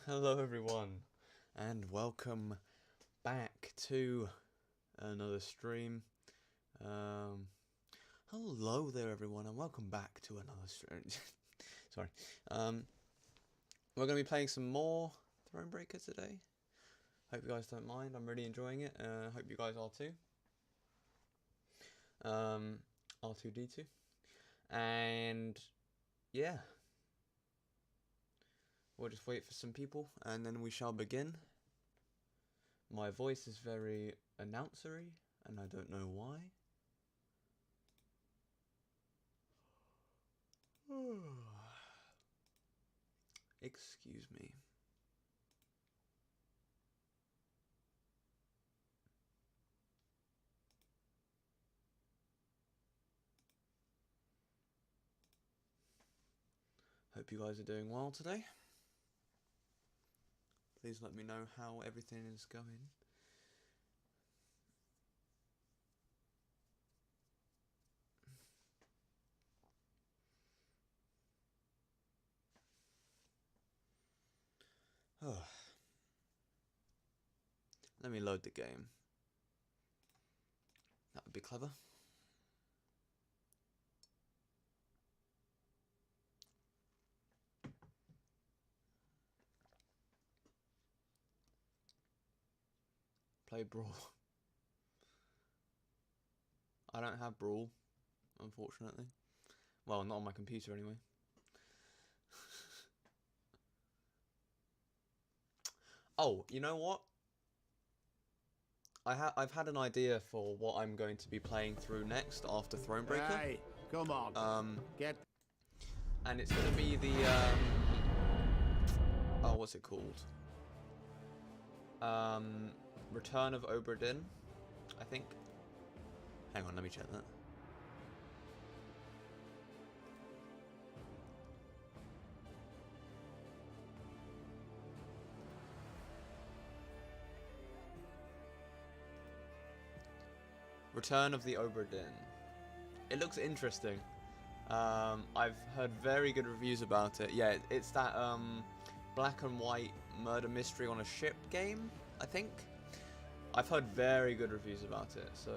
Hello everyone, and welcome back to another stream. Hello there everyone, and welcome back to another stream. Sorry. We're going to be playing some more Thronebreaker today. Hope you guys don't mind, I'm really enjoying it. Hope you guys are too. R2D2. And yeah. We'll just wait for some people, and then we shall begin. My voice is very announcery, and I don't know why. Excuse me. Hope you guys are doing well today. Please let me know how everything is going. Oh. Let me load the game. That would be clever. Play Brawl. I don't have Brawl, unfortunately. Well, not on my computer anyway. Oh, you know what? I've had an idea for what I'm going to be playing through next after Thronebreaker. Hey, come on. Get. And it's going to be the oh, what's it called? Return of Obra Dinn, I think. Hang on, let me check that. Return of the Obra Dinn. It looks interesting. I've heard very good reviews about it. Yeah, it's that black and white murder mystery on a ship game, I think. I've heard very good reviews about it, so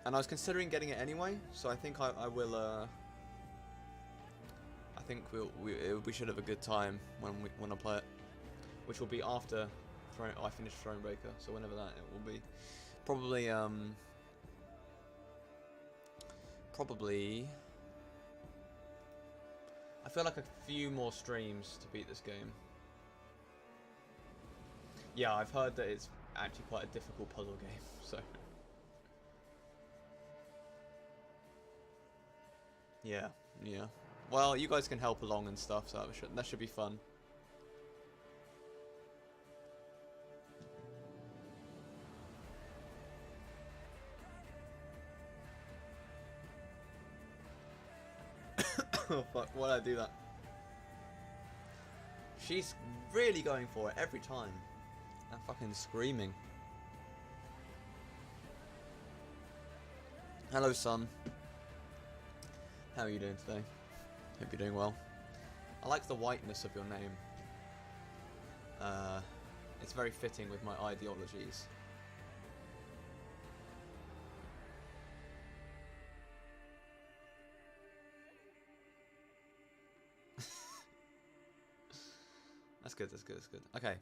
and I was considering getting it anyway, so I think I will. I think we should have a good time when I play it, which will be after I finish Thronebreaker. So whenever that it will be, probably I feel like a few more streams to beat this game. Yeah, I've heard that it's actually quite a difficult puzzle game, so yeah. Well, you guys can help along and stuff, so that should be fun. Oh fuck, why'd I do that? She's really going for it every time. And fucking screaming. Hello, son. How are you doing today? Hope you're doing well. I like the whiteness of your name. It's very fitting with my ideologies. That's good, that's good, that's good. Okay.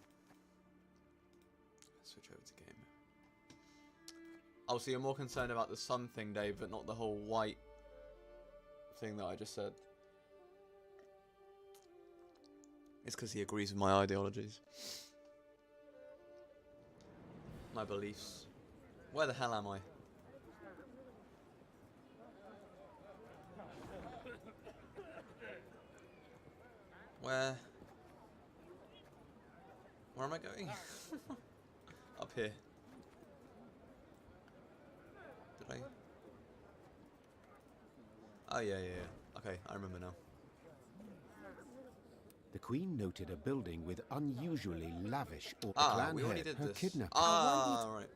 Let's switch over to game. Oh, so you're more concerned about the sun thing, Dave, but not the whole white thing that I just said. It's because he agrees with my ideologies. My beliefs. Where the hell am I? Where am I going? Up here. Did I? Oh yeah. Okay, I remember now. The Queen noted a building with unusually lavish or we already did her this. kidnapper. Right.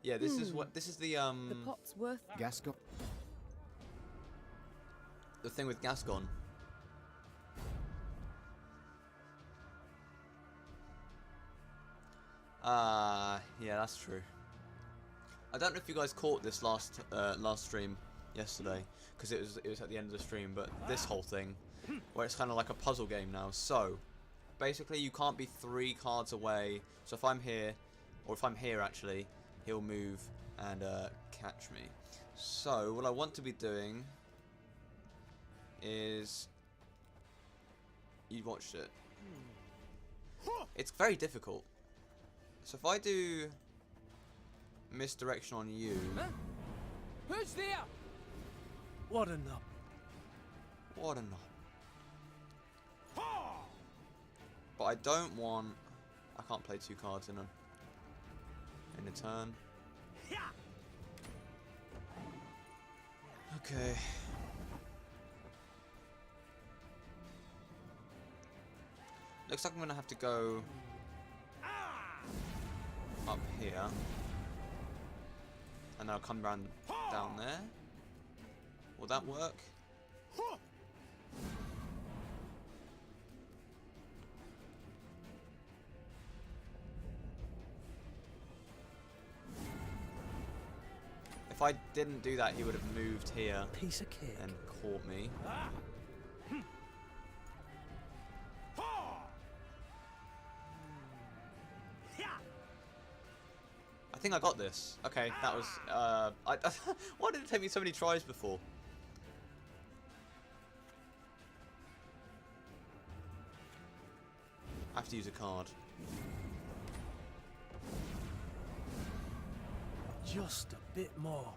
Yeah, this is the The pot's worth. Gascon. the thing with Gascon. Yeah, that's true. I don't know if you guys caught this last stream yesterday, because it was at the end of the stream, but this whole thing, where it's kind of like a puzzle game now. So, basically you can't be 3 cards away, so if I'm here, or if I'm here actually, he'll move and catch me. So, what I want to be doing is... You watched it. It's very difficult. So if I do misdirection on you... Huh? Who's there? What a nub. What a knob. But I don't want... I can't play 2 cards in a turn. Okay. Looks like I'm gonna have to go up here, and I'll come round down there. Will that work? If I didn't do that, he would have moved here Piece of cake. and caught me. I think I got this. Okay, that was... why did it take me so many tries before? I have to use a card. Just a bit more.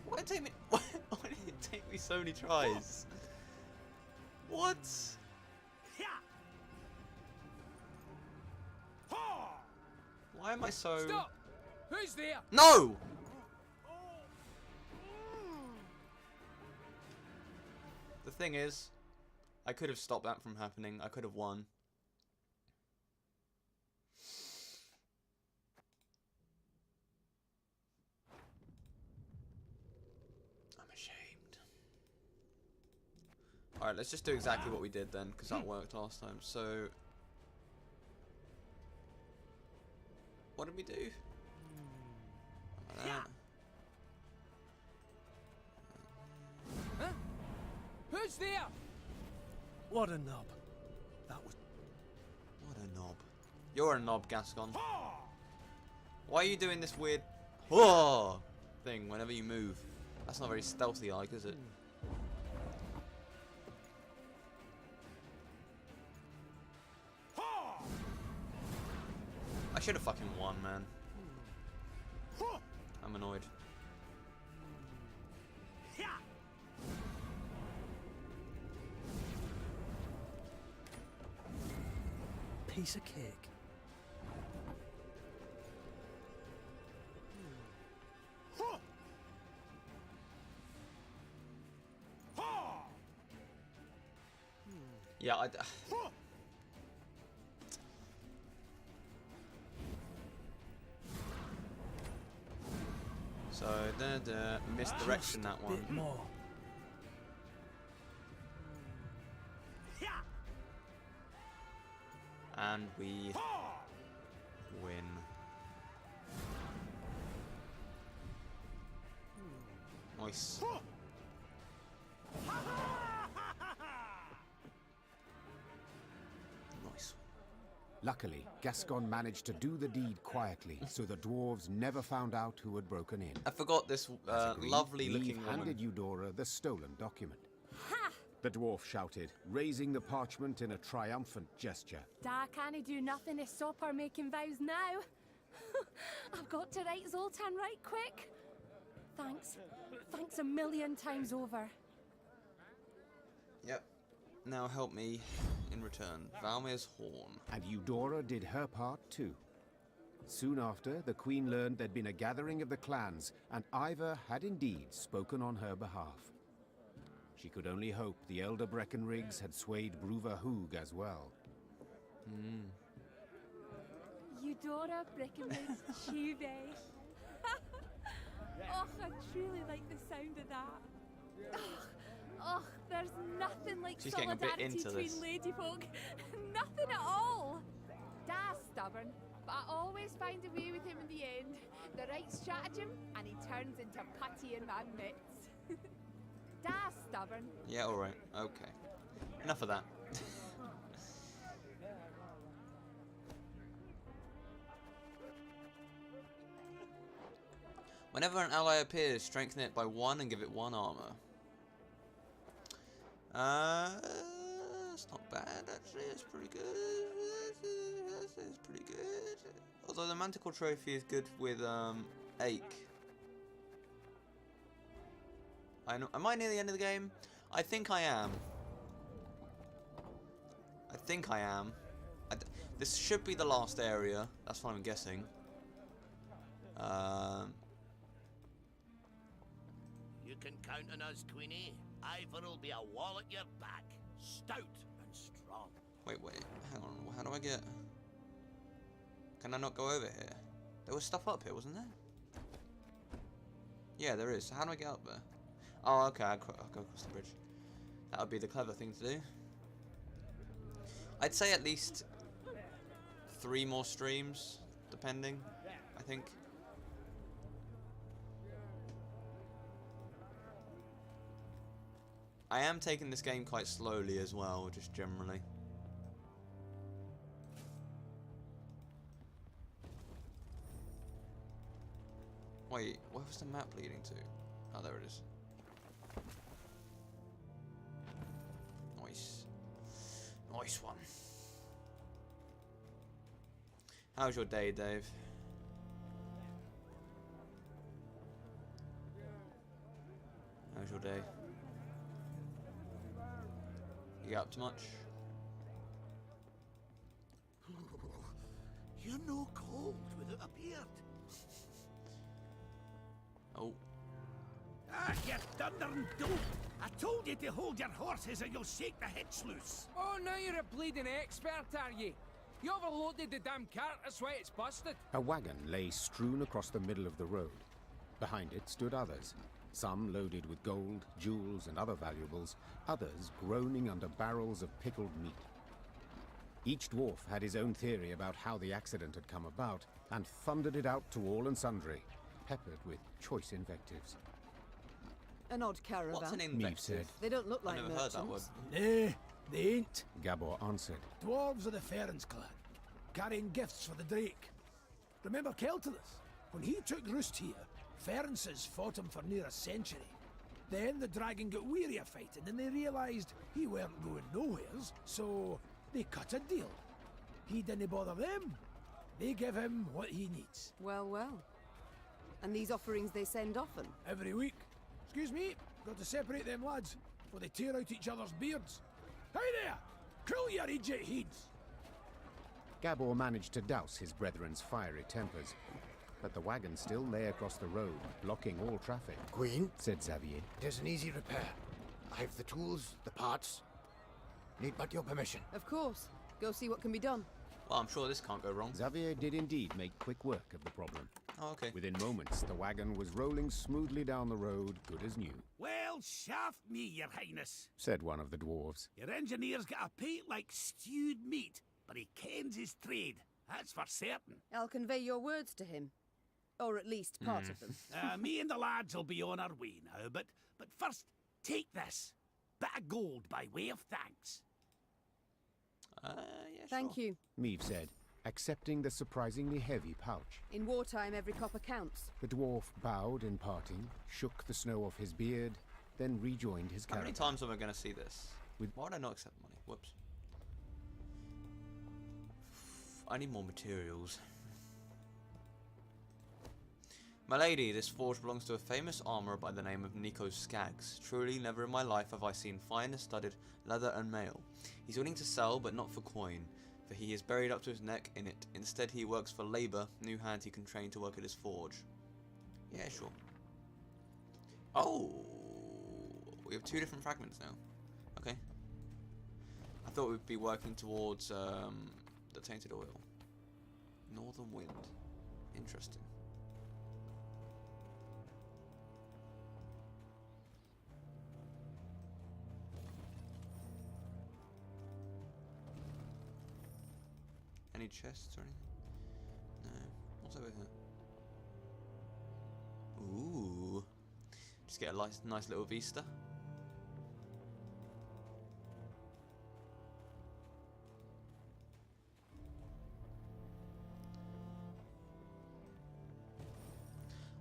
Why did it take me... Why did it take me so many tries? What? Why am I so... Stop! Who's there? No! The thing is, I could have stopped that from happening. I could have won. I'm ashamed. Alright, let's just do exactly what we did then, because that worked last time. So... What did we do? Huh? Who's there? What a nub. That was... What a knob. You're a knob, Gascon. Why are you doing this weird thing whenever you move? That's not very stealthy-like, is it? I should have fucking won, man. I'm annoyed. Piece of cake. Yeah, So, the misdirection that one. Bit more. And we win. Nice. Nice. Luckily, Gascon managed to do the deed quietly, so the dwarves never found out who had broken in. I forgot this As agreed, lovely-looking Eve woman. handed Eudora the stolen document. The dwarf shouted, raising the parchment in a triumphant gesture. Da can't do nothing to stop her making vows now. I've got to write Zoltan right quick. Thanks. Thanks a million times over. Yep. Now help me in return. Valmir's horn. And Eudora did her part too. Soon after, the queen learned there'd been a gathering of the clans, and Ivor had indeed spoken on her behalf. She could only hope the elder Breckenriggs had swayed Bruva Hoog as well. Eudora Breckenridge Chuve. Oh, I truly like the sound of that. Oh, there's nothing like She's getting a bit solidarity into between this. ladyfolk. Nothing at all. Da stubborn. But I always find a way with him in the end. The right stratagem, and he turns into putty in my mitts. Da stubborn. Yeah, alright. Okay. Enough of that. Whenever an ally appears, strengthen it by 1 and give it 1 armor. It's not bad actually. It's pretty good. It's pretty good. Although the Manticore Trophy is good with Ache. Am I near the end of the game? I think I am. This should be the last area. That's what I'm guessing. You can count on us, Queenie. Ivor will be a wall at your back, stout and strong. Wait, hang on. How do I get? Can I not go over here? There was stuff up here, wasn't there? Yeah, there is. So how do I get up there? Oh, okay. I'll go across the bridge. That would be the clever thing to do. I'd say at least 3 more streams, depending. I think. I am taking this game quite slowly as well, just generally. Wait, where was the map leading to? Oh, there it is. Nice. Nice one. How's your day, Dave? How's your day? You get up to much? You're no cold without a beard. Oh. Ah, you thundering dope! I told you to hold your horses or you'll shake the hitch loose. Oh, now you're a bleeding expert, are you? You overloaded the damn cart, that's why it's busted. A wagon lay strewn across the middle of the road. Behind it stood others, some loaded with gold, jewels, and other valuables, others groaning under barrels of pickled meat. Each dwarf had his own theory about how the accident had come about, and thundered it out to all and sundry, peppered with choice invectives. An odd caravan. What's an Meave invective? said. They don't look I like never merchants. heard that word. Nay, they ain't. Gabor answered. Dwarves of the Ferens clan, carrying gifts for the Drake. Remember Keltilus? When he took roost here, Ferences fought him for near a century. Then the dragon got weary of fighting and they realised he weren't going nowheres, so they cut a deal. He didn't bother them. They give him what he needs. Well, well. And these offerings they send often? Every week. Excuse me, got to separate them lads, before they tear out each other's beards. Hey there! Cool your idiot heads! Gabor managed to douse his brethren's fiery tempers, but the wagon still lay across the road, blocking all traffic. Queen, Said Xavier. there's an easy repair. I have the tools, the parts. Need but your permission. Of course. Go see what can be done. Well, I'm sure this can't go wrong. Xavier did indeed make quick work of the problem. Oh, okay. Within moments, the wagon was rolling smoothly down the road, good as new, Well, shaft me, your highness. said one of the dwarves. Your engineer's got a pate like stewed meat, but he kens his trade. That's for certain. I'll convey your words to him. Or at least part of them. Me and the lads will be on our way now, but first, take this. Bit of gold by way of thanks. Yeah, Thank sure. you. Meave said, accepting the surprisingly heavy pouch. In wartime, every copper counts. The dwarf bowed in parting, shook the snow off his beard, then rejoined his How many caravan. times am I going to see this? With- Why would I not accept money? Whoops. I need more materials. My lady, this forge belongs to a famous armourer by the name of Nico Skaggs. Truly, never in my life have I seen finer studded leather and mail. He's willing to sell, but not for coin, for he is buried up to his neck in it. Instead, he works for labour, new hands he can train to work at his forge. Yeah, sure. Oh! We have 2 different fragments now. Okay. I thought we'd be working towards the tainted oil. Northern wind. Interesting. Any chests or anything? What's over here? Ooh. Just get a nice little vista.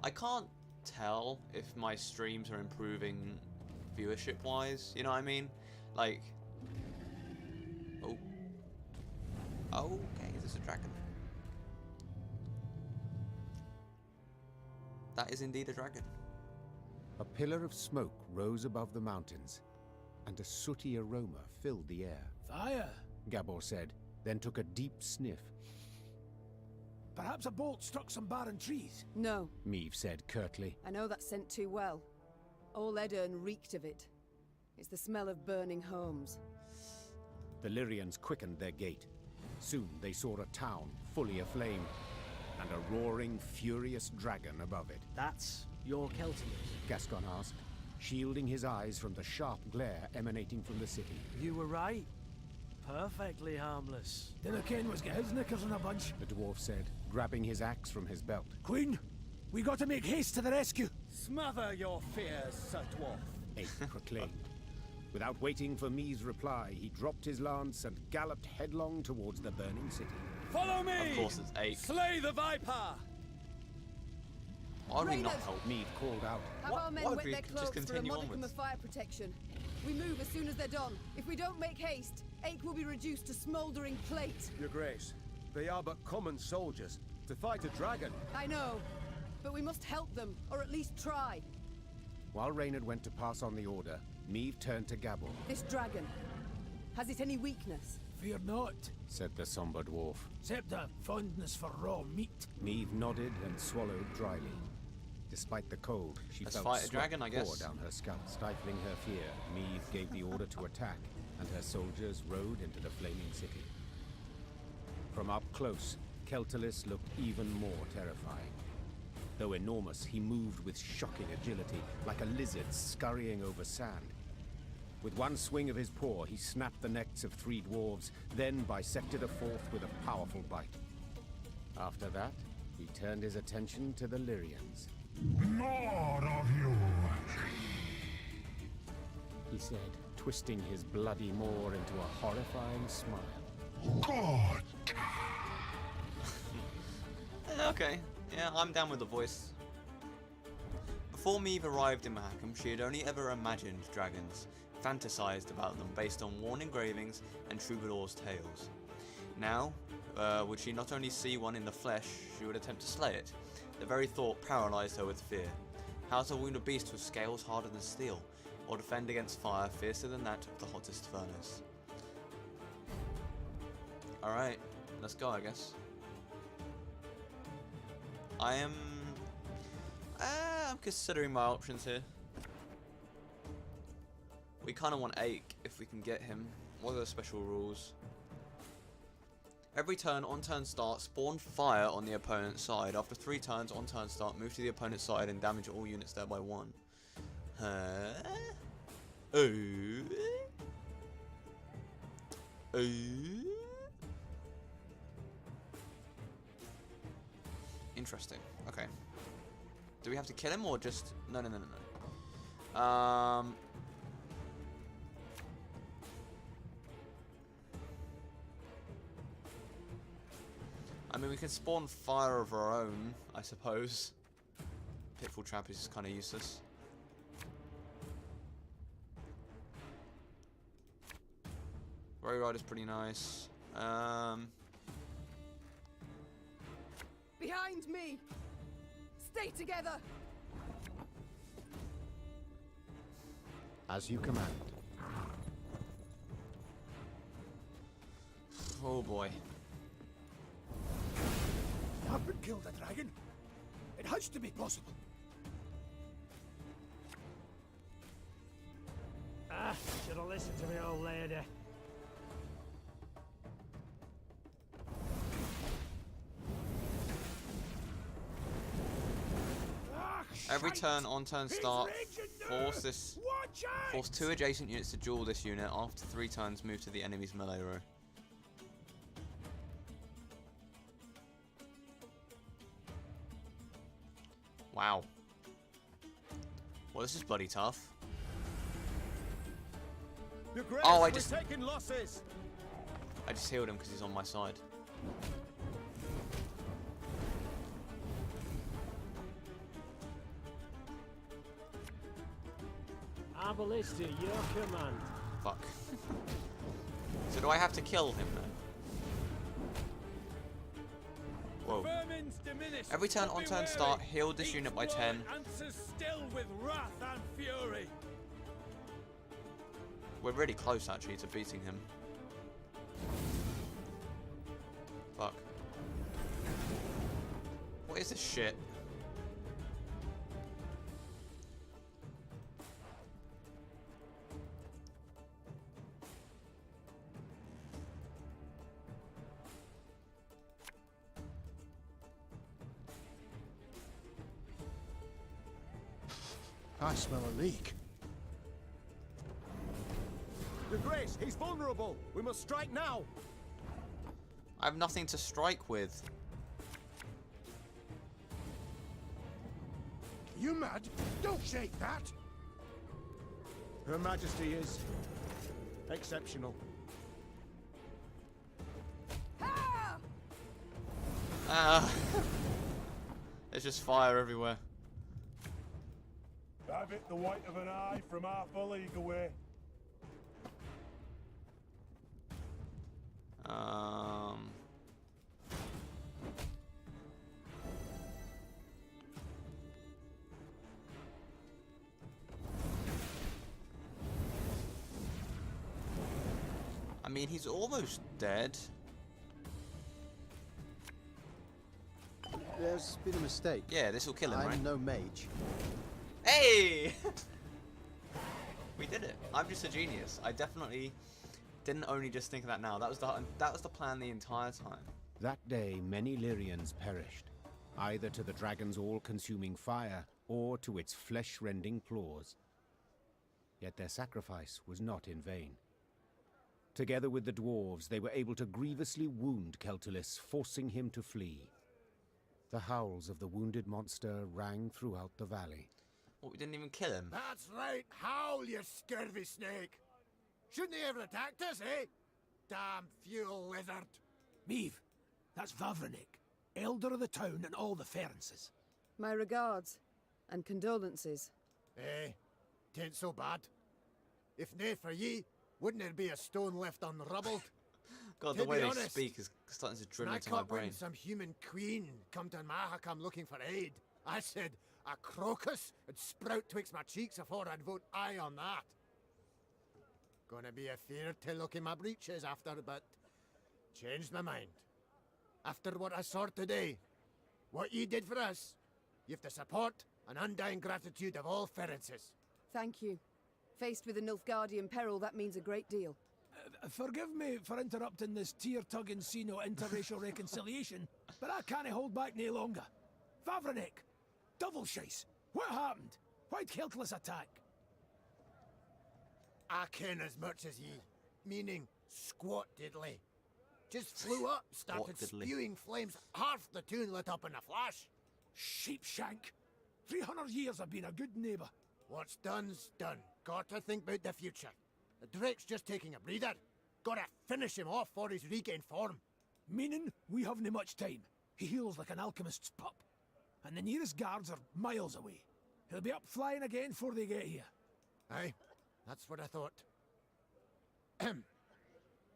I can't tell if my streams are improving viewership wise, you know what I mean? Like, oh, okay, is this a dragon? That is indeed a dragon. A pillar of smoke rose above the mountains, and a sooty aroma filled the air. Fire! Gabor said, then took a deep sniff. Perhaps a bolt struck some barren trees. No, Meave said curtly. I know that scent too well. All Edirn reeked of it. It's the smell of burning homes. The Lyrians quickened their gait. Soon they saw a town fully aflame, and a roaring, furious dragon above it. That's your Keltians? Gascon asked, shielding his eyes from the sharp glare emanating from the city. You were right. Perfectly harmless. Dinna ken was get his knickers in a bunch. The dwarf said, grabbing his axe from his belt. Queen, we got to make haste to the rescue. Smother your fears, Sir Dwarf. Ape proclaimed. Without waiting for Mee's reply, he dropped his lance and galloped headlong towards the burning city. Follow me! Of course it's Ape. Slay the Viper! Why would he not help? Mead called out. Have What- our men why would wet we their just cloaks for a continue modicum onwards? of fire protection. We move as soon as they're done. If we don't make haste, Ache will be reduced to smouldering plate. Your Grace, they are but common soldiers. To fight a dragon. I know, but we must help them, or at least try. While Reynard went to pass on the order, Meave turned to Gabor. This dragon, has it any weakness? Fear not, Said the somber dwarf. except a fondness for raw meat. Meave nodded and swallowed dryly. Despite the cold, she Let's felt fight a sweat dragon, I guess. pour down her scalp. Stifling her fear, Meave gave the order to attack, and her soldiers rode into the flaming city. From up close, Keltalis looked even more terrifying. Though enormous, he moved with shocking agility, like a lizard scurrying over sand. With one swing of his paw, he snapped the necks of 3 dwarves, then bisected a 4th with a powerful bite. After that, he turned his attention to the Lyrians. More of you! He said, twisting his bloody maw into a horrifying smile. Good! Okay, yeah, I'm down with the voice. Before Meave arrived in Mahakam, she had only ever imagined dragons, fantasized about them based on worn engravings and troubadours' tales. Now, would she not only see one in the flesh, she would attempt to slay it. The very thought paralyzed her with fear. How to wound a beast with scales harder than steel, or defend against fire fiercer than that of the hottest furnace. Alright, let's go, I guess. I'm considering my options here. We kind of want Ache if we can get him. What are the special rules? Every turn, on turn start, spawn fire on the opponent's side. After 3 turns, on turn start, move to the opponent's side and damage all units there by 1. Huh? Oh. Oh. Interesting. Okay. Do we have to kill him or just... No. I mean, we can spawn fire of our own, I suppose. Pitfall Trap is kind of useless. Ray Rider's pretty nice. Behind me! Stay together! As you command. Oh boy. You haven't killed a dragon. It has to be possible. Ah, should have listened to me, old lady. Every turn, on turn start, force 2 adjacent units to duel this unit. After 3 turns, move to the enemy's melee row. Wow. Well, this is bloody tough. Your Grace, Oh, we're taking losses. I just healed him because he's on my side. Abalista, your command. Fuck. So do I have to kill him then? Whoa. Vermin's diminished. Every turn but on be turn wary. start, heal this Each unit by blow 10. answers still with wrath and fury. We're really close actually to beating him. Fuck. What is this shit? I smell a leak. Your Grace, he's vulnerable. We must strike now. I have nothing to strike with. You mad? Don't shake that! Her Majesty is exceptional. Ah. There's just fire everywhere. Have it the white of an eye from half a league away. I mean, he's almost dead. There's been a mistake. Yeah, this will kill him, I'm right? no mage. Hey! We did it. I'm just a genius. I definitely didn't only just think of that now. That was the plan the entire time. That day, many Lyrians perished, either to the dragon's all-consuming fire or to its flesh-rending claws. Yet their sacrifice was not in vain. Together with the dwarves, they were able to grievously wound Keltulis, forcing him to flee. The howls of the wounded monster rang throughout the valley. What, we didn't even kill him? That's right, howl, you scurvy snake! Shouldn't he have attacked us, eh? Damn fuel lizard! Meave, that's Vavranik, elder of the town and all the Ferences. My regards and condolences. Eh, tain't so bad. If nae for ye, wouldn't there be a stone left unrubbled? God, To the way be they honest, speak is starting to drill when I into my caught brain. when some human queen come to Mahakam looking for aid, I said a crocus would sprout twixt my cheeks afore I'd vote aye on that. Gonna be a fear to look in my breeches after, but changed my mind. After what I saw today, what ye did for us, you've the support and undying gratitude of all Ferences. Thank you. Faced with a Nilfgaardian peril, that means a great deal. Forgive me for interrupting this tear-tugging scene of interracial reconciliation, but I can't hold back no longer. Vavranik! Double chase! What happened? Why'd Keltulis attack? I ken as much as ye, meaning squat diddly. Just flew up, started diddly. spewing flames, half the town lit up in a flash. Sheepshank! 300 years I've been a good neighbour. What's done's done. Got to think about the future. The Drake's just taking a breather. Gotta finish him off for he's regained form. Meaning we haven't much time. He heals like an alchemist's pup. And the nearest guards are miles away. He'll be up flying again before they get here. Aye, that's what I thought.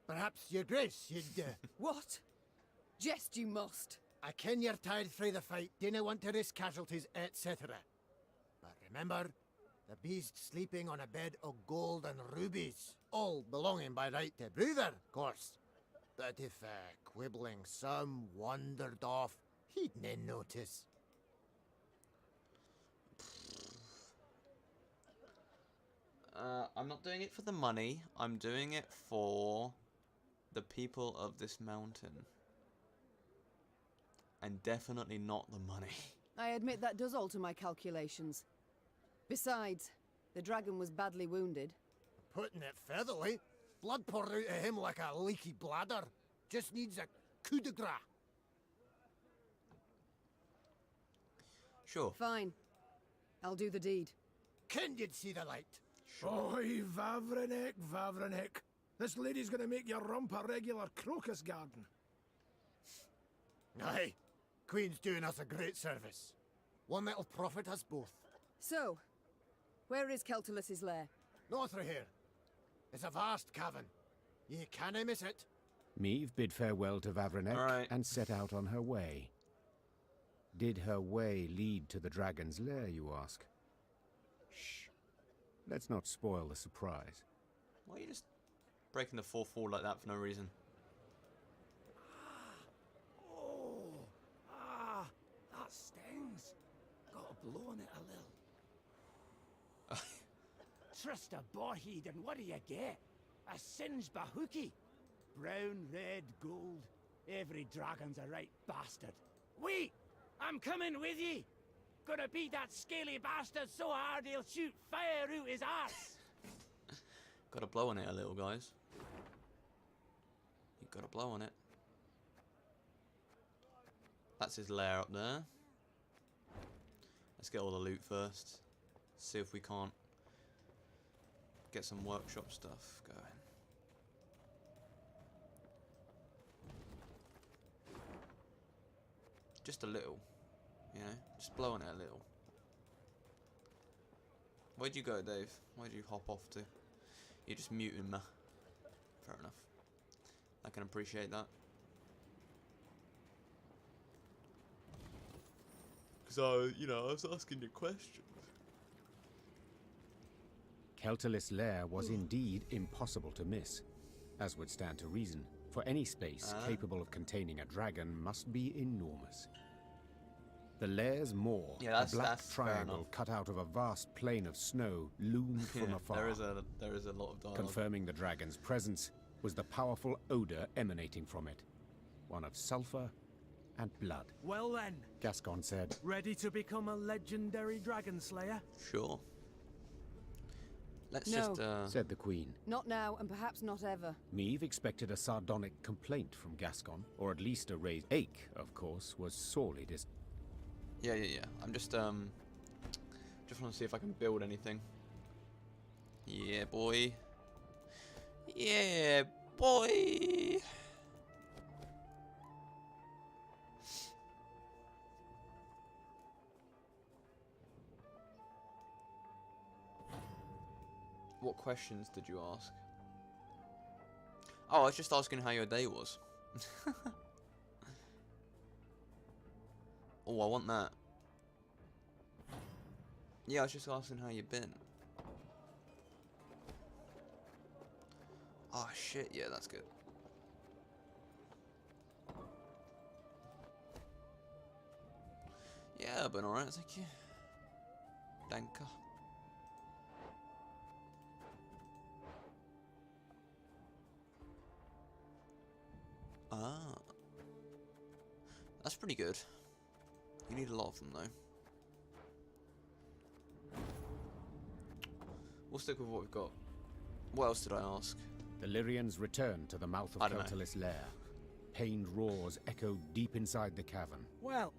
Perhaps, your grace, you'd... What? Jest you must. I ken you're tired frae the fight, dinna want to risk casualties, etc. But remember, the beast sleeping on a bed of gold and rubies, all belonging by right to Bruther, of course. But if quibbling some wandered off, he'd nae notice. I'm not doing it for the money. I'm doing it for the people of this mountain. And definitely not the money. I admit that does alter my calculations. Besides, the dragon was badly wounded. Putting it featherly, blood poured out of him like a leaky bladder. Just needs a coup de grace. Sure. Fine. I'll do the deed. Can you see the light? Oi, Vavrenek, Vavrenek. This lady's gonna make your rump a regular crocus garden. Aye. Queen's doing us a great service. One that'll profit us both. So, where is Keltulus's lair? North of here. It's a vast cavern. Ye canna miss it. Meve bid farewell to Vavrenek and set out on her way. Did her way lead to the dragon's lair, you ask? Shh. Let's not spoil the surprise. Why are you just breaking the fourth wall like that for no reason? That stings. Got to blow on it a little. Trista Borheed, and what do you get? A singed bahookie. Brown, red, gold. Every dragon's a right bastard. Wait! I'm coming with ye! Gonna beat that scaly bastard so hard he'll shoot fire out his arse! Gotta blow on it a little, guys. You gotta blow on it. That's his lair up there. Let's get all the loot first. See if we can't get some workshop stuff going. Just a little, you know, just blow on it a little. Where'd you go, Dave? Where'd you hop off to? You're just muting me. Fair enough. I can appreciate that. Because you know, I was asking you questions. Keltulis' lair was indeed impossible to miss, as would stand to reason, for any space capable of containing a dragon must be enormous. The lair's maw, a black triangle cut out of a vast plain of snow, loomed from afar. There is a lot of dialogue. Confirming the dragon's presence was the powerful odor emanating from it, one of sulfur and blood. Well then, Gascon said, ready to become a legendary dragon slayer? Sure. Let's said the Queen. Not now, and perhaps not ever. Meve expected a sardonic complaint from Gascon, or at least a raised ache, of course, was sorely Yeah. I'm just want to see if I can build anything. Yeah, boy. Yeah, boy. What questions did you ask? Oh, I was just asking how your day was. Oh, I want that. Yeah, I was just asking how you've been. Oh shit, yeah, that's good. Yeah, I've been alright, thank you. Danke. Ah. That's pretty good. You need a lot of them, though. We'll stick with what we've got. What else did I ask? The Lyrians returned to the mouth of Keltulis' lair. Pained roars echoed deep inside the cavern. Well,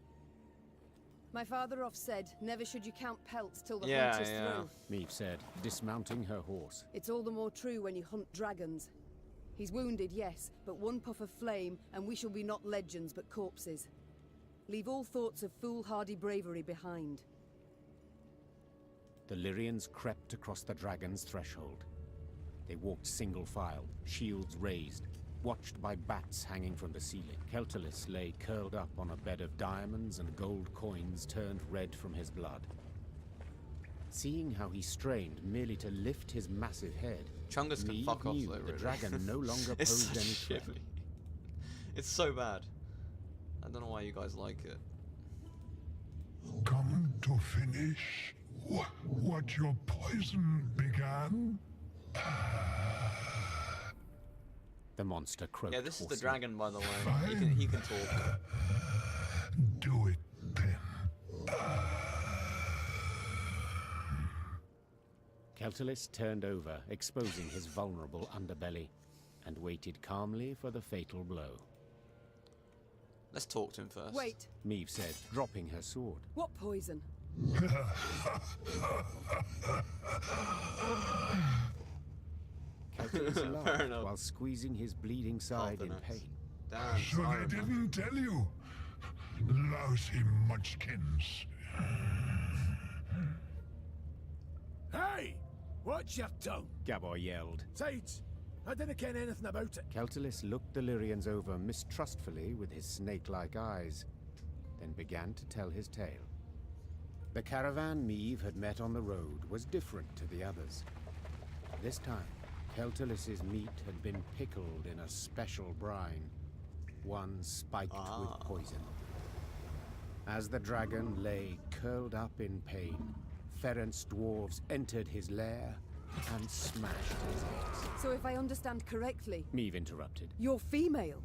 my father oft said, never should you count pelts till the hunt is through. Meve said, dismounting her horse. It's all the more true when you hunt dragons. He's wounded, yes, but one puff of flame, and we shall be not legends, but corpses. Leave all thoughts of foolhardy bravery behind. The Lyrians crept across the dragon's threshold. They walked single file, shields raised, watched by bats hanging from the ceiling. Keltulis lay curled up on a bed of diamonds and gold coins turned red from his blood. Seeing how he strained merely to lift his massive head, Chungus can fuck off, though, the dragon no longer it's posed any threat. It's so bad. I don't know why you guys like it. Come to finish what your poison began? The monster croaked. Yeah, this is the hoarsely. dragon, by the way. He can talk. Do it then. Keltulis turned over, exposing his vulnerable underbelly, and waited calmly for the fatal blow. Let's talk to him first. Wait, Meve said, dropping her sword. what poison? Celtus Fair laughed enough. while squeezing his bleeding side in Confidence. pain. Damn, So they Siren, man. didn't tell you? Lousy munchkins. Hey! Watch your tongue! Gabor yelled. Sides, I didn't ken anything about it. Celtus looked the Lyrians over mistrustfully with his snake-like eyes, then began to tell his tale. The caravan Meve had met on the road was different to the others. This time, Celtulis's meat had been pickled in a special brine, one spiked with poison. As the dragon lay curled up in pain, Ferenc dwarves entered his lair and smashed his eggs. So if I understand correctly, Meve interrupted. you're female.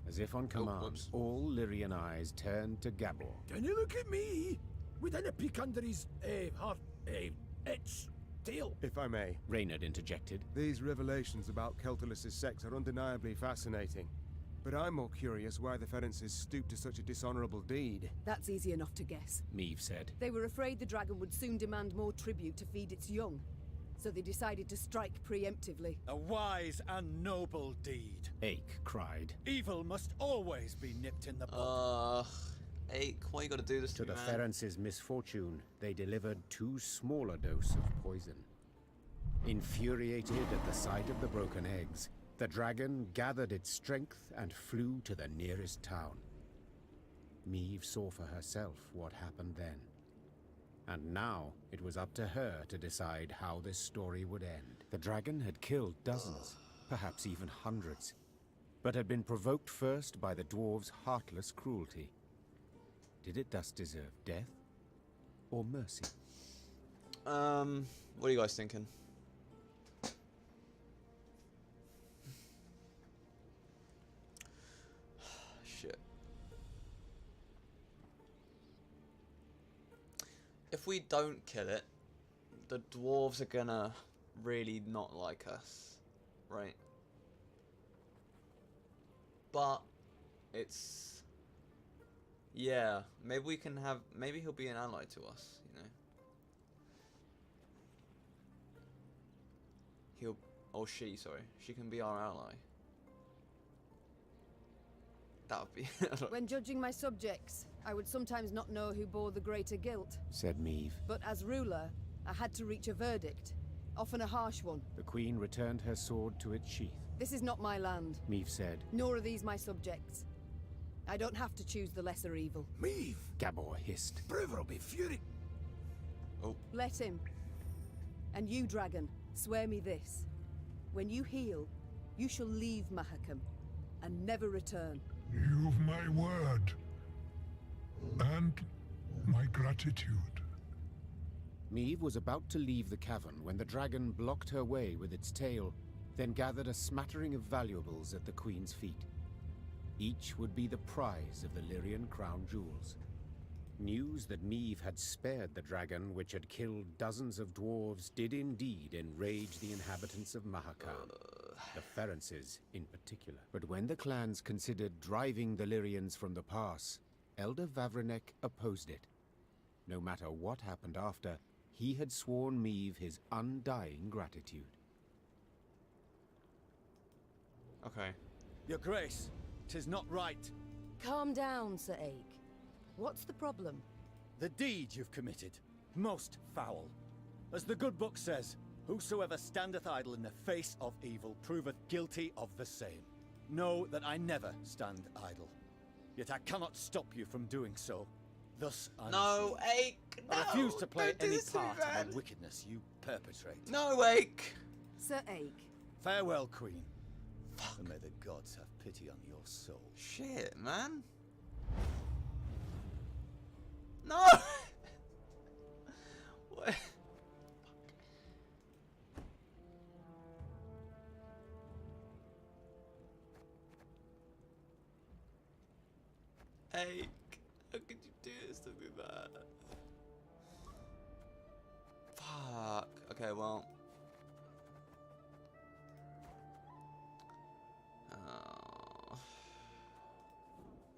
As if on command, whoops. all Lyrian eyes turned to Gabor. Can you look at me? We didn't peek under his, its tail. If I may, Reynard interjected. these revelations about Celtulis's sex are undeniably fascinating. But I'm more curious why the Ferences stooped to such a dishonorable deed. That's easy enough to guess. Meve said. They were afraid the dragon would soon demand more tribute to feed its young, so they decided to strike preemptively. A wise and noble deed. Ake cried. Evil must always be nipped in the bud. Ake, why you gotta do this to To me, the man? Ferences' misfortune, they delivered too small a dose of poison. Infuriated at the sight of the broken eggs, the dragon gathered its strength and flew to the nearest town. Meve saw for herself what happened then. And now it was up to her to decide how this story would end. The dragon had killed dozens, perhaps even hundreds, but had been provoked first by the dwarves' heartless cruelty. Did it thus deserve death or mercy? What are you guys thinking? Shit. If we don't kill it, the dwarves are gonna really not like us, right? But it's... yeah, maybe we can have... maybe he'll be an ally to us, you know? He'll... or she, sorry. She can be our ally. That would be... When judging my subjects, I would sometimes not know who bore the greater guilt. Said Meve. But as ruler, I had to reach a verdict, often a harsh one. The queen returned her sword to its sheath. This is not my land, Meve said. nor are these my subjects. I don't have to choose the lesser evil. Meve! Gabor hissed. Brewer will be furious. Let him. And you, dragon, swear me this. When you heal, you shall leave Mahakam and never return. You've my word. And my gratitude. Meve was about to leave the cavern when the dragon blocked her way with its tail, then gathered a smattering of valuables at the queen's feet. Each would be the prize of the Lyrian crown jewels. News that Meve had spared the dragon, which had killed dozens of dwarves, did indeed enrage the inhabitants of Mahakam, the Ferences in particular. But when the clans considered driving the Lyrians from the pass, Elder Vavrenek opposed it. No matter what happened after, he had sworn Meve his undying gratitude. Okay. Your Grace, 'tis not right. Calm down, Sir Ake. What's the problem? The deed you've committed, most foul. As the good book says, whosoever standeth idle in the face of evil proveth guilty of the same. Know that I never stand idle. Yet I cannot stop you from doing so. Thus I No, Ake! No! I refuse to play Don't do any this to me, part man. in the wickedness you perpetrate. No, Ake! Sir Ake. Farewell, Queen. And may the gods have pity on your soul. Shit, man. No! What? Ake, how could you do this to me, man? Fuck. Okay, well.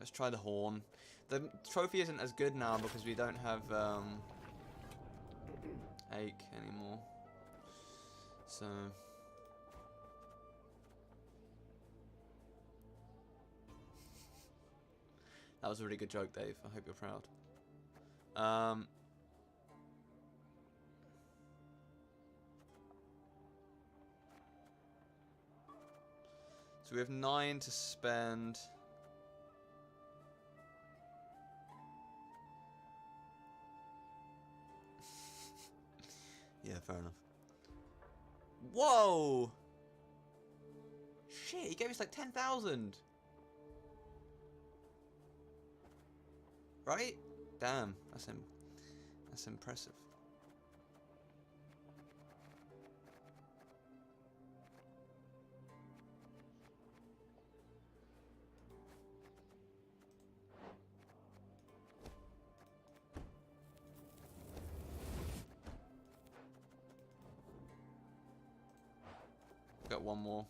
Let's try the horn. The trophy isn't as good now because we don't have ache anymore. So that was a really good joke, Dave. I hope you're proud. So we have 9 to spend. Yeah, fair enough. Whoa! Shit, he gave us like 10,000. Right? Damn, that's impressive. Got one more.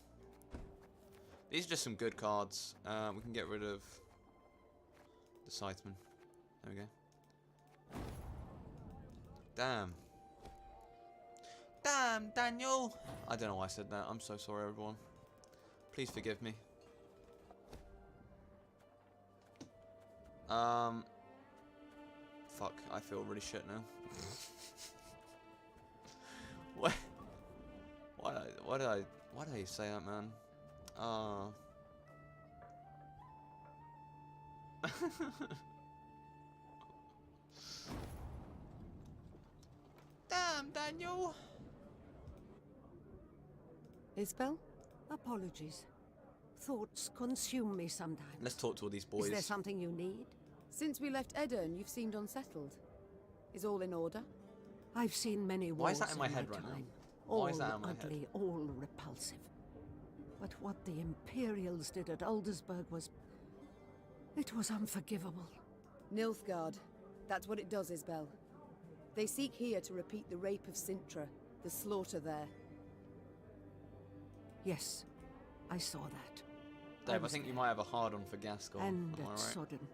These are just some good cards. We can get rid of the Scytheman. There we go. Damn. Damn, Daniel! I don't know why I said that. I'm so sorry, everyone. Please forgive me. Fuck, I feel really shit now. What? Why did I say that, man? Damn, Daniel! Isbel? Apologies. Thoughts consume me sometimes. Let's talk to all these boys. Is there something you need? Since we left Edirne, you've seemed unsettled. Is all in order? I've seen many wars. Why is that in my head right now? Why is that in my head? All ugly, all repulsive. But what the Imperials did at Aldersburg was... it was unforgivable. Nilfgaard. That's what it does, Isbel. They seek here to repeat the rape of Sintra, the slaughter there. Yes, I saw that. Dave, I think you might have a hard-on for Gascon. And Am I at right? Sodden.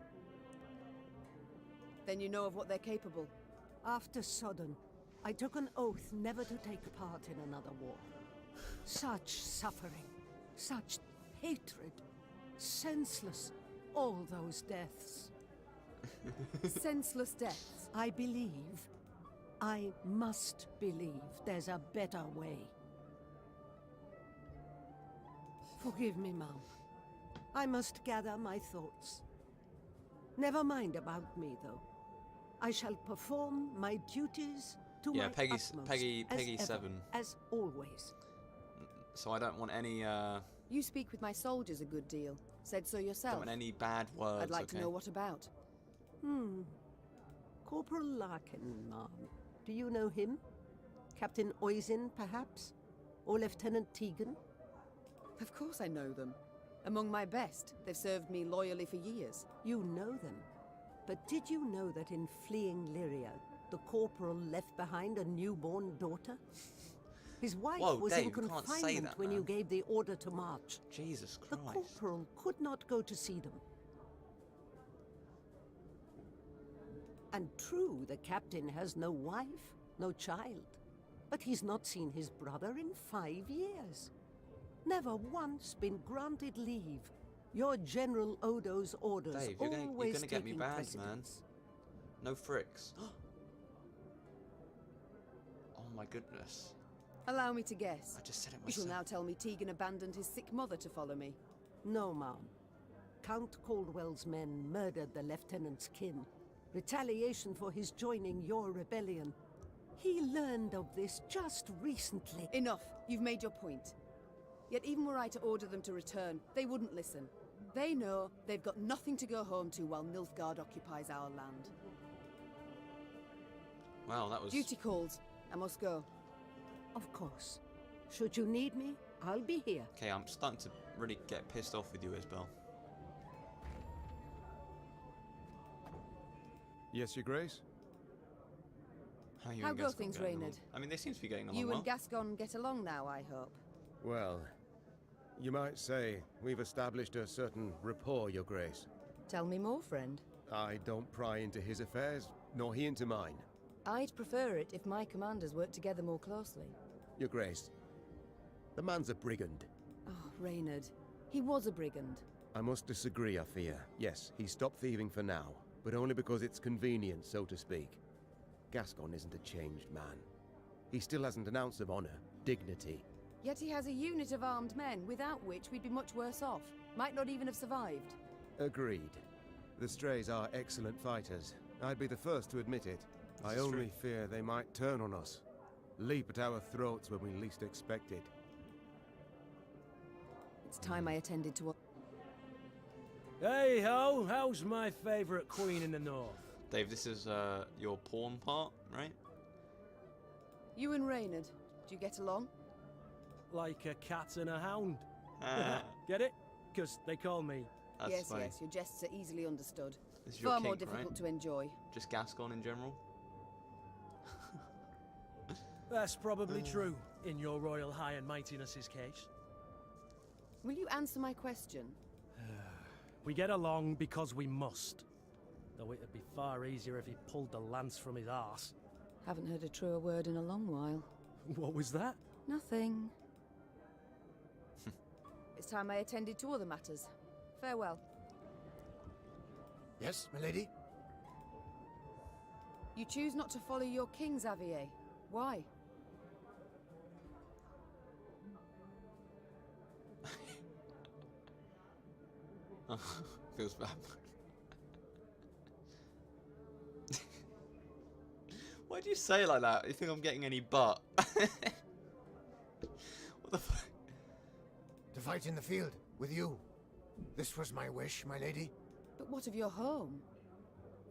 Then you know of what they're capable. After Sodden, I took an oath never to take part in another war. Such suffering, such hatred, senseless, all those deaths. Senseless deaths. I believe, I must believe there's a better way. Forgive me, Mom. I must gather my thoughts. Never mind about me, though. I shall perform my duties to my utmost, Peggy as ever, 7. as always. So I don't want any. You speak with my soldiers a good deal. Said so yourself. Don't want any bad words. I'd like okay? to know what about. Corporal Larkin, Mom. Do you know him? Captain Oisin, perhaps? Or Lieutenant Tegan? Of course I know them. Among my best. They've served me loyally for years. You know them. But did you know that in fleeing Lyria, the corporal left behind a newborn daughter? His wife was Dave, in you can't say confinement that, when man. you gave the order to march. Jesus The Christ. corporal could not go to see them. And true, the captain has no wife, no child. But he's not seen his brother in 5 years. Never once been granted leave. Your General Odo's orders Dave, you're always gonna get me taking banned, man. precedence. No fricks. Oh my goodness. Allow me to guess. I just said it You shall myself. now tell me Tegan abandoned his sick mother to follow me. No, Ma'am. Count Caldwell's men murdered the lieutenant's kin. Retaliation for his joining your rebellion. He learned of this just recently. Enough. You've made your point. Yet even were I to order them to return, they wouldn't listen. They know they've got nothing to go home to while Nilfgaard occupies our land. Wow, that was... Duty calls. I must go. Of course. Should you need me, I'll be here. Okay, I'm starting to really get pissed off with you, Isbel. Yes, Your Grace? How go things, Reynard? I mean, they seem to be getting along You well. and Gascon get along now, I hope. Well, you might say we've established a certain rapport, Your Grace. Tell me more, friend. I don't pry into his affairs, nor he into mine. I'd prefer it if my commanders worked together more closely. Your Grace, the man's a brigand. Oh, Reynard. He was a brigand. I must disagree, I fear. Yes, he stopped thieving for now, but only because it's convenient, so to speak. Gascon isn't a changed man. He still hasn't an ounce of honor, dignity. Yet he has a unit of armed men, without which we'd be much worse off. Might not even have survived. Agreed. The Strays are excellent fighters. I'd be the first to admit it. I only fear they might turn on us. Leap at our throats when we least expect it. It's time I attended to what... Hey ho, how's my favourite queen in the north? Dave, this is your pawn part, right? You and Reynard, do you get along? Like a cat and a hound. Get it? Because they call me. Yes, yes, your jests are easily understood. This is your Far kink, more difficult right? to enjoy. Just Gascon in general? That's probably true, in your royal high and mightiness's case. Will you answer my question? We get along because we must. Though it'd be far easier if he pulled the lance from his arse. Haven't heard a truer word in a long while. What was that? Nothing. It's time I attended to other matters. Farewell. Yes, milady? You choose not to follow your king, Xavier. Why? Feels bad. Why do you say it like that? You think I'm getting any butt? What the fuck? To fight in the field, with you. This was my wish, my lady. But what of your home?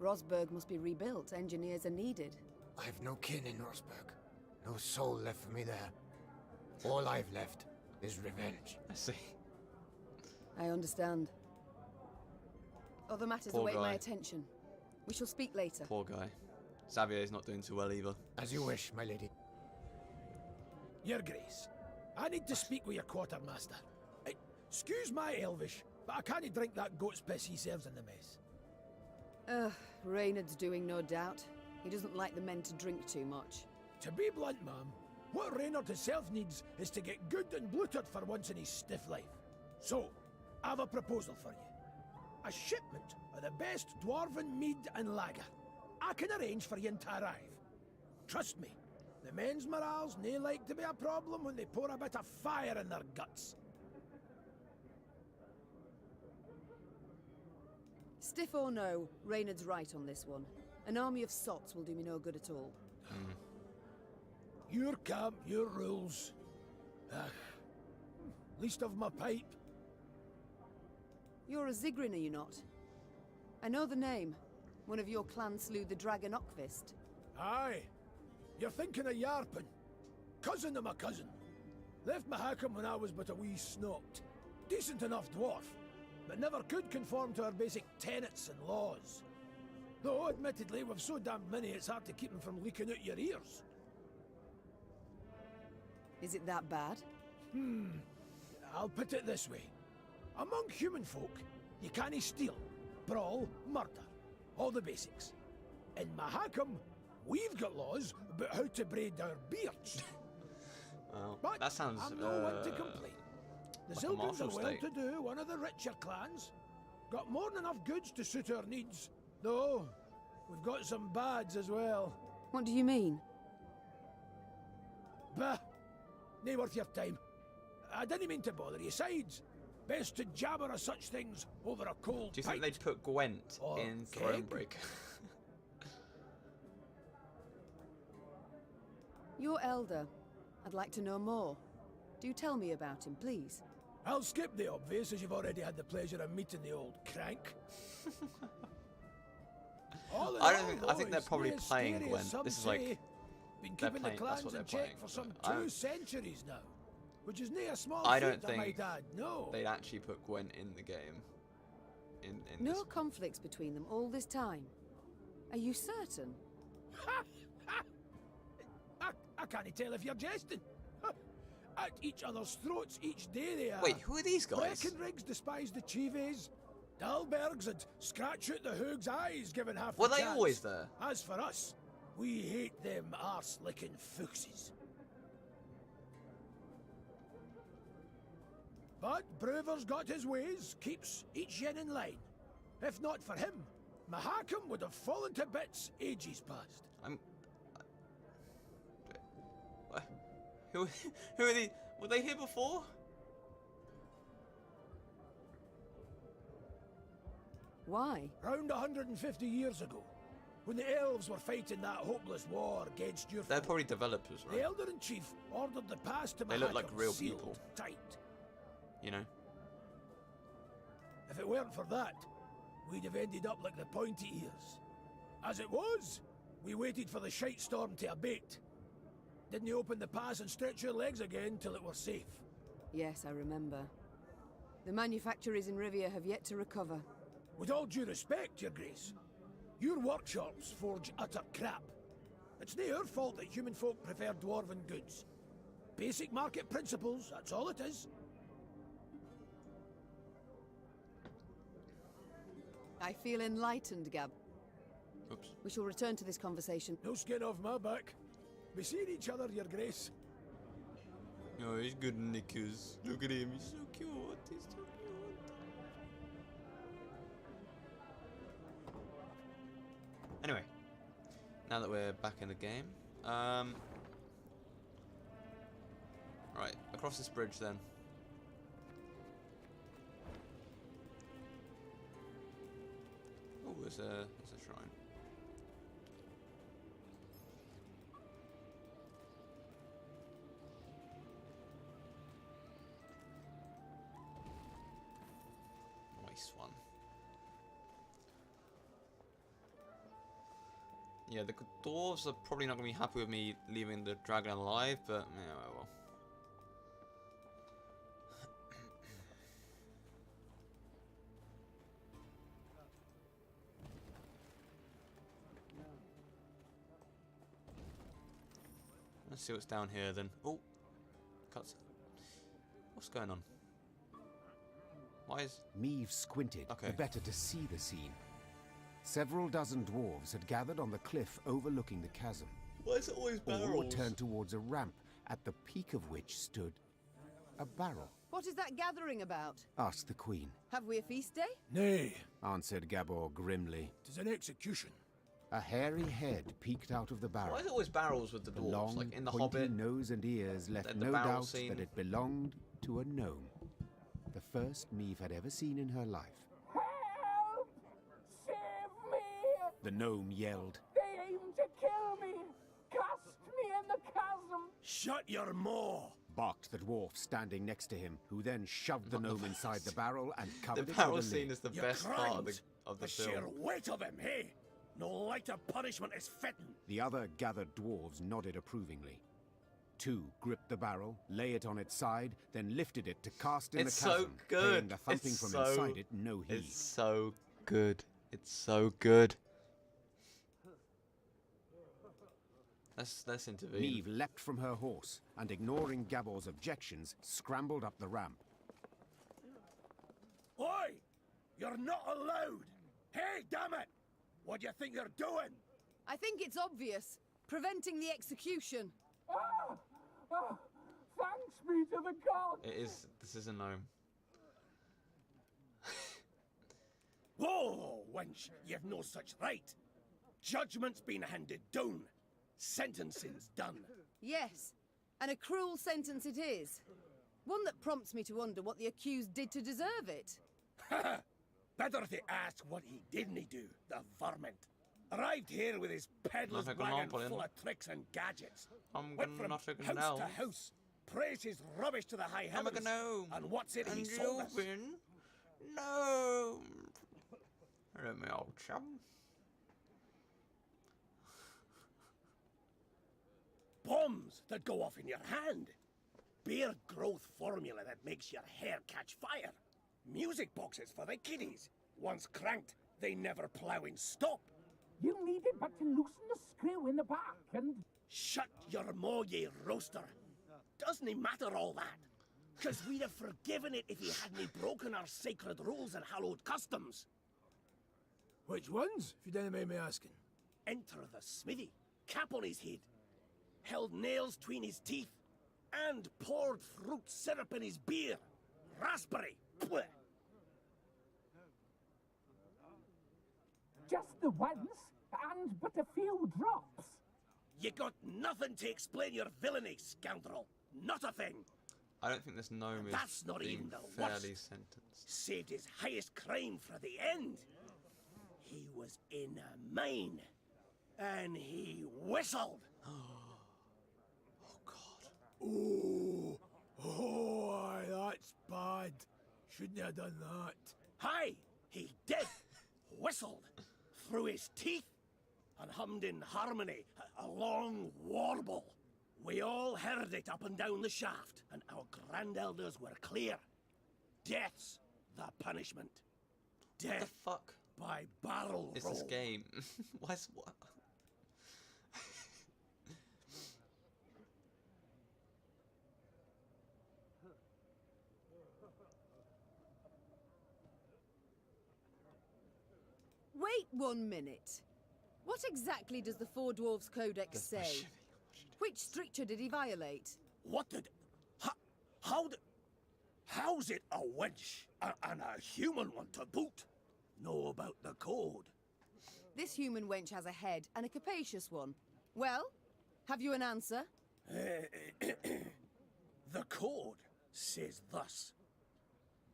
Rosberg must be rebuilt. Engineers are needed. I've no kin in Rosberg. No soul left for me there. All I've left is revenge. I see. I understand. Other matters Poor await my guy. attention. We shall speak later. Poor guy. Xavier's not doing too well either. As you wish, my lady. Your Grace, I need to speak with your quartermaster. Excuse my Elvish, but I can't drink that goat's piss he serves in the mess. Reynard's doing, no doubt. He doesn't like the men to drink too much. To be blunt, ma'am, what Reynard himself needs is to get good and bloated for once in his stiff life. So, I have a proposal for you. A shipment of the best dwarven mead and lager. I can arrange for you to arrive. Trust me, the men's morale's nae like to be a problem when they pour a bit of fire in their guts. Stiff or no, Reynard's right on this one. An army of sots will do me no good at all. Your camp, your rules. Least of my pipe. You're a Zigrin, are you not? I know the name. One of your clan slew the dragon Ockfist. Aye. You're thinking of Yarpen. Cousin of my cousin. Left Mahakam when I was but a wee snot. Decent enough dwarf, but never could conform to our basic tenets and laws. Though, admittedly, we've so damn many it's hard to keep them from leaking out your ears. Is it that bad? I'll put it this way. Among human folk, you can't steal, brawl, murder. All the basics. In Mahakam, we've got laws about how to braid our beards. Well, But that sounds I'm no one to complain. The like a Zilkins martial are state. well-to-do, one of the richer clans. Got more than enough goods to suit our needs. Though, we've got some bads as well. What do you mean? Bah! Nae worth your time. I didn't mean to bother you. Sides, best to jabber of such things over a cold Do you pint. think they'd put Gwent Or in keg? Thronebreaker? Your elder. I'd like to know more. Do tell me about him, please. I'll skip the obvious, as you've already had the pleasure of meeting the old crank. All in I don't all, think. though, I think they're it's probably nae as playing scary as Gwent. some This is like say. Been they're keeping playing- the that's clans what in they're check playing, for some but I 2 don't- centuries now, which is nae a small I feat, don't think I might add. No. they'd actually put Gwent in the game. In No this. conflicts between them all this time. Are you certain? I can't tell if you're jesting. At each other's throats each day they are. Wait, who are these guys? Breckenriggs despise the Chives. Dalbergs would scratch out the Hoog's eyes given half Were the they chance. always there? As for us, we hate them arse-licking fuchsies. But Brewer's got his ways, keeps each yin in line. If not for him, Mahakam would have fallen to bits ages past. Who are these? Were they here before? Why? Round 150 years ago, when the elves were fighting that hopeless war against your They're folk, probably developers, the right? Elder-in-Chief ordered the pass to They look like Mahakam real sealed people. tight. You know? If it weren't for that, we'd have ended up like the pointy ears. As it was, we waited for the shite storm to abate. Didn't you open the pass and stretch your legs again till it were safe? Yes, I remember. The manufacturers in Rivia have yet to recover. With all due respect, Your Grace, your workshops forge utter crap. It's not your fault that human folk prefer dwarven goods. Basic market principles, that's all it is. I feel enlightened, Gab. Oops. We shall return to this conversation. No skin off my back. We seen each other, Your Grace. Oh, he's good in knickers. Look at him, he's so cute. He's so cute. Anyway, now that we're back in the game, right, across this bridge then. Oh, there's a shrine. Nice one. Yeah, the dwarves are probably not going to be happy with me leaving the dragon alive, but yeah, well. Let's see what's down here then. Oh, cuts. What's going on? Why is... Meave squinted, Okay. the better to see the scene. Several dozen dwarves had gathered on the cliff overlooking the chasm. Why is it always All were barrels? turned towards a ramp, at the peak of which stood a barrel. What is that gathering about? Asked the queen. Have we a feast day? Nay, Answered Gabor grimly. 'tis an execution. A hairy head peeked out of the barrel. Why is it always barrels with the The dwarves? long, Like in the pointy Hobbit? nose and ears left the no barrel doubt scene. that it belonged to a gnome. The first Meave had ever seen in her life. Help! Save me! The gnome yelled. They aim to kill me! Cast me in the chasm! Shut your maw! Barked the dwarf standing next to him, who then shoved the gnome inside the barrel and The covered it barrel with a scene lid. is the Your best part of crimes, the sheer film. weight of him, hey? No lighter punishment is fitting. The other gathered dwarves nodded approvingly. Two gripped the barrel, lay it on its side, then lifted it to cast in It's the so chasm, good. paying the thumping It's from so- inside it no heed. It's so good. It's so good. Let's intervene. Meave leapt from her horse, and ignoring Gabor's objections, scrambled up the ramp. Oi! You're not allowed! Hey, damn it! What do you think you're doing? I think it's obvious. Preventing the execution. Ah! Ah! Thanks be to the gods! It is. This is a gnome. Whoa, wench, you've no such right. Judgment's been handed down. Sentencing's done. Yes, and a cruel sentence it is. One that prompts me to wonder what the accused did to deserve it. Better to ask what he didn't do, the varmint. Arrived here with his peddler's Nothing wagon wrong, full of tricks and gadgets. I'm Went from not a house gnome. to house, praised his rubbish to the high I'm a heavens. gnome. And what's it he And sold us? you've been gnome. Hello, my old chum. Bombs that go off in your hand. Beer growth formula that makes your hair catch fire. Music boxes for the kiddies. Once cranked, they never plough in stop. You needed but to loosen the screw in the back and... Shut your maw, ye roaster. Doesn't it matter all that? 'Cause we'd have forgiven it if he hadn't broken our sacred rules and hallowed customs. Which ones, if you don't mind me asking? Enter the smithy, cap on his head, held nails between his teeth, and poured fruit syrup in his beer. Raspberry. Blech. Just the once, and but a few drops. You got nothing to explain your villainy, scoundrel. Not a thing. I don't think this gnome is That's not being even the fairly worst. sentenced. Saved his highest crime for the end. He was in a mine, and he whistled. Oh God. Oh, aye, that's bad. Shouldn't have done that. Hi, he did. Whistled through his teeth and hummed in harmony a long warble. We all heard it up and down the shaft, and our grand-elders were clear. Death's the punishment. What Death the fuck by barrel is roll. this game? Why is what? Wait 1 minute. What exactly does the Four Dwarfs Codex say? Which stricture did he violate? What did... How's it a wench and a human one to boot know about the code? This human wench has a head, and a capacious one. Well, have you an answer? The code says thus.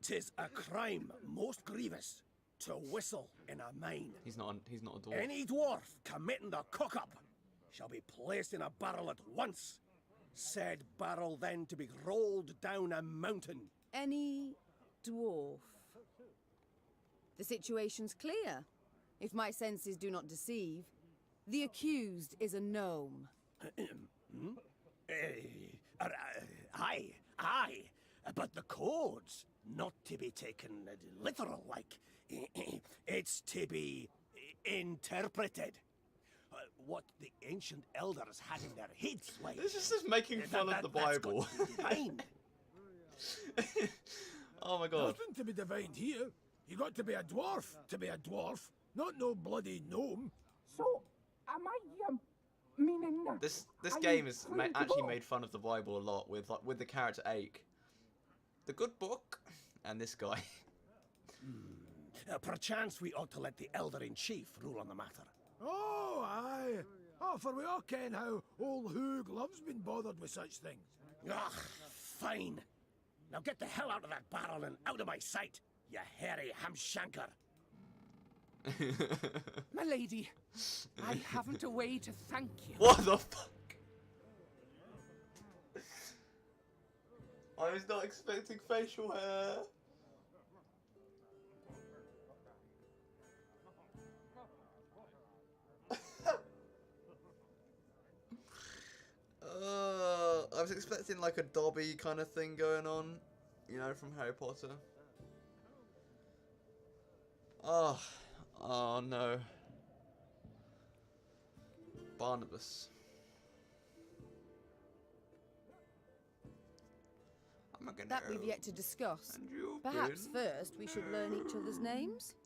'Tis a crime most grievous to whistle in a mine. He's not a dwarf. Any dwarf committing the cock-up shall be placed in a barrel at once. Said barrel then to be rolled down a mountain. Any dwarf. The situation's clear. If my senses do not deceive, the accused is a gnome. Aye, but the code's not to be taken literal, like. It's to be interpreted. What the ancient elders had in their heads, like. This is just making fun of the Bible. Oh my God. Nothing to be divined here. You got to be a dwarf to be a dwarf, not no bloody gnome. So, am I, meaning... This are game you is free to actually go? made fun of the Bible a lot with the character Ake, the good book, and this guy. Perchance we ought to let the elder-in-chief rule on the matter. Oh, aye. Oh, for we all ken how old Hoog loves been bothered with such things. Ugh, fine. Now get the hell out of that barrel and out of my sight, you hairy hamshanker. My lady, I haven't a way to thank you. What the fuck? I was not expecting facial hair. I was expecting like a Dobby kind of thing going on, you know, from Harry Potter. Oh no. Barnabas. That we've yet to discuss. Perhaps first we should learn each other's names?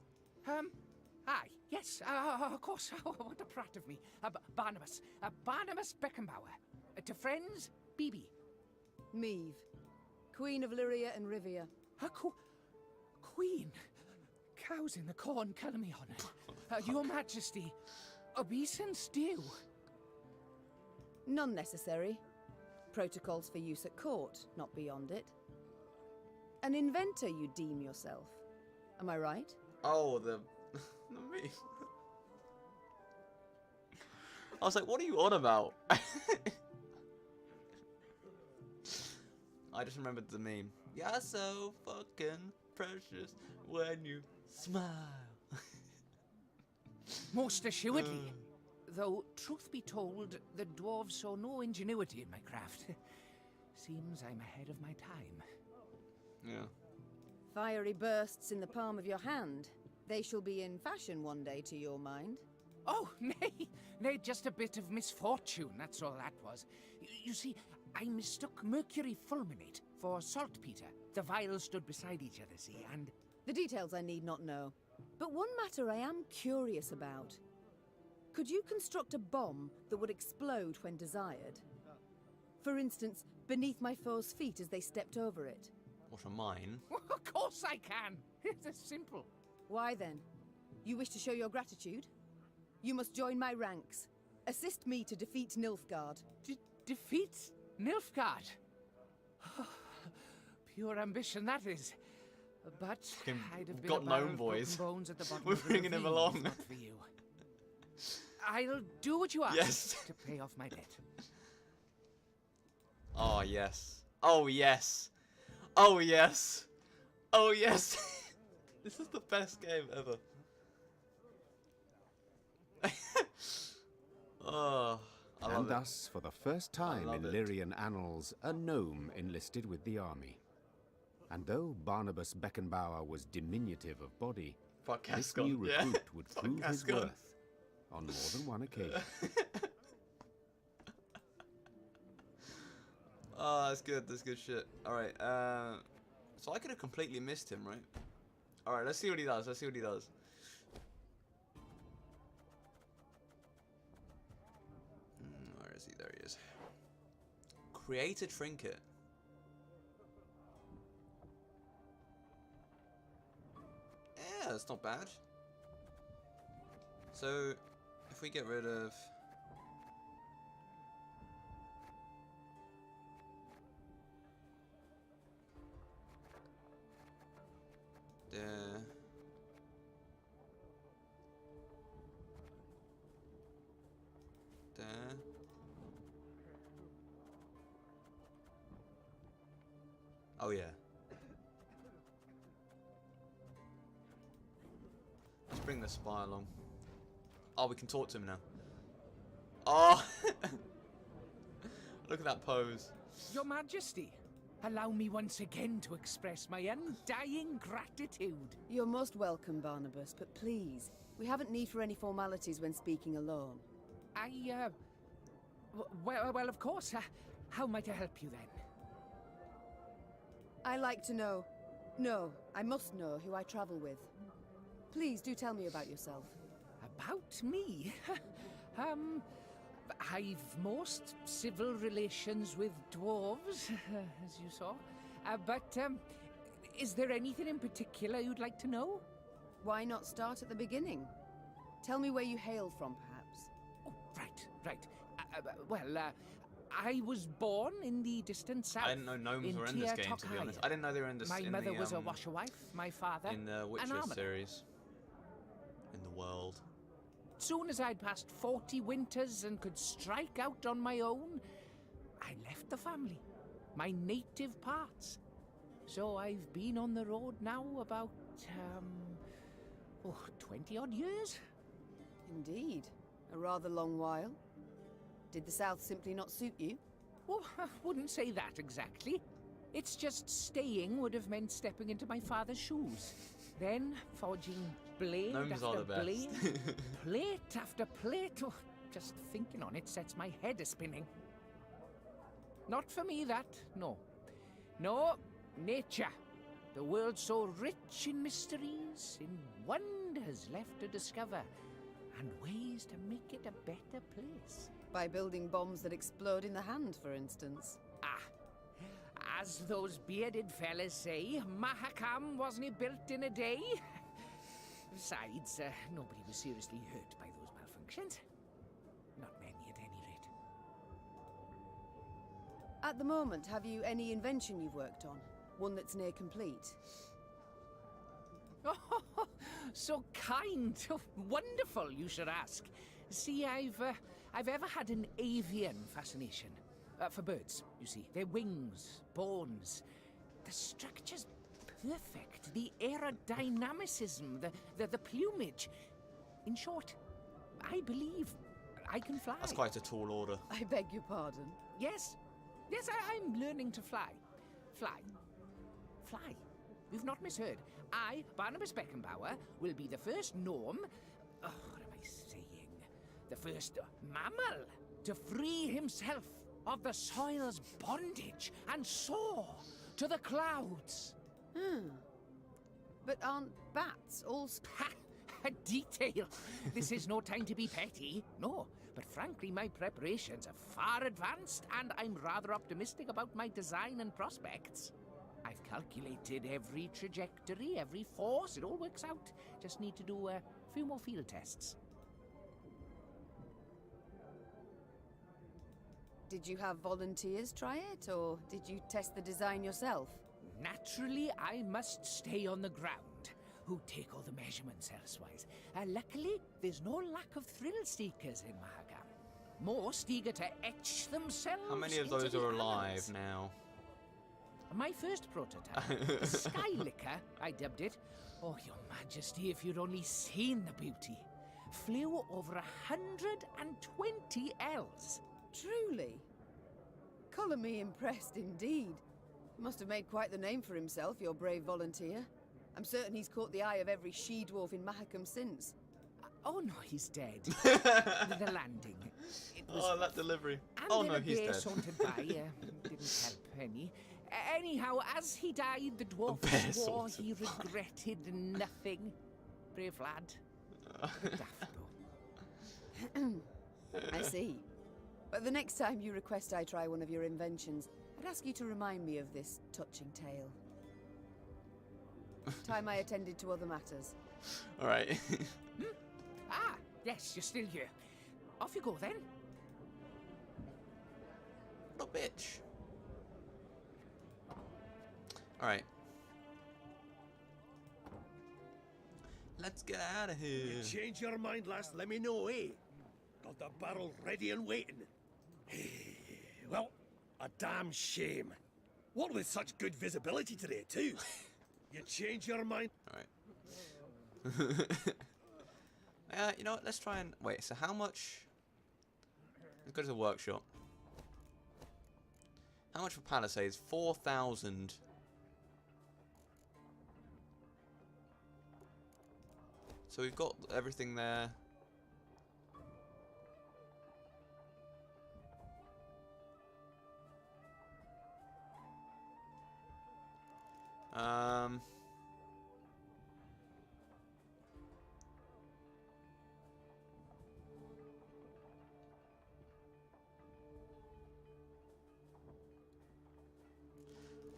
Aye, yes, of course. What a prat of me. Barnabas. Barnabas Beckenbauer. To friends, Bibi. Meve, Queen of Lyria and Rivia. Queen? Cows in the corn, calumny on it. Your Majesty, obeisance due. None necessary. Protocols for use at court, not beyond it. An inventor you deem yourself. Am I right? Oh, the me. I was like, what are you on about? I just remembered the meme. You're so fucking precious when you smile. Most assuredly. Though, truth be told, the dwarves saw no ingenuity in my craft. Seems I'm ahead of my time. Yeah. Fiery bursts in the palm of your hand. They shall be in fashion one day, to your mind. Oh, nay, just a bit of misfortune, that's all that was. You see, I mistook mercury fulminate for saltpeter. The vials stood beside each other, see, and... The details I need not know. But one matter I am curious about. Could you construct a bomb that would explode when desired? For instance, beneath my foe's feet as they stepped over it. What a mine. Of course I can. It's simple. Why then? You wish to show your gratitude? You must join my ranks. Assist me to defeat Nilfgaard. Defeat Nilfgaard? Pure ambition, that is. But I'd have been got a barrel gnome of boys. broken bones at the bottom We're of the bringing him ravine, along. if not for you. I'll do what you ask Yes. to pay off my debt. Oh, yes. Oh, yes. Oh, yes. Oh, yes. This is the best game ever. Oh, I love And it. thus, for the first time love in it. Lyrian annals, a gnome enlisted with the army. And though Barnabas Beckenbauer was diminutive of body, Fuck this Gascon, new yeah. recruit would Fuck prove his Gascon. worth on more than one occasion. Oh, that's good. That's good shit. Alright, so I could have completely missed him, right? Alright, let's see what he does. Let's see what he does. Where is he? There he is. Create a trinket. Yeah, that's not bad. So, if we get rid of... There. There. Oh yeah. Let's bring the spy along. Oh, we can talk to him now. Oh! Look at that pose. Your Majesty, allow me once again to express my undying gratitude. You're most welcome, Barnabas, but please, we haven't need for any formalities when speaking alone. Well, of course. How might I help you then? I like to know. No, I must know who I travel with. Please do tell me about yourself. About me? I've most civil relations with dwarves, as you saw. But is there anything in particular you'd like to know? Why not start at the beginning? Tell me where you hail from, perhaps. Oh, right. I was born in the distant south. I didn't know gnomes were in this game, to be honest. I didn't know they were in this. My mother was a washerwife, my father in the an Witcher armourer. series. In the world. Soon as I'd passed 40 winters and could strike out on my own, I left the family, my native parts. So I've been on the road now about, 20-odd years. Indeed. A rather long while. Did the South simply not suit you? Well, I wouldn't say that exactly. It's just staying would have meant stepping into my father's shoes. Then forging blade Gnomes are after the best. blade, plate after plate. Oh, just thinking on it sets my head a-spinning. Not for me, that, no. No, nature. The world so rich in mysteries, in wonders left to discover, and ways to make it a better place. By building bombs that explode in the hand, for instance. As those bearded fellas say, Mahakam wasn't built in a day. Besides, nobody was seriously hurt by those malfunctions. Not many, at any rate. At the moment, have you any invention you've worked on? One that's near complete? Oh, so kind. Oh, wonderful, you should ask. See, I've ever had an avian fascination. For birds, you see. Their wings, bones. The structure's perfect. The aerodynamicism, the plumage. In short, I believe I can fly. That's quite a tall order. I beg your pardon? Yes. Yes, I'm learning to fly. Fly. You've not misheard. I, Barnabas Beckenbauer, will be the first gnome... Oh, what am I saying? The first mammal to free himself of the soil's bondage and soar to the clouds. But aren't bats all... Ha! A detail. This is no time to be petty. No, but frankly, my preparations are far advanced, and I'm rather optimistic about my design and prospects. I've calculated every trajectory, every force. It all works out. Just need to do a few more field tests. Did you have volunteers try it, or did you test the design yourself? Naturally, I must stay on the ground. Who take all the measurements elsewise. Luckily, there's no lack of thrill-seekers in Mahakam. Most eager to etch themselves. How many of into those the are alive annals. now? My first prototype, the Skylicker, I dubbed it. Oh, Your Majesty, if you'd only seen the beauty. Flew over 120 Ls. Truly? Colour me impressed indeed. Must have made quite the name for himself, your brave volunteer. I'm certain he's caught the eye of every she-dwarf in Mahakam since. Oh no, he's dead. The landing. It was Oh, that delivery. And Oh then no, a he's bear dead. sauntered by. Didn't help any. Anyhow, as he died, the dwarf bear swore sauntered he regretted nothing. Brave lad. Bit daft, though. I see. But the next time you request I try one of your inventions, I'd ask you to remind me of this touching tale. Time I attended to other matters. Alright. Ah, yes, you're still here. Off you go, then. What a bitch. Alright. Let's get out of here. You change your mind, lass, let me know, eh? Got the barrel ready and waiting. Well, a damn shame. What with such good visibility today, too? You change your mind. Alright. You know what? Let's try and... Wait, so how much... Let's go to the workshop. How much for Palisades? 4,000. So we've got everything there.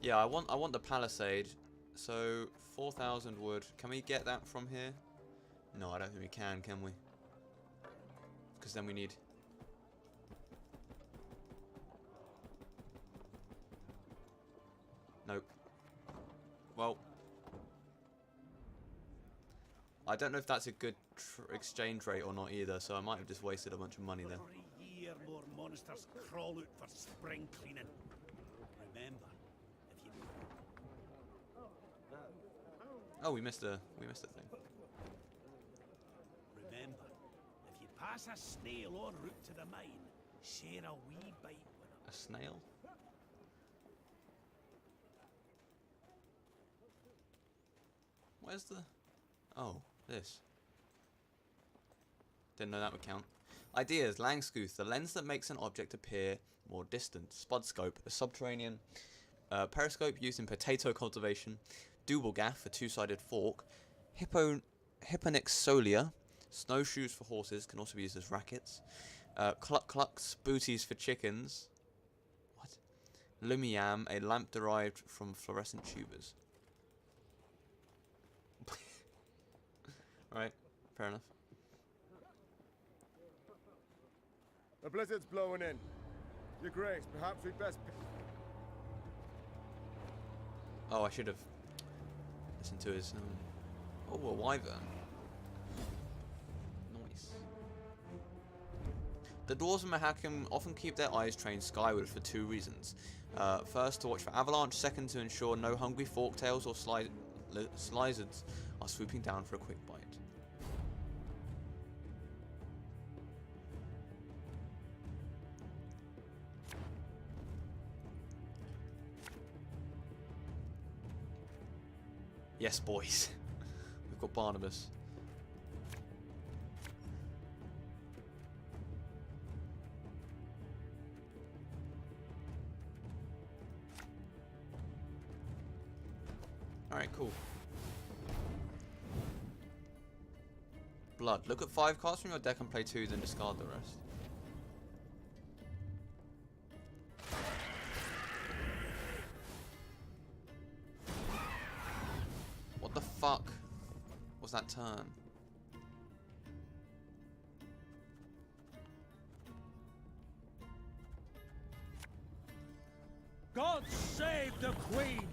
Yeah, I want the palisade. So 4,000 wood. Can we get that from here? No, I don't think we can we? Because then we need... Nope. Well, I don't know if that's a good exchange rate or not either, so I might have just wasted a bunch of money there. Every year more monsters crawl out for spring cleaning. Remember, if you... Oh, we missed a thing. Remember, if you pass a snail en route to the mine, share a wee bite with him. A snail? Where's the... Oh, this. Didn't know that would count. Ideas. Langscooth, the lens that makes an object appear more distant. Spudscope, a subterranean periscope used in potato cultivation. Double gaff, a two-sided fork. Hyponyxolia, snowshoes for horses, can also be used as rackets. Cluck-clucks, booties for chickens. What? Lumiam, a lamp derived from fluorescent tubers. Right, fair enough. The blizzard's blowing in. Your Grace, perhaps we'd best... Oh, I should have listened to his... Oh, a wyvern. Nice. The dwarves of Mahakam often keep their eyes trained skyward for two reasons. First, to watch for avalanche. Second, to ensure no hungry forktails or lizards are swooping down for a quick bite. Yes, boys. We've got Barnabas. Alright, cool. Blood. Look at 5 cards from your deck and play 2, then discard the rest. What the fuck was that turn? God save the Queen!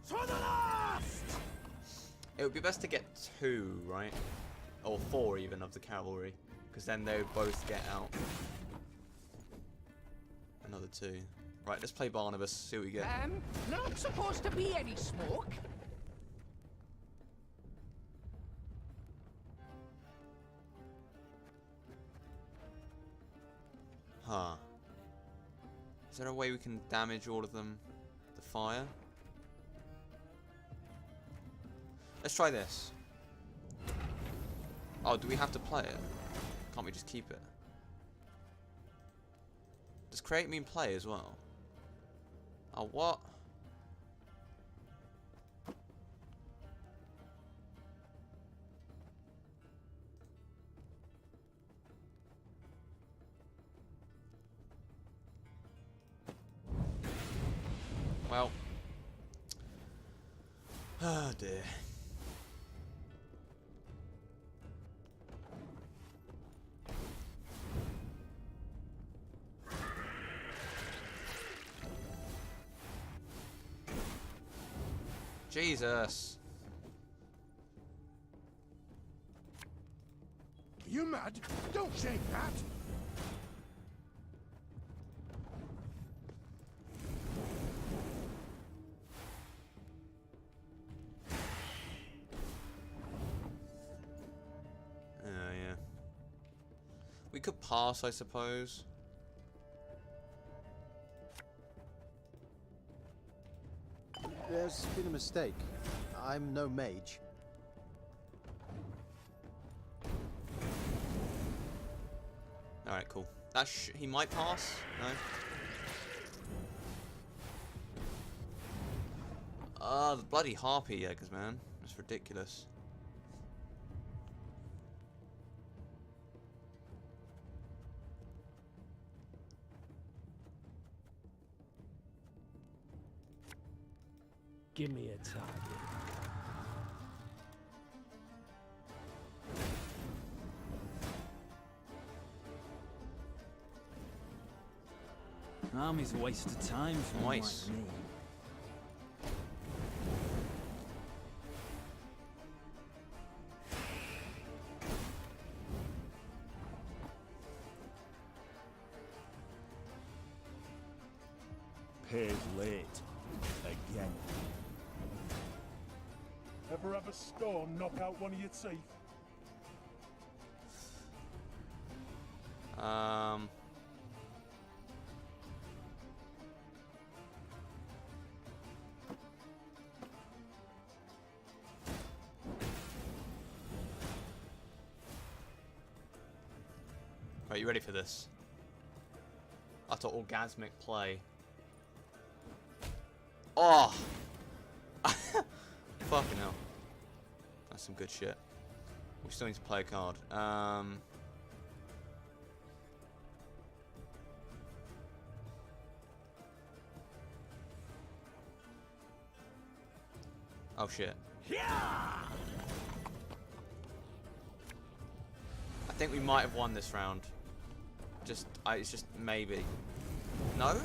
To the last! It would be best to get 2, right? Or 4 even of the cavalry. Because then they would both get out. Another 2. Right, let's play Barnabas, see what we get. Not supposed to be any smoke. Huh. Is there a way we can damage all of them? The fire? Let's try this. Oh, do we have to play it? Can't we just keep it? Does create mean play as well? Oh, what? Well. Oh dear. Jesus. Are you mad? Don't shake that! Yeah. We could pass, I suppose. There's been a mistake. I'm no mage. Alright, cool. That he might pass? No? The bloody harpy eggs, man. That's ridiculous. Give me a target. Army's a waste of time for one like me. Paid late. Again. Ever have a stone knock out one of your teeth? Right, you ready for this? I thought orgasmic play. Oh! Fucking hell. That's some good shit. We still need to play a card. Oh shit. I think we might have won this round. It's just maybe. No?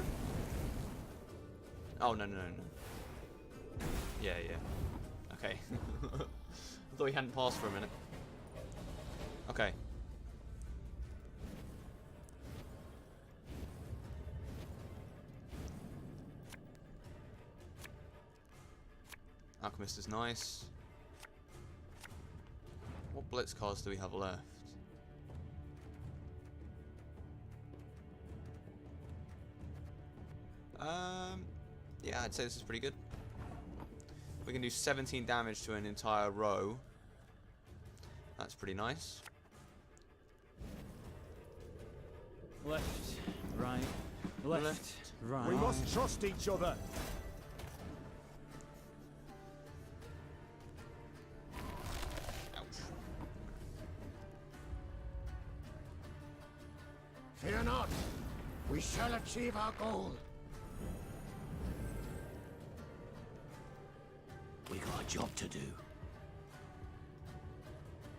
Oh, no. Yeah. Okay. I thought he hadn't passed for a minute. Okay. Alchemist is nice. What blitz cards do we have left? Yeah, I'd say this is pretty good. We can do 17 damage to an entire row. That's pretty nice. Left, right, left, right. We must trust each other. Ouch. Fear not. We shall achieve our goal. We got a job to do.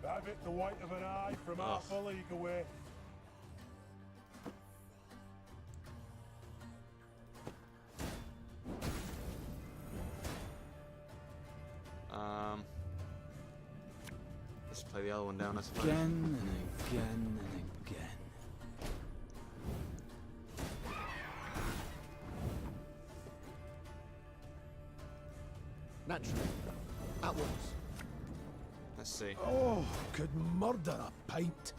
Have it the white of an eye from half a league away. Let's play the other one down, I suppose. Again and again and again. Naturally. At once. Let's see. Oh, could murder a pint.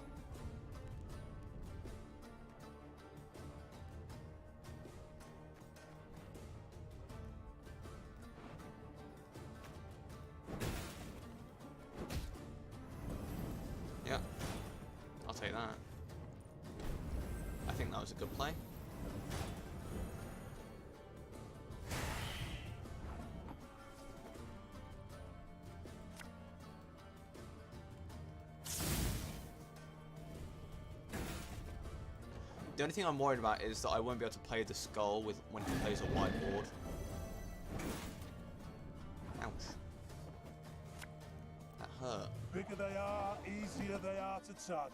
Yeah. I'll take that. I think that was a good play. The only thing I'm worried about is that I won't be able to play the skull with when he plays a white board. Ouch. That hurt. Bigger they are, easier they are to target.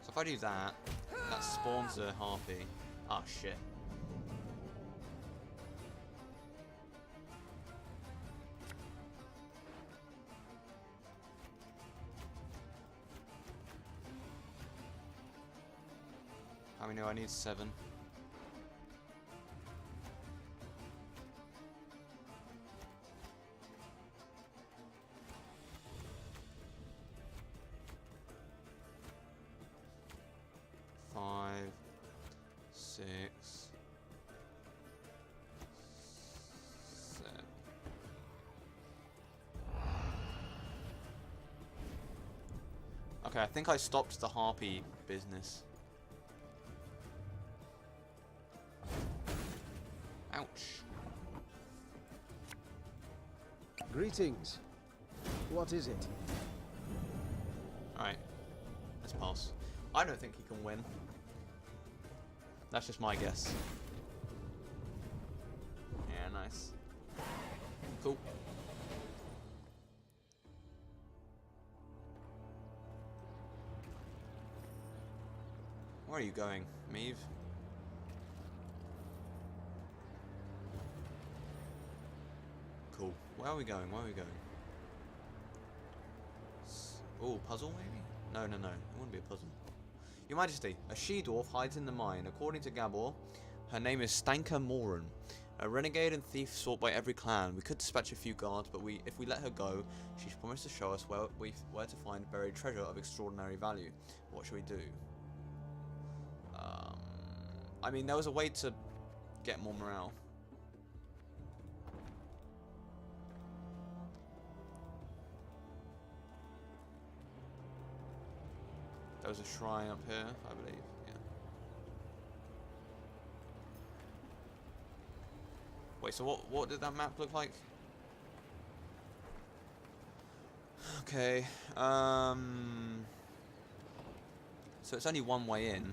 So if I do that, that spawns a harpy. Ah, shit. How many know I need 7? Five, 6, 7. Okay, I think I stopped the harpy business. Ouch. Greetings. What is it? Alright. Let's pass. I don't think he can win. That's just my guess. Yeah, nice. Cool. Where are you going, Meave? Cool. Where are we going? Where are we going? Oh, puzzle maybe? No, no, no. It wouldn't be a puzzle. Your Majesty, a she-dwarf hides in the mine. According to Gabor, her name is Stanka Moran. A renegade and thief sought by every clan. We could dispatch a few guards, but if we let her go, she's promised to show us where to find buried treasure of extraordinary value. What should we do? I mean, there was a way to get more morale. There was a shrine up here, I believe. Yeah. Wait, so what did that map look like? Okay. So it's only one way in.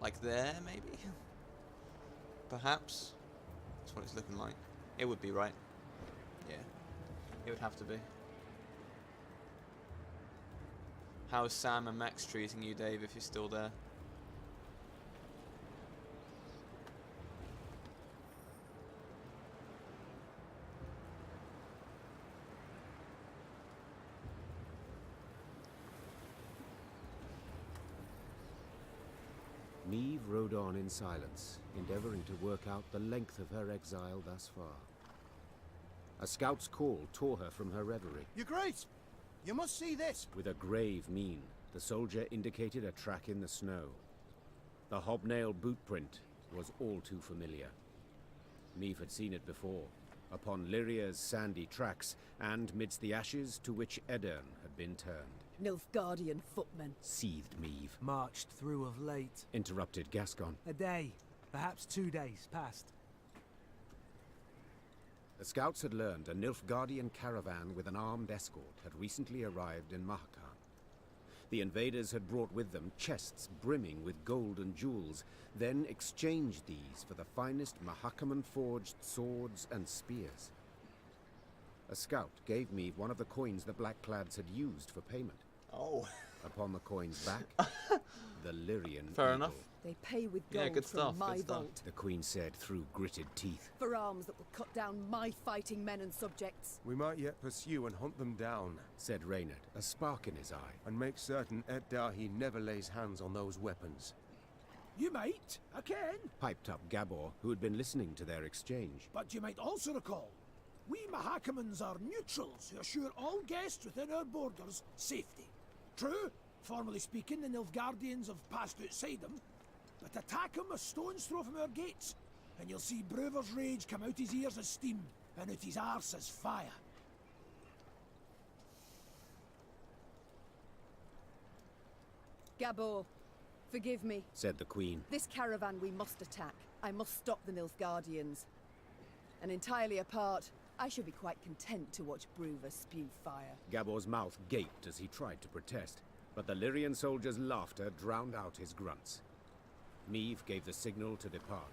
Like there, maybe? Perhaps? That's what it's looking like. It would be, right? Yeah. It would have to be. How's Sam and Max treating you, Dave, if you're still there? Meve rode on in silence, endeavoring to work out the length of her exile thus far. A scout's call tore her from her reverie. Your Grace, you must see this. With a grave mien, the soldier indicated a track in the snow. The hobnail boot print was all too familiar. Meve had seen it before, upon Lyria's sandy tracks, and midst the ashes to which Edirn had been turned. Nilfgaardian footmen. Seethed Meve. Marched through of late. Interrupted Gascon. A day, perhaps 2 days past. The scouts had learned a Nilfgaardian caravan with an armed escort had recently arrived in Mahakam. The invaders had brought with them chests brimming with gold and jewels, then exchanged these for the finest Mahakaman-forged swords and spears. A scout gave Meve one of the coins the Blackclads had used for payment. Oh. Upon the coin's back, the Lyrian Fair eagle. enough. They pay with Yeah, gold good from stuff, my good stuff. vault. The Queen said through gritted teeth. For arms that will cut down my fighting men and subjects. We might yet pursue and hunt them down, said Reynard, a spark in his eye. and make certain Ed Dahi never lays hands on those weapons. You might, I can. Piped up Gabor, who had been listening to their exchange. But you might also recall, we Mahakamans are neutrals who assure all guests within our borders safety. True, formally speaking, the Nilfgaardians have passed outside them, but attack him a stone's throw from our gates, and you'll see Brewer's rage come out his ears as steam, and out his arse as fire. Gabor, forgive me. Said the Queen. This caravan we must attack. I must stop the Nilfgaardians. And entirely apart, I should be quite content to watch Brewer spew fire. Gabor's mouth gaped as he tried to protest, but the Lyrian soldier's laughter drowned out his grunts. Meve gave the signal to depart.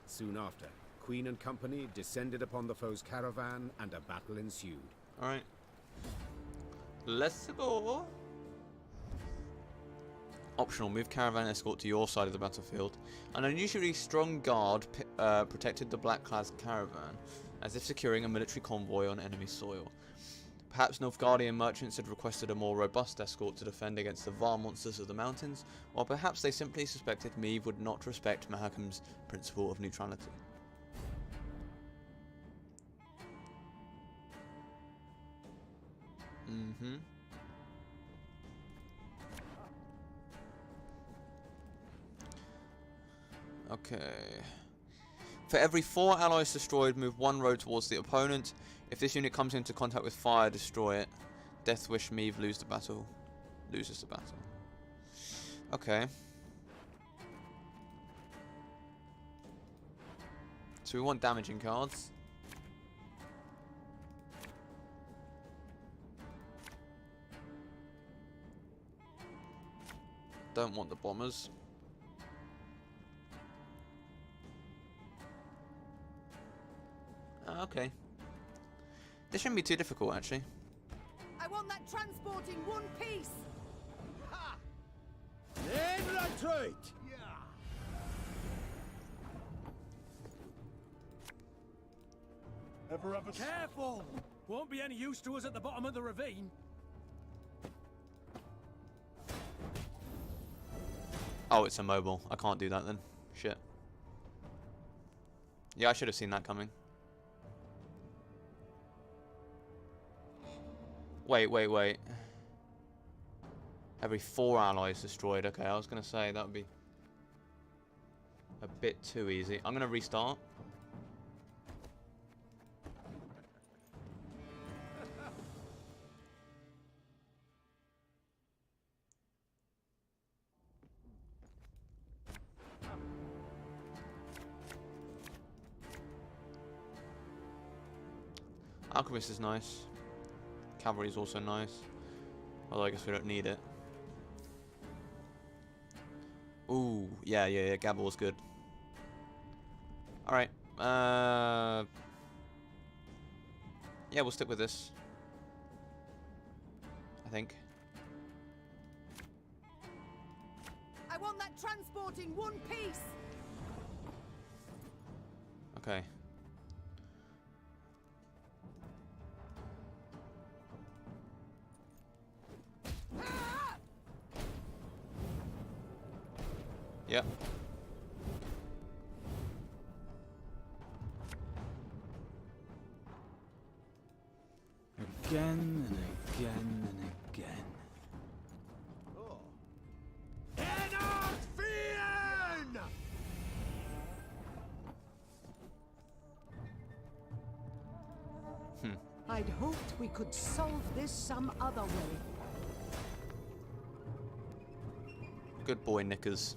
Soon after, Queen and company descended upon the foe's caravan, and a battle ensued. Alright. Let's go. Optional, move caravan escort to your side of the battlefield. An unusually strong guard protected the Blackclads caravan, as if securing a military convoy on enemy soil. Perhaps Nilfgaardian merchants had requested a more robust escort to defend against the Var monsters of the mountains, or perhaps they simply suspected Meve would not respect Mahakam's principle of neutrality. Okay. For every 4 allies destroyed, move 1 road towards the opponent. If this unit comes into contact with fire, destroy it. Deathwish Meve loses the battle. Okay. So we want damaging cards. Don't want the bombers. Okay. This shouldn't be too difficult, actually. I want that transport in one piece! Ha! Then retreat! Ever have a... Careful! Won't be any use to us at the bottom of the ravine. Oh, it's immobile. I can't do that then. Shit. Yeah, I should have seen that coming. Wait. Every 4 allies destroyed. Okay, I was going to say that would be a bit too easy. I'm going to restart. Alchemist is nice. Cavalry is also nice. Although I guess we don't need it. Ooh, yeah, Gabor's good. Alright. Yeah, we'll stick with this. I think. I want that transport in one piece! Okay. Yep. Again and again and again. I'd hoped we could solve this some other way. Good boy, Knickers.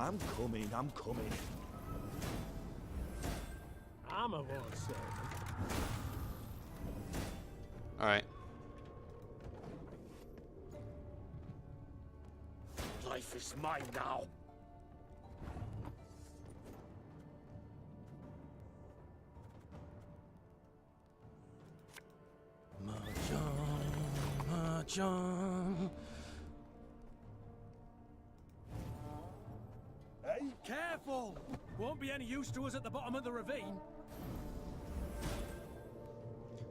I'm coming, I'm coming. I'm a war servant. Alright. Life is mine now. Mahjong. Hey, careful! Won't be any use to us at the bottom of the ravine.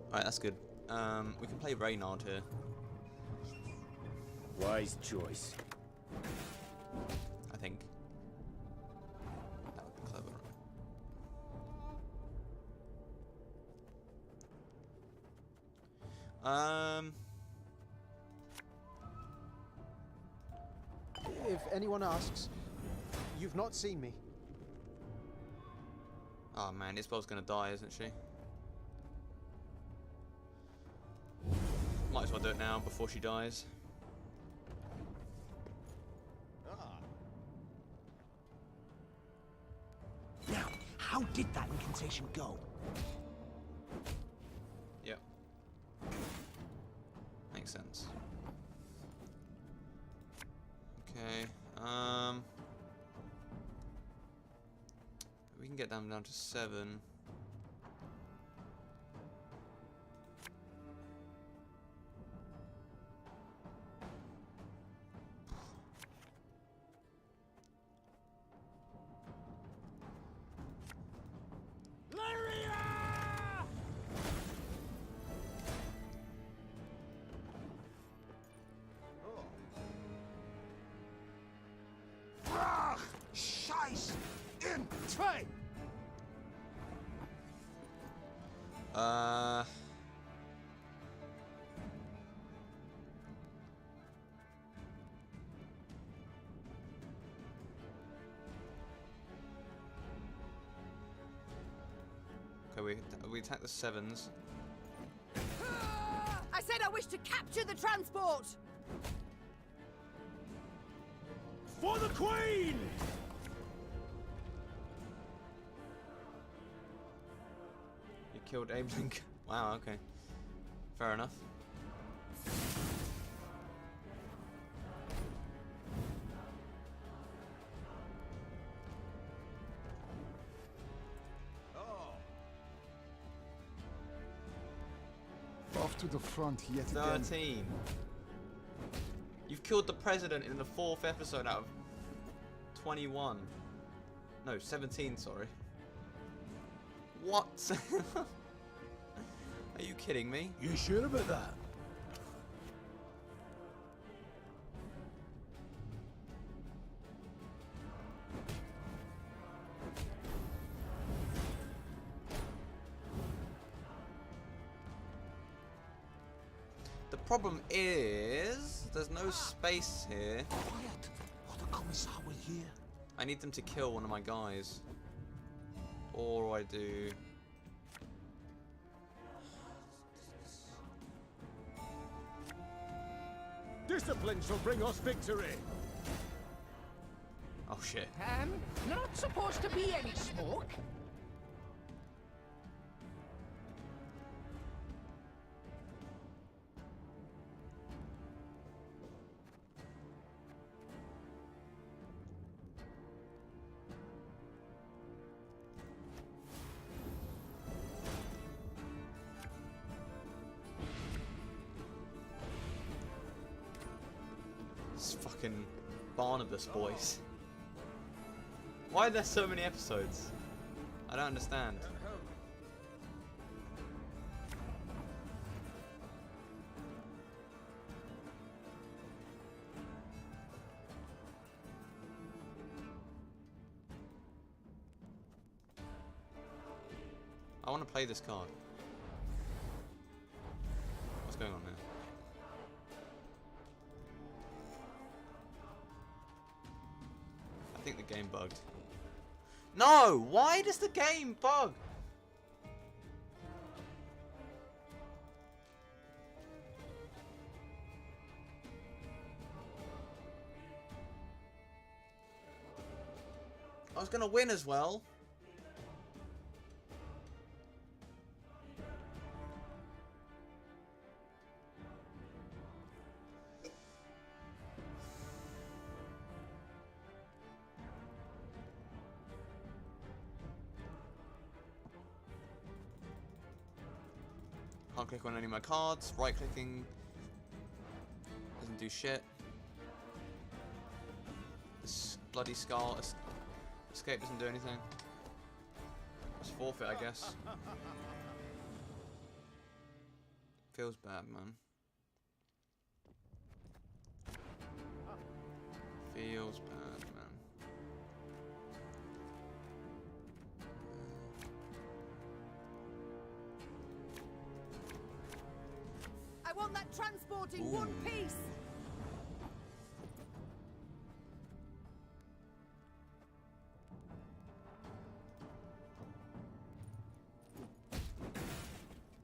Alright, that's good. We can play Reynard here. Wise choice. I think. That would be clever. If anyone asks, you've not seen me. Oh man, Isabel's gonna die, isn't she? Might as well do it now before she dies. Now, how did that incantation go? Yep. Makes sense. Okay, we can get them down to 7. Scheiß in zwei! Okay, we attack the 7s. I said I wish to capture the transport! For the Queen! You killed Abe Lincoln. Wow, okay. Fair enough. Off to the front yet 13. again. You've killed the president in the 4th episode out of 21. No, 17, sorry. What? Are you kidding me? You sure about that? The problem is there's no space here. Quiet, or the Commissar will hear. I need them to kill one of my guys. Or I do. Discipline shall bring us victory. Oh shit. Not supposed to be any smoke. It's fucking Barnabas boys. Why are there so many episodes? I don't understand. I want to play this card. What's going on here? I think the game bugged. No! Why does the game bug? I was gonna win as well. Can't click on any of my cards. Right clicking doesn't do shit. This bloody skull escape doesn't do anything. It's forfeit, I guess. Feels bad, man. Feels bad, man. I want that transport in one piece.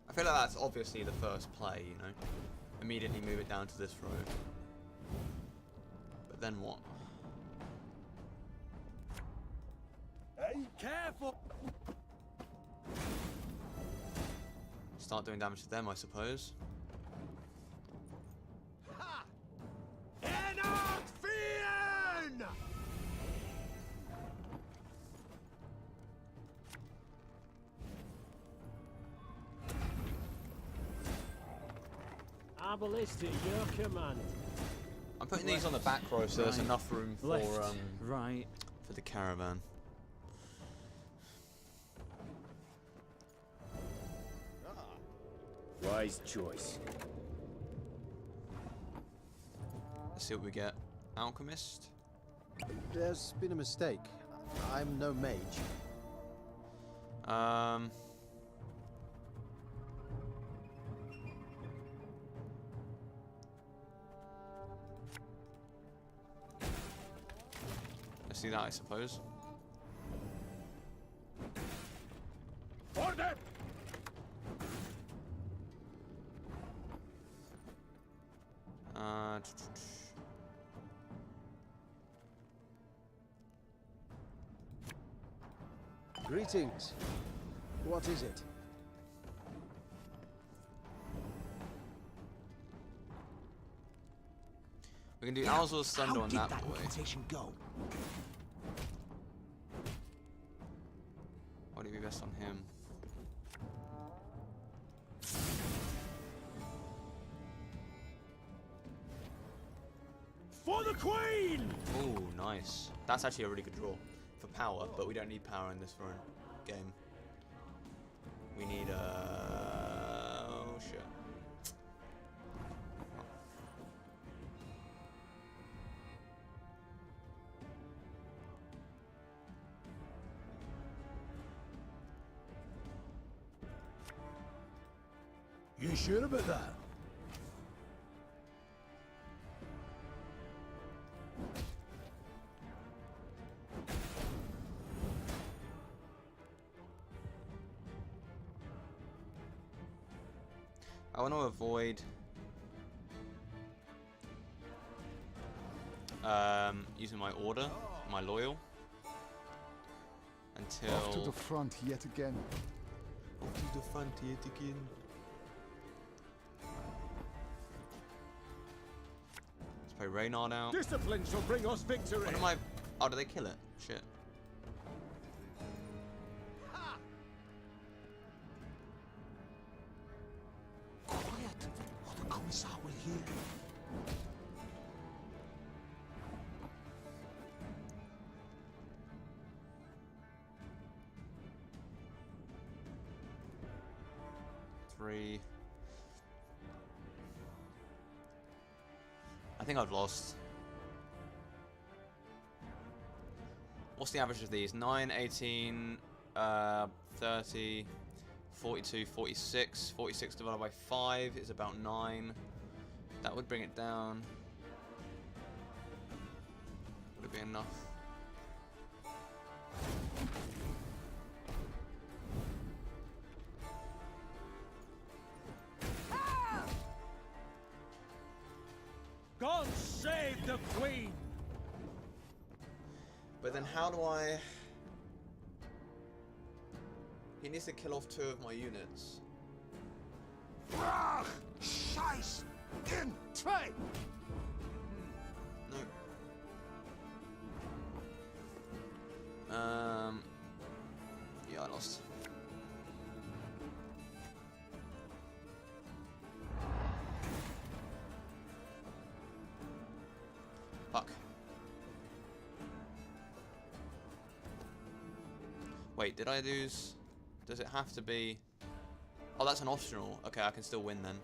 I feel like that's obviously the first play, you know. Immediately move it down to this road. But then what? Hey, careful! Start doing damage to them, I suppose. Ballista, your command. I'm putting these on the back row so there's enough room for right for the caravan. Wise choice. Let's see what we get. Alchemist. There's been a mistake. I'm no mage. See that, I suppose. Order! Greetings. What is it? We can do Alzor's Thunder on that boy. Go? What would be best on him? For the Queen! Oh, nice. That's actually a really good draw for power, but we don't need power in this run game. We need oh shit. You sure about that? I want to avoid using my order, my loyal, until Off to the front yet again. Off to the front yet again. Let's play Reynard out. Discipline shall bring us victory. What am I? Oh, did they kill it? Shit. Quiet, or the Commissar will hear. 3. I think I've lost. What's the average of these? 9, 18, 30, 42, 46. 46 divided by 5 is about 9. That would bring it down. Would it be enough? God save the Queen! But then how do I... He needs to kill off 2 of my units. Brach! Scheiß! In! Try! No. Yeah, I lost. Fuck. Wait, did I lose? Does it have to be... Oh, that's an optional. Okay, I can still win then.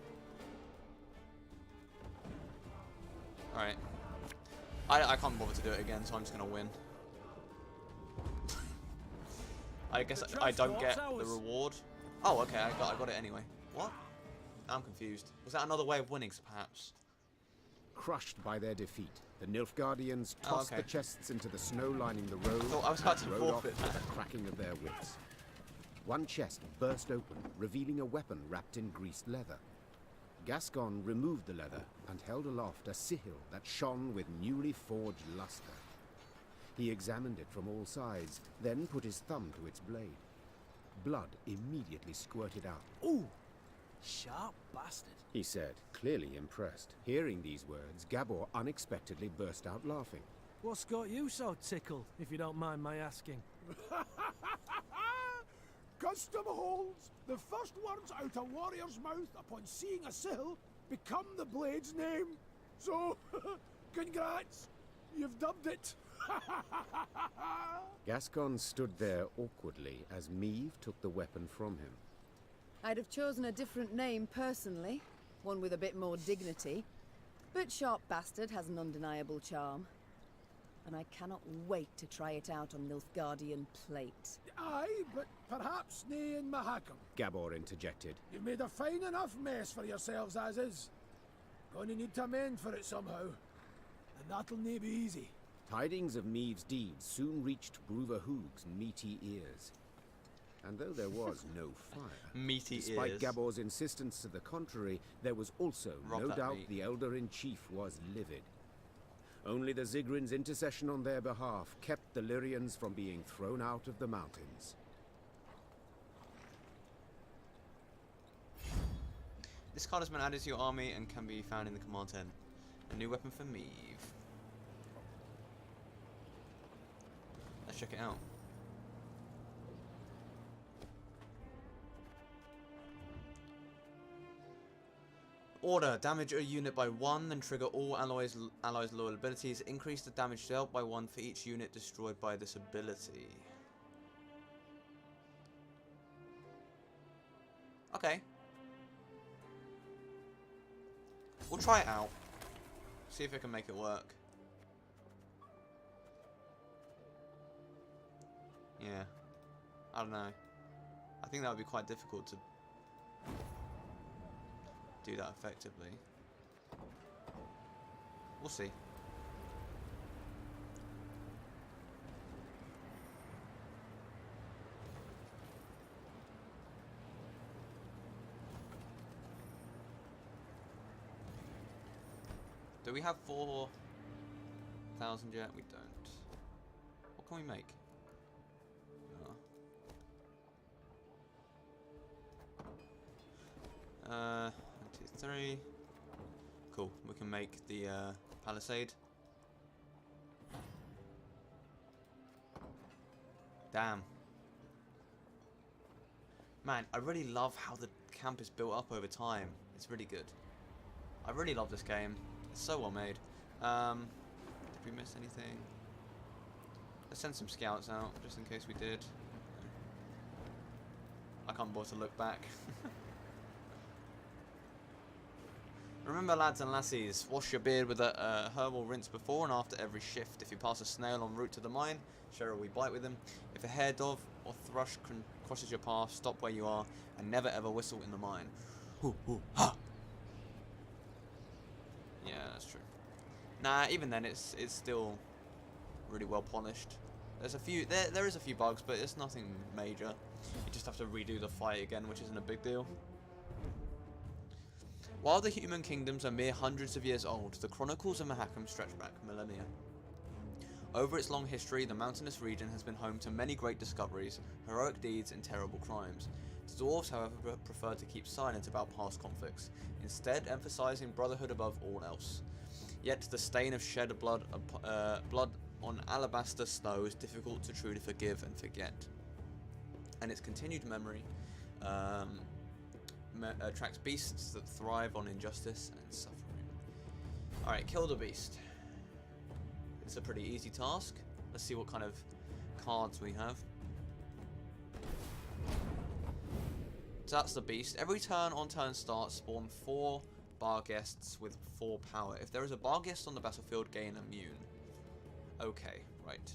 Alright. I can't bother to do it again, so I'm just gonna win. I guess I don't get the reward. Oh, okay, I got it anyway. What? I'm confused. Was that another way of winning, perhaps? Crushed by their defeat, the Nilfgaardians tossed the chests into the snow lining the road I was about to and rode off forfeit with the cracking of their whips. One chest burst open, revealing a weapon wrapped in greased leather. Gascon removed the leather and held aloft a sigil that shone with newly forged luster. He examined it from all sides, then put his thumb to its blade. Blood immediately squirted out. Ooh! Sharp bastard. He said, clearly impressed. Hearing these words, Gabor unexpectedly burst out laughing. What's got you so tickled, if you don't mind my asking? Custom holds. The first words out a warrior's mouth upon seeing a sill become the blade's name. So, congrats. You've dubbed it. Gascon stood there awkwardly as Meve took the weapon from him. I'd have chosen a different name personally, one with a bit more dignity. But Sharp Bastard has an undeniable charm. And I cannot wait to try it out on Nilfgaardian plate. Aye, but perhaps nae in Mahakam. Gabor interjected. You've made a fine enough mess for yourselves as is. Gonna need to amend for it somehow. And that'll nae be easy. Tidings of Meve's deeds soon reached Bruverhoog's meaty ears. And though there was no fire, despite Gabor's insistence to the contrary, there was also no doubt the Elder-in-Chief was livid. Only the Zigrin's intercession on their behalf kept the Lyrians from being thrown out of the mountains. This card has been added to your army and can be found in the command tent. A new weapon for Meve. Let's check it out. Order. Damage a unit by 1, then trigger all allies' loyal abilities. Increase the damage dealt by 1 for each unit destroyed by this ability. Okay. We'll try it out. See if I can make it work. Yeah. I don't know. I think that would be quite difficult to do that effectively. We'll see. Do we have 4,000 yet? We don't. What can we make? Oh. 3. Cool. We can make the palisade. Damn. Man, I really love how the camp is built up over time. It's really good. I really love this game. It's so well made. Did we miss anything? Let's send some scouts out, just in case we did. I can't bother to look back. Remember, lads and lassies, wash your beard with a herbal rinse before and after every shift. If you pass a snail en route to the mine, share a wee bite with him. If a hare dove or thrush crosses your path, stop where you are and never ever whistle in the mine. Hoo, hoo, ha! Yeah, that's true. Nah, even then, it's still really well polished. There's a few, there is a few bugs, but it's nothing major. You just have to redo the fight again, which isn't a big deal. While the human kingdoms are mere hundreds of years old, the chronicles of Mahakam stretch back millennia. Over its long history, the mountainous region has been home to many great discoveries, heroic deeds, and terrible crimes. The dwarves, however, prefer to keep silent about past conflicts, instead emphasizing brotherhood above all else. Yet the stain of shed blood on alabaster snow is difficult to truly forgive and forget. And its continued memory attracts beasts that thrive on injustice and suffering. Alright, kill the beast. It's a pretty easy task. Let's see what kind of cards we have. So that's the beast. Every turn on turn start, spawn 4 bar guests with 4 power. If there is a bar guest on the battlefield, gain immune. Okay, right.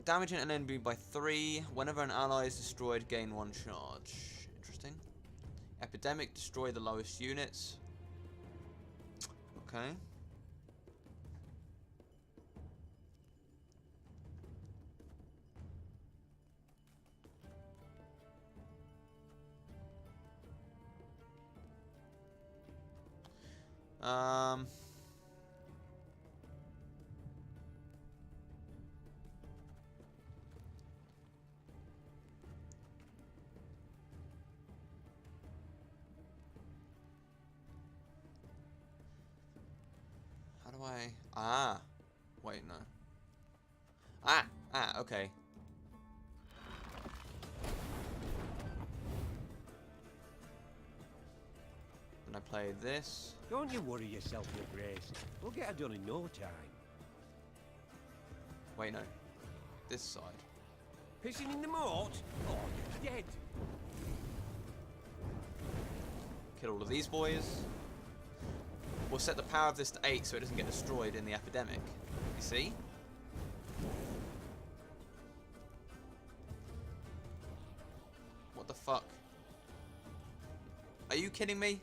Damaging an enemy by 3. Whenever an ally is destroyed, gain 1 charge. Interesting. Epidemic, destroy the lowest units. Okay. How do I... Ah. Wait, no. Okay. And I play this. Don't you worry yourself, Your Grace. We'll get it done in no time. Wait, no. This side. Pissing in the moat? Oh, you're dead. Kill all of these boys. We'll set the power of this to 8 so it doesn't get destroyed in the epidemic. You see? What the fuck? Are you kidding me?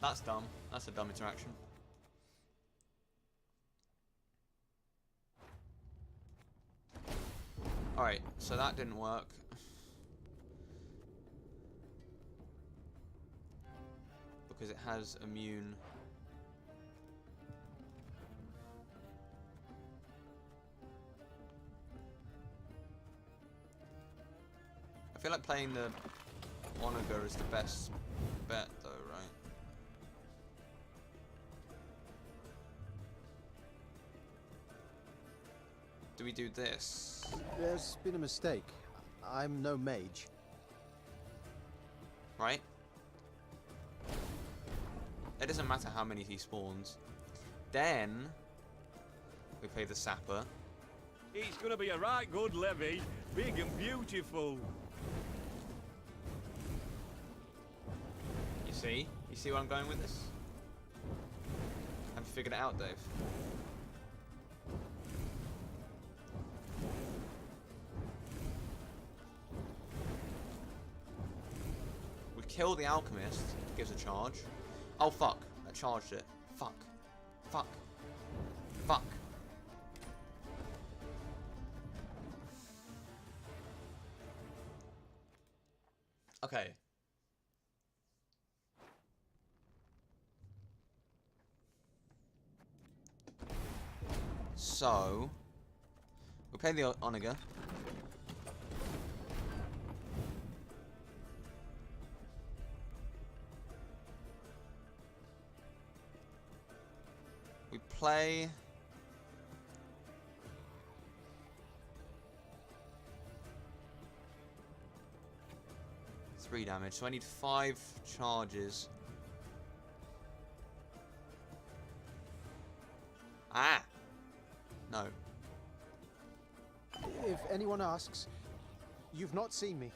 That's dumb. That's a dumb interaction. Alright, so that didn't work. Because it has immune. I feel like playing the Onager is the best bet though, right? Do we do this? There's been a mistake. I'm no mage. Right? It doesn't matter how many he spawns. Then we play the sapper. It's gonna be a right good levy, big and beautiful. You see? You see where I'm going with this? Have you figured it out, Dave? We kill the alchemist, gives a charge. Oh fuck, that charged it. Fuck. Fuck. Fuck. Okay. So, we play the Onager. We play... Three damage, so I need 5 charges. Ah! No. If anyone asks, you've not seen me.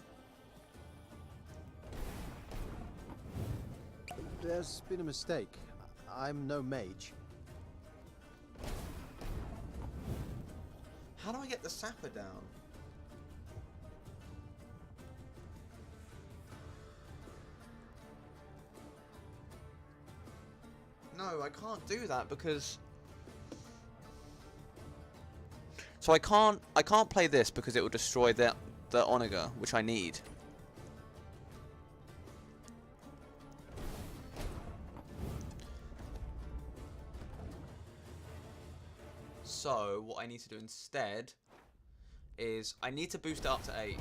There's been a mistake. I'm no mage. How do I get the sapper down? No, I can't do that because... So I can't play this because it will destroy the Onager, which I need. So what I need to do instead is I need to boost it up to 8.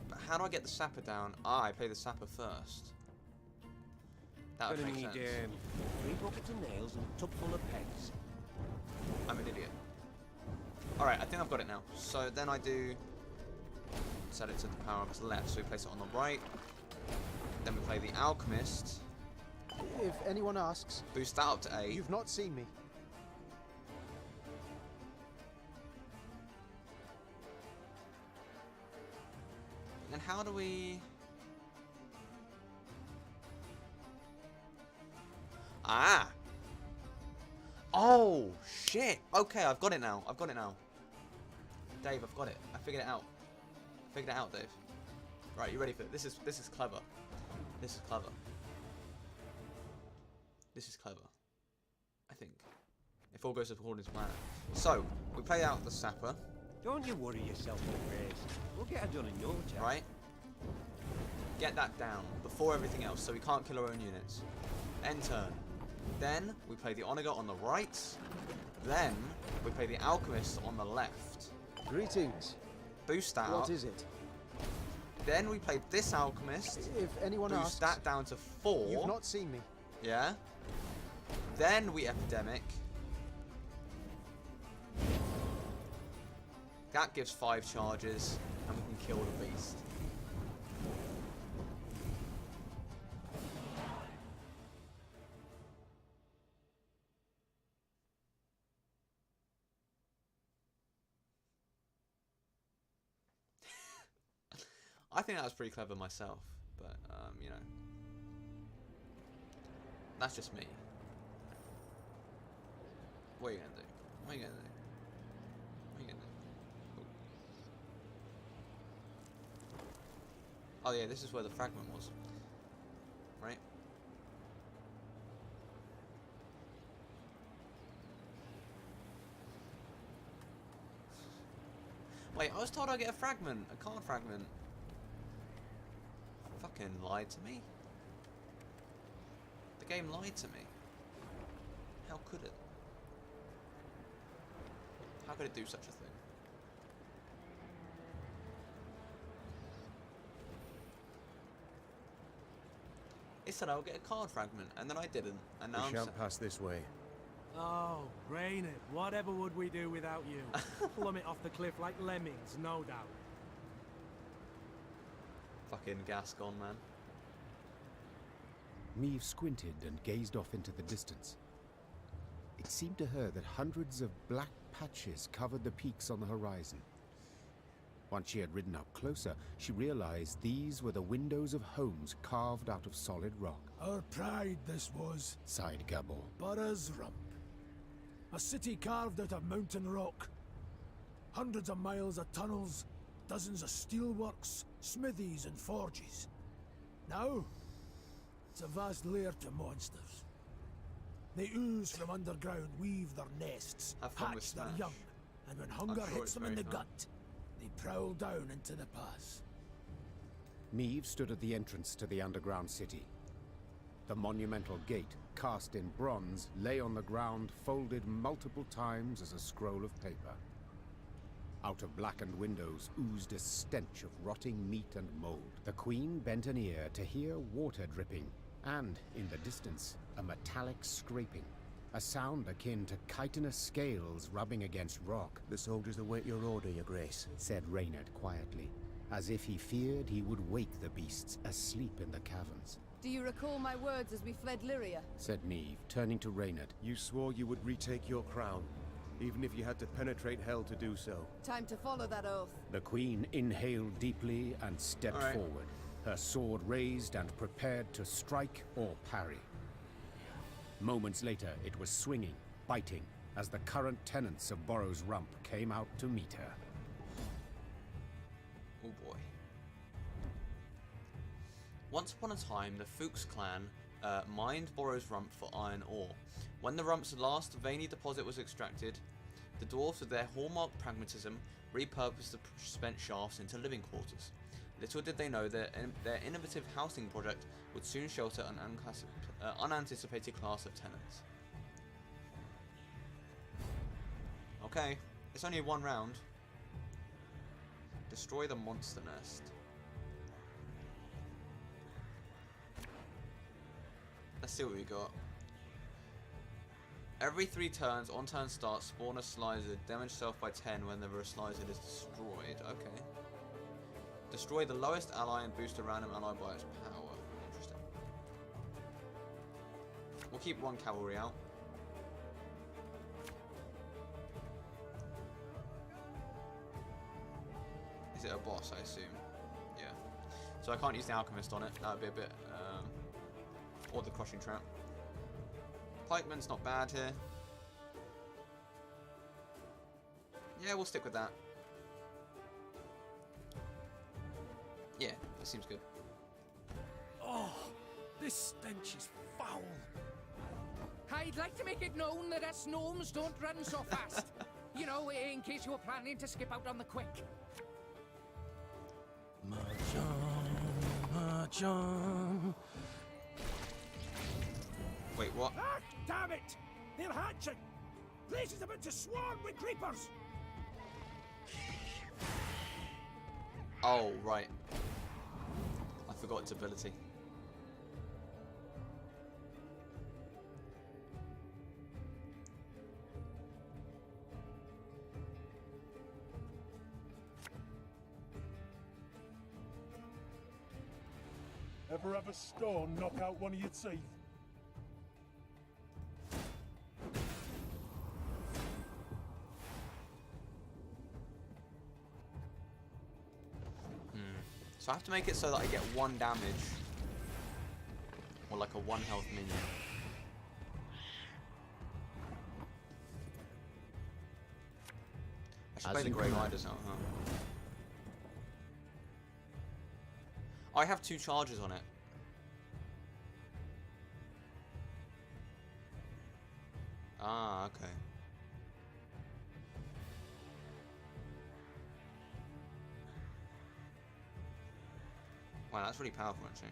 But how do I get the sapper down? I play the sapper first. That would make sense. 3 buckets of nails and a tub full of pegs. I'm an idiot. Alright, I think I've got it now. So then I do set it to the power up's left, so we place it on the right. Then we play the Alchemist. If anyone asks, boost that up to 8. You've not seen me. And how do we... Ah! Oh, shit! Okay, I've got it now. I've got it now. Dave, I've got it. I figured it out. I figured it out, Dave. Right, you ready for it? This is clever. This is clever. This is clever. I think. If all goes according to plan. So, we play out the sapper. Don't you worry yourself, Grace. We'll get it done in no time. Right? Get that down before everything else, so we can't kill our own units. End turn. Then we play the Onager on the right. Then we play the Alchemist on the left. Greetings. Boost that What up. is it? Then we play this Alchemist. If anyone boost asks, that down to 4. You've not seen me. Yeah. Then we Epidemic. That gives 5 charges, and we can kill the beast. I think that was pretty clever myself, but, you know. That's just me. What are you gonna do? What are you gonna do? What are you gonna do? Oh yeah, this is where the fragment was. Right? Wait, I was told I'd get a fragment, a card fragment. Fucking lied to me. The game lied to me. How could it? How could it do such a thing? It said I would get a card fragment, and then I didn't, and now We shan't pass this way. Oh, Raynard, whatever would we do without you? Plummet off the cliff like lemmings, no doubt. Fucking Gascon, man. Meve squinted and gazed off into the distance. It seemed to her that hundreds of black patches covered the peaks on the horizon. Once she had ridden up closer, she realized these were the windows of homes carved out of solid rock. Our pride this was, sighed Gabor. Burra's Rump. A city carved out of mountain rock. Hundreds of miles of tunnels, dozens of steelworks, smithies and forges. Now, it's a vast lair to monsters. They ooze from underground, weave their nests, hatch their young, and when hunger hits them in the gut, they prowl down into the pass. Meve stood at the entrance to the underground city. The monumental gate, cast in bronze, lay on the ground, folded multiple times as a scroll of paper. Out of blackened windows oozed a stench of rotting meat and mold. The queen bent an ear to hear water dripping, and, in the distance, a metallic scraping. A sound akin to chitinous scales rubbing against rock. The soldiers await your order, Your Grace, said Reynard quietly, as if he feared he would wake the beasts asleep in the caverns. Do you recall my words as we fled Lyria? Said Meve, turning to Reynard. You swore you would retake your crown. even if you had to penetrate hell to do so. Time to follow that oath. The Queen inhaled deeply and stepped forward, her sword raised and prepared to strike or parry. Moments later, it was swinging, biting, as the current tenants of Borrow's Rump came out to meet her. Oh boy. Once upon a time, the Fuchs clan mined Borrow's Rump for iron ore. When the Rump's last veiny deposit was extracted, the dwarves, with their hallmark pragmatism, repurposed the spent shafts into living quarters. Little did they know that their innovative housing project would soon shelter an unanticipated class of tenants. Okay, it's only one round. Destroy the monster nest. Let's see what we got. Every 3 turns, on turn start, spawn a Slizer. Damage self by 10 whenever a Slizer is destroyed. Okay. Destroy the lowest ally and boost a random ally by its power. Interesting. We'll keep 1 cavalry out. Is it a boss, I assume? Yeah. So I can't use the Alchemist on it. That would be a bit... or the Crushing Trap. Pikeman's not bad here. Yeah, we'll stick with that. Yeah, that seems good. Oh, this stench is foul. I'd like to make it known that us gnomes don't run so fast. You know, in case you were planning to skip out on the quick. Mahjong. Wait, what? Ah, damn it! They're hatching! Place is about to swarm with creepers! Oh, right. I forgot its ability. Ever have a stone knock out one of your teeth? So I have to make it so that I get 1 damage. Or like a 1 health minion. I should play the Grey Riders now, huh? Oh, I have 2 charges on it. Ah, okay. Wow, that's really powerful, actually.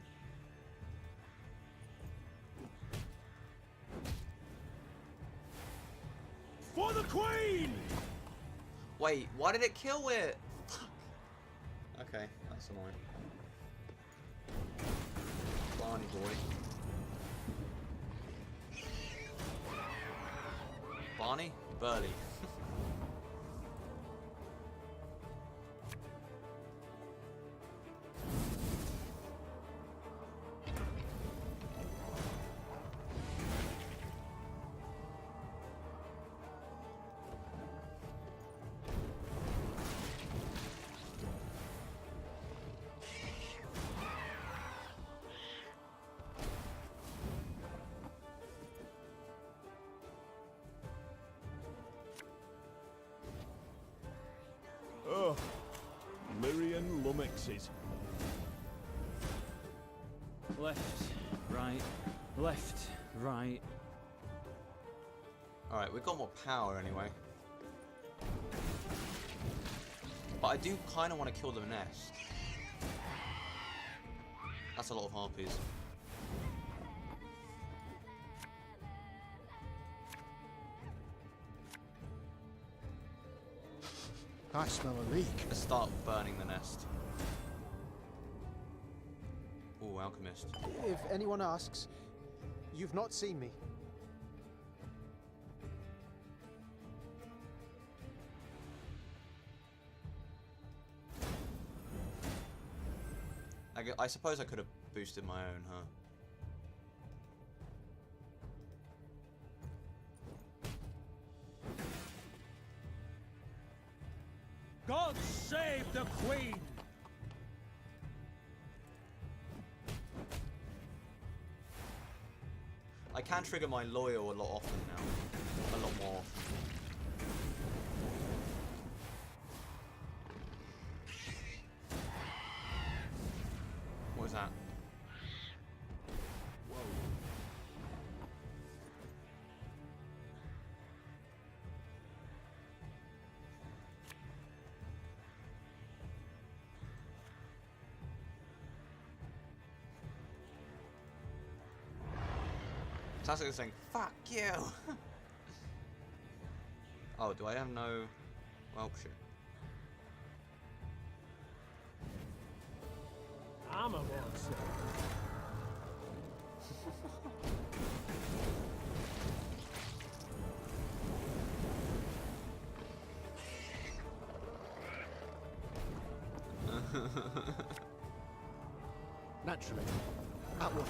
For the Queen! Wait, why did it kill it? Okay, that's annoying. Barney boy. Barney? Burley. Oh, Lyrian Lummoxes. Left, right, left, right. Alright, we've got more power anyway. But I do kind of want to kill the nest. That's a lot of harpies. I smell a leak. Let's start burning the nest. Ooh, Alchemist. If anyone asks, you've not seen me. I suppose I could have boosted my own, huh? God save the Queen! I can trigger my loyal a lot often now. A lot more often. What was that? Whoa. Sounds like it's saying, fuck you! Oh, do I have no... Well, shit. I'm a monster. Naturally. At once.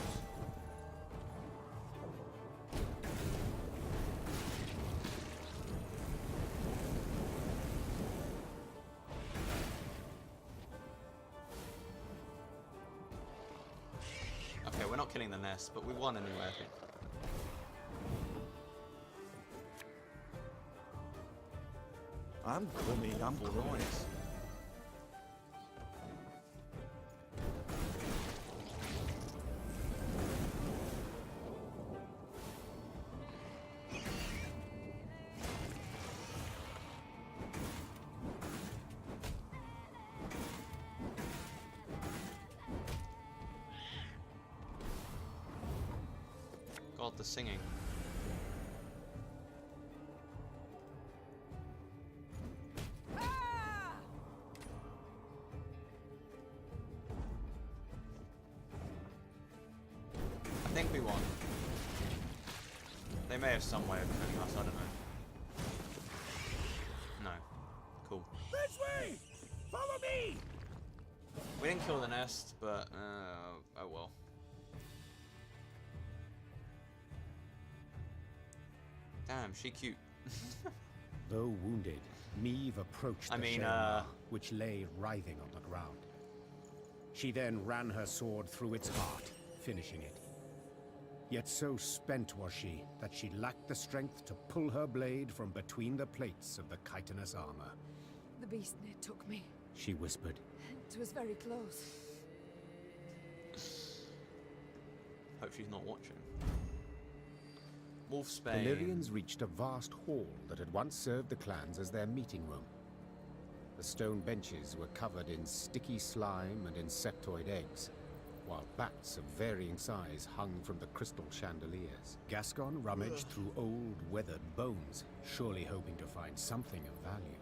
Okay, we're not killing the nest, but we won anyway, I think. I'm coming. God, the singing. I think we won. They may have some way of killing us, I don't know. No. Cool. This way! Follow me! We didn't kill the nest, but, oh well. Damn, she cute. Though wounded, Meve approached the Shellmar, which lay writhing on the ground. She then ran her sword through its heart, finishing it. Yet so spent was she that she lacked the strength to pull her blade from between the plates of the chitinous armor. The beast near took me. She whispered. It was very close. Hope she's not watching. The Wolfsbane. Lyrians reached a vast hall that had once served the clans as their meeting room. The stone benches were covered in sticky slime and insectoid eggs, while bats of varying size hung from the crystal chandeliers. Gascon rummaged through old, weathered bones, surely hoping to find something of value.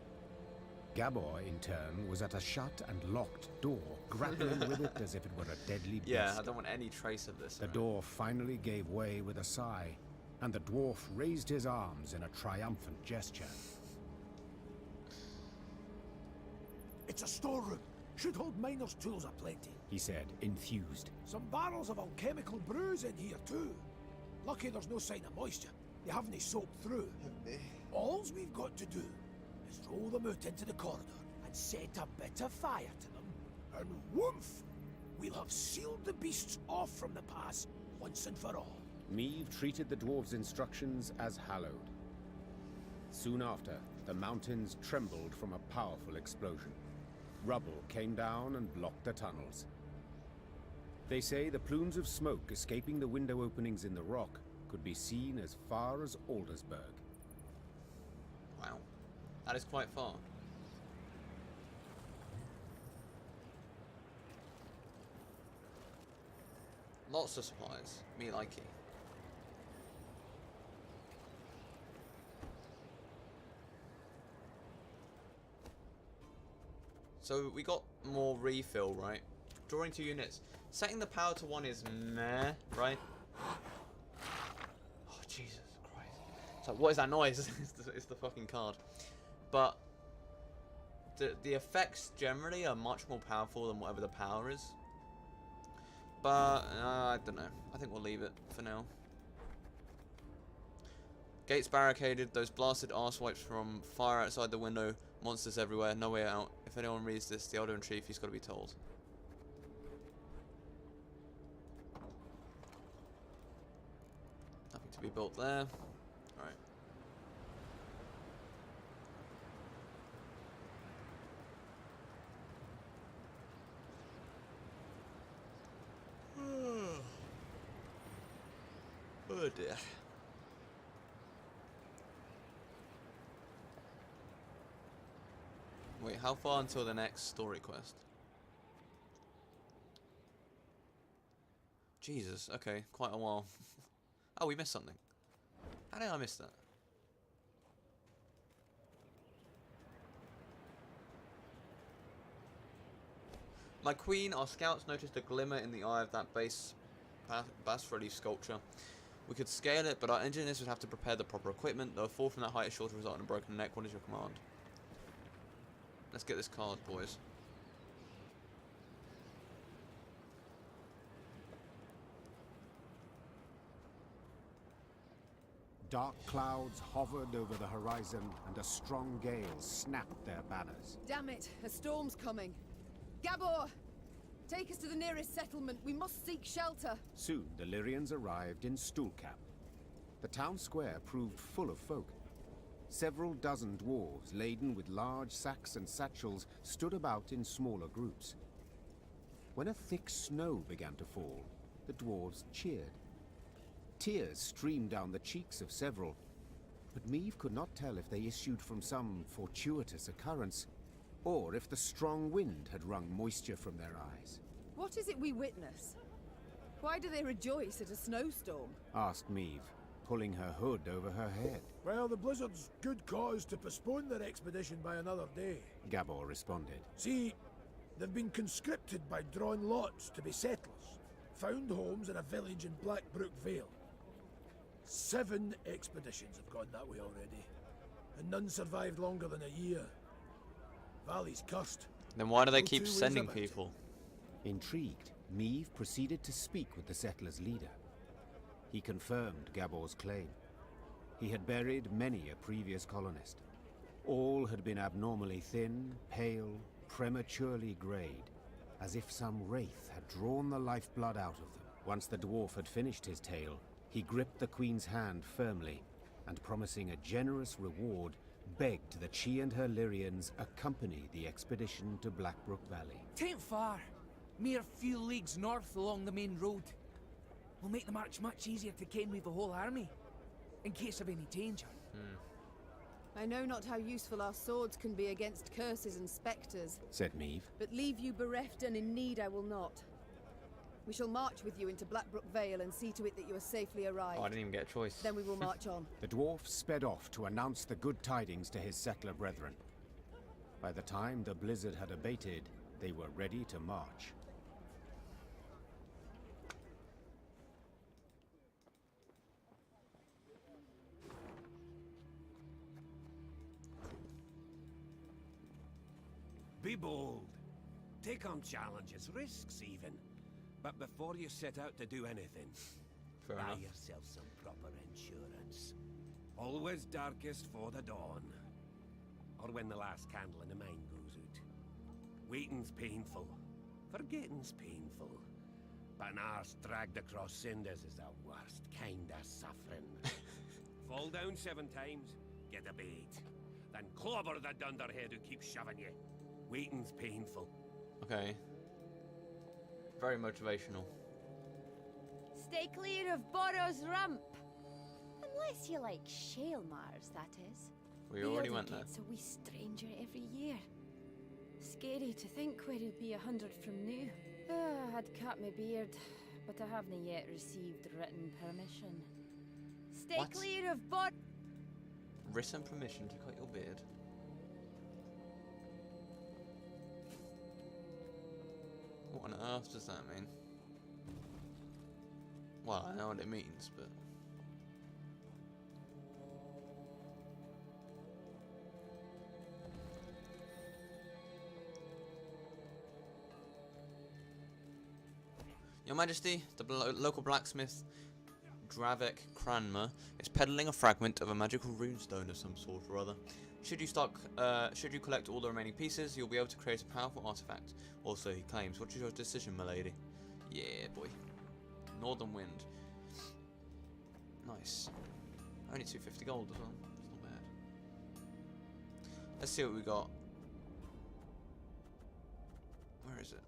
Gabor, in turn, was at a shut and locked door, grappling with it as if it were a deadly beast. Yeah, I don't want any trace of this. The door finally gave way with a sigh, and the dwarf raised his arms in a triumphant gesture. It's a storeroom. Should hold miners' tools aplenty, He said, enthused. Some barrels of alchemical brews in here too. Lucky there's no sign of moisture. They haven't soaked through. All's we've got to do is roll them out into the corridor and set a bit of fire to them, and woof! We'll have sealed the beasts off from the pass once and for all. Meve treated the dwarves' instructions as hallowed. Soon after, the mountains trembled from a powerful explosion. Rubble came down and blocked the tunnels. They say the plumes of smoke escaping the window openings in the rock could be seen as far as Aldersburg. Wow. That is quite far. Lots of supplies. Me likey. So we got more refill, right? Drawing 2 units. Setting the power to 1 is meh, right? Oh, Jesus Christ. So what is that noise? it's the fucking card. But the effects generally are much more powerful than whatever the power is. But I don't know. I think we'll leave it for now. Gates barricaded. Those blasted arsewipes from fire outside the window Monsters everywhere, no way out. If anyone reads this, the Elder in Chief, he's got to be told. Nothing to be built there. Alright. Oh dear. Wait, how far until the next story quest? Jesus, okay, quite a while. Oh, we missed something. How did I miss that? My queen, our scouts noticed a glimmer in the eye of that bas-relief sculpture. We could scale it, but our engineers would have to prepare the proper equipment. Though a fall from that height is sure to result in a broken neck. What is your command? Let's get this card, boys. Dark clouds hovered over the horizon, and a strong gale snapped their banners. Damn it, a storm's coming. Gabor! Take us to the nearest settlement. We must seek shelter. Soon the Lyrians arrived in Stuhlkamp. The town square proved full of folk. Several dozen dwarves, laden with large sacks and satchels, stood about in smaller groups. When a thick snow began to fall, the dwarves cheered. Tears streamed down the cheeks of several, but Meve could not tell if they issued from some fortuitous occurrence, or if the strong wind had wrung moisture from their eyes. What is it we witness? Why do they rejoice at a snowstorm? Asked Meve, pulling her hood over her head. Well, the Blizzard's good cause to postpone their expedition by another day. Gabor responded. See, they've been conscripted by drawn lots to be settlers. Found homes in a village in Blackbrook Vale. 7 expeditions have gone that way already, and none survived longer than a year. Valley's cursed. Then why do they No keep two ways sending about it. people? Intrigued, Meve proceeded to speak with the settlers' leader. He confirmed Gabor's claim. He had buried many a previous colonist. All had been abnormally thin, pale, prematurely greyed, as if some wraith had drawn the lifeblood out of them. Once the dwarf had finished his tale, he gripped the queen's hand firmly, and promising a generous reward, begged that she and her Lyrians accompany the expedition to Blackbrook Valley. Tain't far. Mere few leagues north along the main road. We'll make the march much easier to ken with the whole army, in case of any danger. I know not how useful our swords can be against curses and spectres, said Meve. but leave you bereft and in need I will not. We shall march with you into Blackbrook Vale and see to it that you are safely arrived. Oh, I didn't even get a choice. Then we will march on. The dwarf sped off to announce the good tidings to his settler brethren. By the time the blizzard had abated, they were ready to march. Be bold. Take on challenges, risks even. But before you set out to do anything, Fair buy enough. yourself some proper insurance. Always darkest for the dawn. Or when the last candle in the mine goes out. Waiting's painful. Forgetting's painful. But an arse dragged across cinders is the worst kind of suffering. Fall down 7 times, get a bait. Then clobber the dunderhead who keeps shoving you. Waiting's painful. Okay. Very motivational. Stay clear of Boros Rump. Unless you like shale Mars, that is. We The already Elder went there. gets a wee stranger every year. Scary to think where he'll be 100 from now. I'd cut my beard, but I haven't yet received written permission. Stay What? clear of Bor- Written permission to cut your beard. What on earth does that mean? Well, I know what it means, but... Your Majesty, the local blacksmith Dravek Cranmer is peddling a fragment of a magical runestone of some sort or other. Should you collect all the remaining pieces, you'll be able to create a powerful artifact. Also, he claims. What is your decision, milady? Yeah, boy. Northern Wind. Nice. Only 250 gold as well. It's not bad. Let's see what we got. Where is it?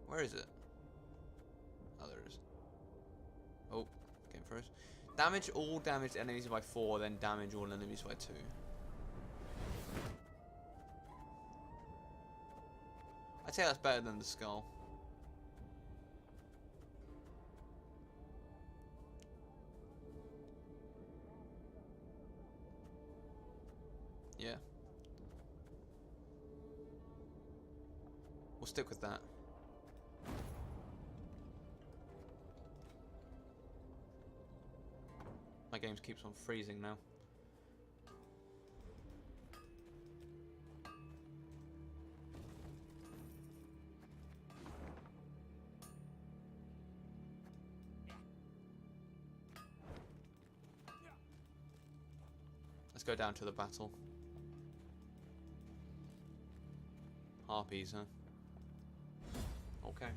Where is it? Oh, there it is. Oh, game first. Damage all damaged enemies by 4, then damage all enemies by 2. I'd say that's better than the skull. Yeah. We'll stick with that. My game keeps on freezing now. Let's go down to the battle. Harpies, huh? Okay.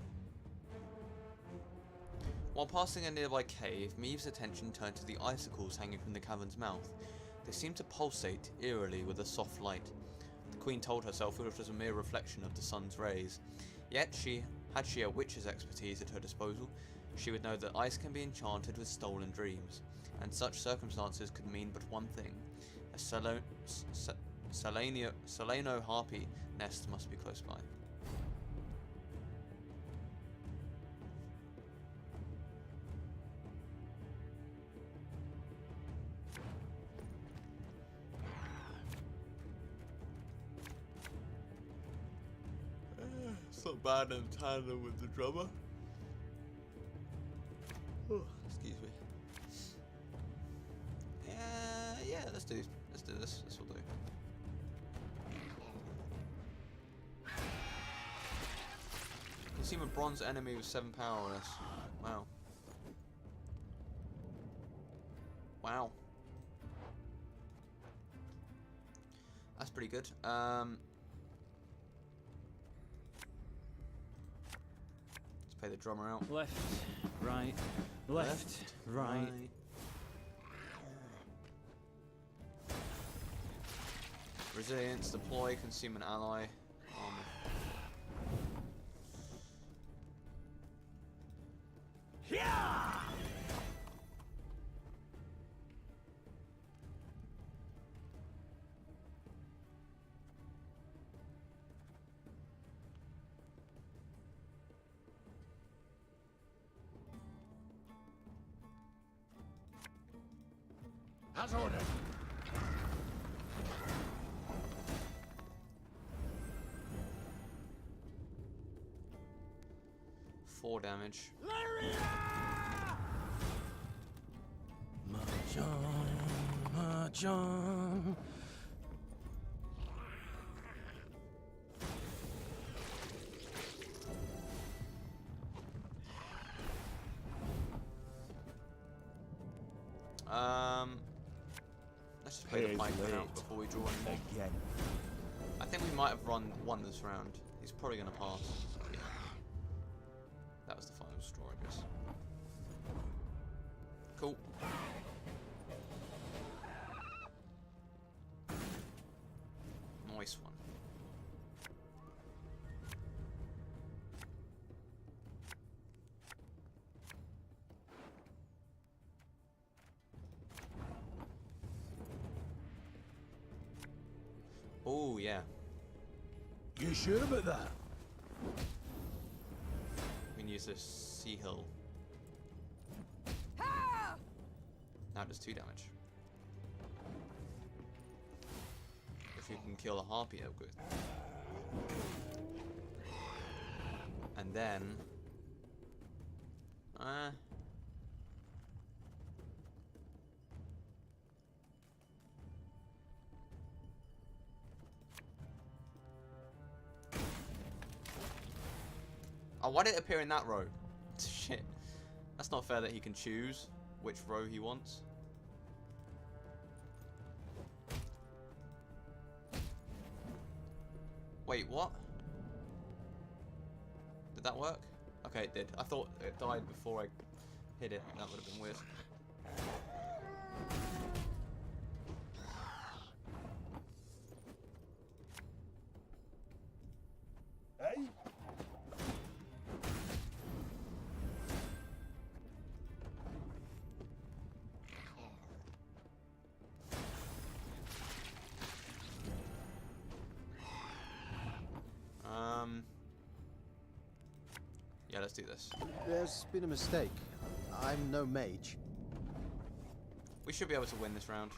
While passing a nearby cave, Meave's attention turned to the icicles hanging from the cavern's mouth. They seemed to pulsate eerily with a soft light. The Queen told herself it was a mere reflection of the sun's rays. Yet, had she a witch's expertise at her disposal, she would know that ice can be enchanted with stolen dreams, and such circumstances could mean but one thing. A Seleno harpy nest must be close by. It's not bad in tandem with the drummer. Oh, excuse me. Yeah, let's do this. This will do. Consume a bronze enemy with 7 power on us. Wow. Wow. That's pretty good. Let's play the drummer out. Left, right, left, right. Resilience, deploy, consume an ally. As ordered. 4 damage. Mahjong. Let's just play the pipe out before we draw in again. I think we might have won this round. He's probably going to pass. Yeah. That was the final straw, I guess. Cool. Nice one. Oh, yeah. You sure about that? We can use this sea hill. Now it does 2 damage. If we can kill a harpy, oh good. And then... Oh, why did it appear in that row? Shit. That's not fair that he can choose which row he wants. Wait, what? Did that work? Okay, it did. I thought it died before I hit it. That would have been weird. Hey? Yeah, let's do this. There's been a mistake. I'm no mage. We should be able to win this round.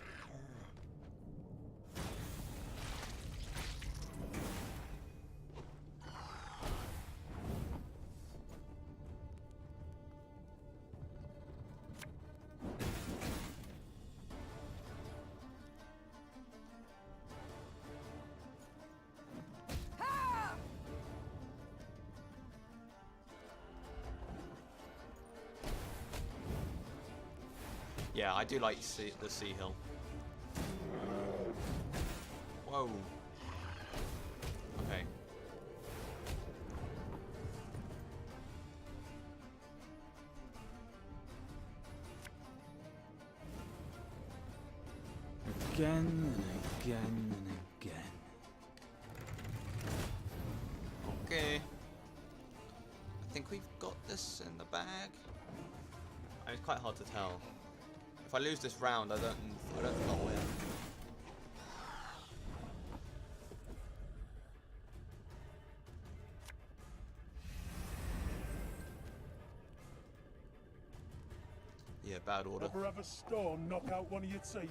Yeah, I do like the sea hill. Whoa. Okay. Again and again and again. Okay. I think we've got this in the bag. I mean, it's quite hard to tell. If I lose this round, I don't think I'll win. Yeah, bad order. Ever have a stone knock out one of your teeth?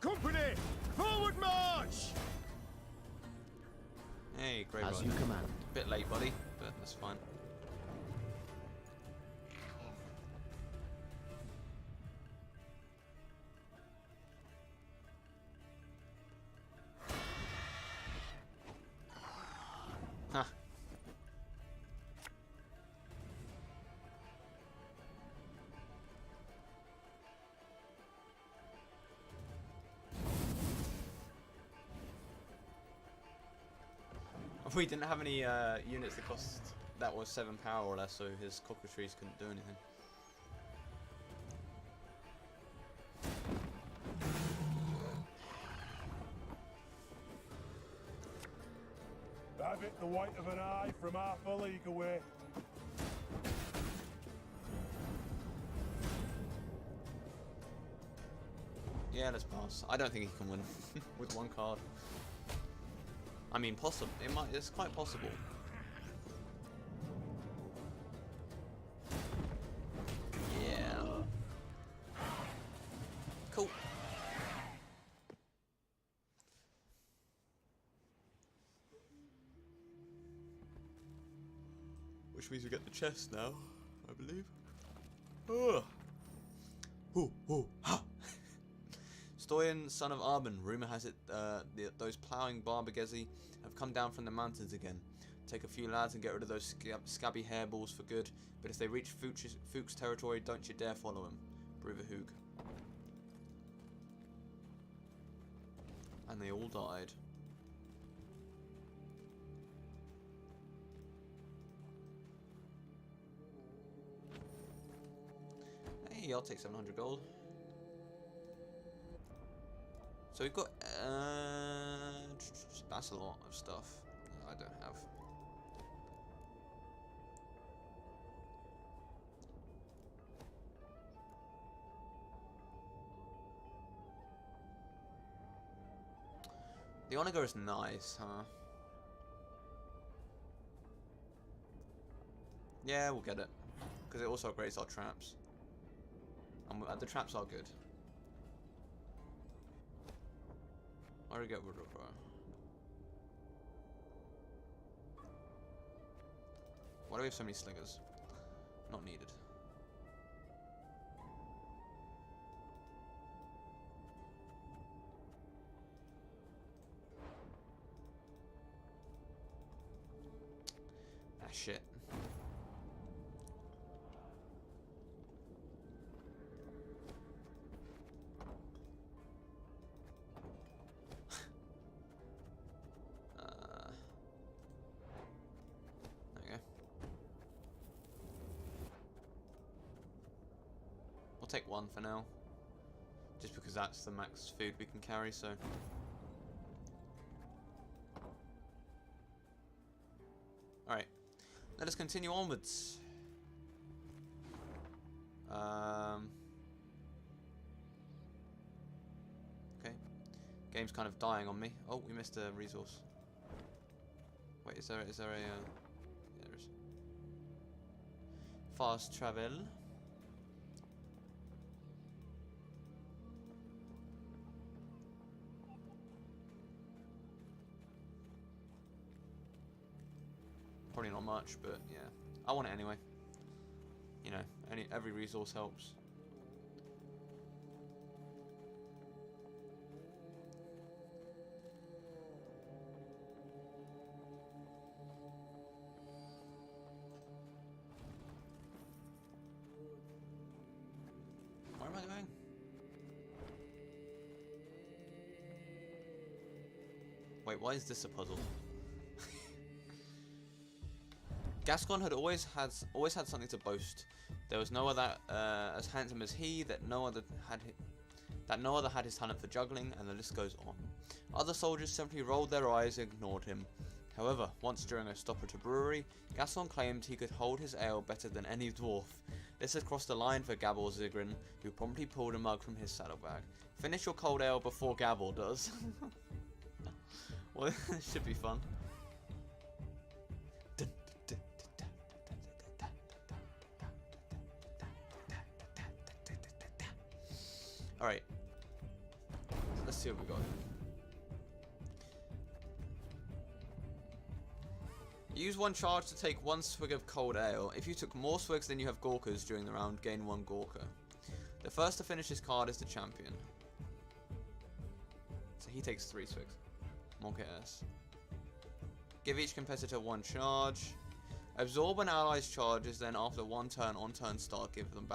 Company, forward march! Hey, great. As you command. Bit late, buddy, but that's fine. Huh. We didn't have any units that was 7 power or less, so his cockatrice couldn't do anything. Have it the white of an eye from half a league away. Yeah, let's pass. I don't think he can win with one card. I mean, possible. It's quite possible. Yeah. Cool. Which means we get the chest now, I believe. Oh. Ooh, ooh, ha! Stoyan, son of Arben, rumor has it those ploughing Barbagezi have come down from the mountains again. Take a few lads and get rid of those scabby hairballs for good, but if they reach Fuchs territory, don't you dare follow him. Bruverhoog. And they all died. Hey, I'll take 700 gold. So we've got, that's a lot of stuff that I don't have. The Onager is nice, huh? Yeah, we'll get it. Because it also upgrades our traps. And the traps are good. Why do we get rid of her? Why do we have so many slingers? Not needed. Ah, shit. There we'll take one for now. Just because that's the max food we can carry, so... Alright. Let us continue onwards. Okay. Game's kind of dying on me. Oh, we missed a resource. Wait, is there a... yeah, there is. Fast travel. Probably not much, but yeah. I want it anyway. You know, every resource helps. Where am I going? Wait, why is this a puzzle? Gascon had always had something to boast. There was no other as handsome as he. That no other had his talent for juggling, and the list goes on. Other soldiers simply rolled their eyes and ignored him. However, once during a stop at a brewery, Gascon claimed he could hold his ale better than any dwarf. This had crossed the line for Gabor Zigrin, who promptly pulled a mug from his saddlebag. Finish your cold ale before Gabor does. Well, this should be fun. Alright. Let's see what we got. Use one charge to take one swig of cold ale. If you took more swigs than you have Gorkas during the round, gain one Gorka. The first to finish his card is the champion. So he takes 3 swigs. Monk S. Give each competitor one charge. Absorb an ally's charges, then after one turn on turn start, give them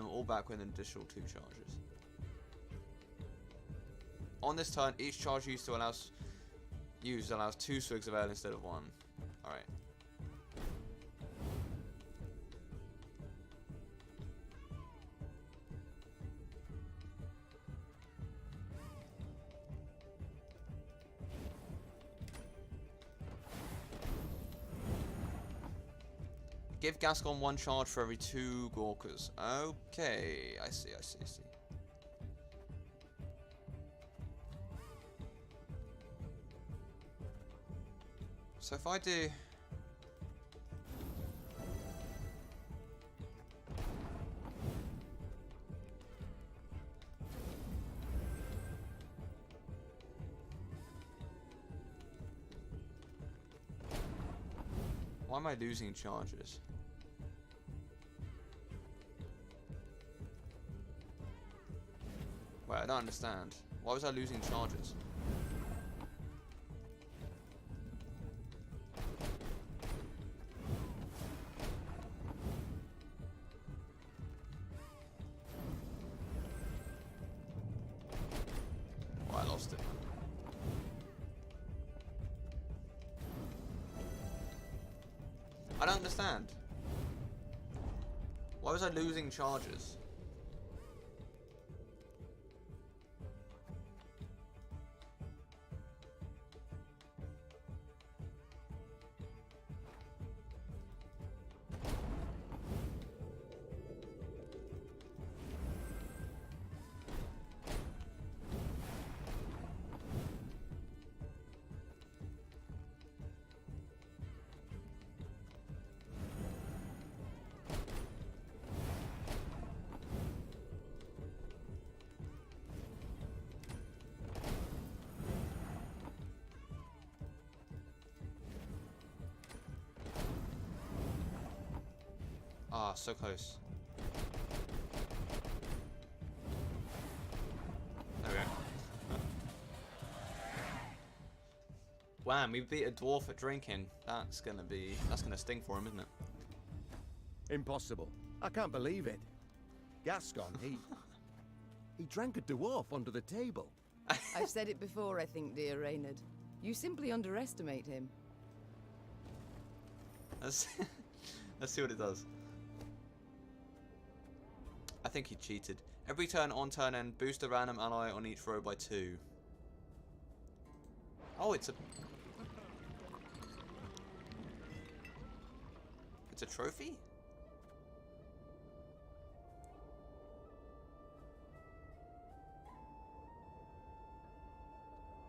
all back with an additional 2 charges. On this turn, each charge used allows 2 swigs of ale instead of 1. Alright. Give Gascon one charge for every 2 Gorkas. Okay, I see. So if I do... Why am I losing charges? Wait, I don't understand. Why was I losing charges? Oh, I lost it. I don't understand. Why was I losing charges? Ah, so close. There we go. Wham, we beat a dwarf at drinking. That's gonna sting for him, isn't it? Impossible. I can't believe it. Gascon, he drank a dwarf under the table. I've said it before, I think, dear Reynard. You simply underestimate him. Let's see what it does. I think he cheated. Every turn on turn end, boost a random ally on each row by 2. Oh, it's a trophy?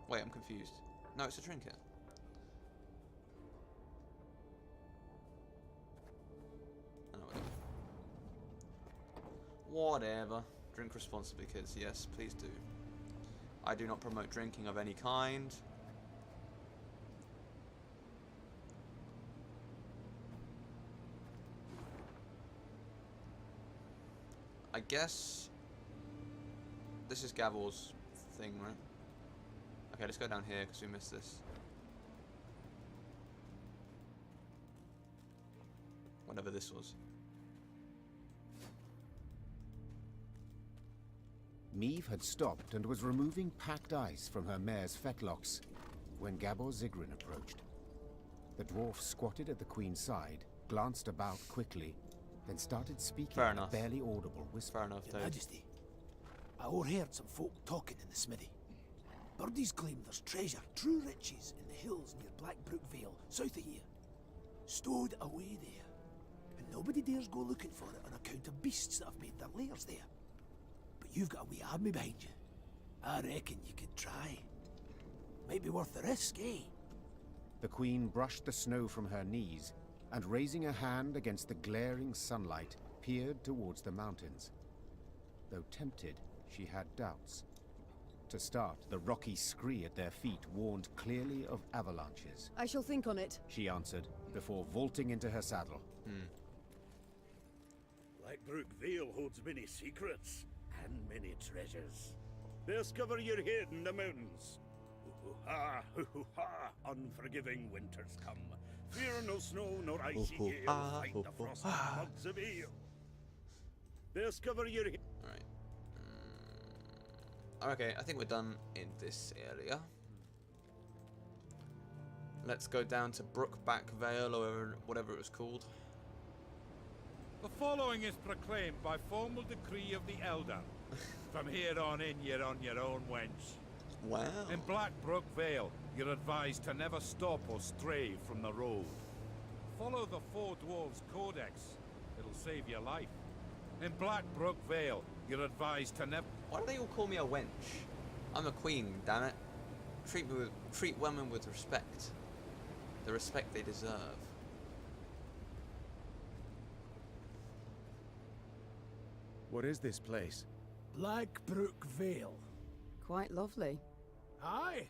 Wait, I'm confused. No, it's a trinket. Oh, whatever. Drink responsibly, kids. Yes, please do. I do not promote drinking of any kind. I guess this is Gavel's thing, right? Okay, let's go down here because we missed this. Whatever this was. Meve had stopped and was removing packed ice from her mare's fetlocks when Gabor Zigrin approached. The dwarf squatted at the queen's side, glanced about quickly, then started speaking in a barely audible whisper. Fair enough, Your Majesty, I overheard some folk talking in the smithy. Birdies claim there's treasure, true riches, in the hills near Blackbrook Vale, south of here. Stowed away there. And nobody dares go looking for it on account of beasts that have made their lairs there. But you've got a wee army behind you. I reckon you could try. Might be worth the risk, eh? The queen brushed the snow from her knees and, raising a hand against the glaring sunlight, peered towards the mountains. Though tempted, she had doubts. To start, the rocky scree at their feet warned clearly of avalanches. I shall think on it, she answered, before vaulting into her saddle. Blackbrook Vale holds many secrets and many treasures. Discover your head in the mountains. Hoo-hoo-ha, hoo-hoo-ha, unforgiving winters come. Fear no snow nor icy gale, fight the frost and bugs of ale. Discover your head. Okay, I think we're done in this area. Let's go down to Brookback Vale or whatever it was called. The following is proclaimed by formal decree of the Elder. From here on in, you're on your own, wench. Wow. In Blackbrook Vale, you're advised to never stop or stray from the road. Follow the Four Dwarves Codex. It'll save your life. In Blackbrook Vale, you're advised to never... Why do they all call me a wench? I'm a queen, damn it. Treat women with respect. The respect they deserve. What is this place? Blackbrook Vale. Quite lovely. Aye,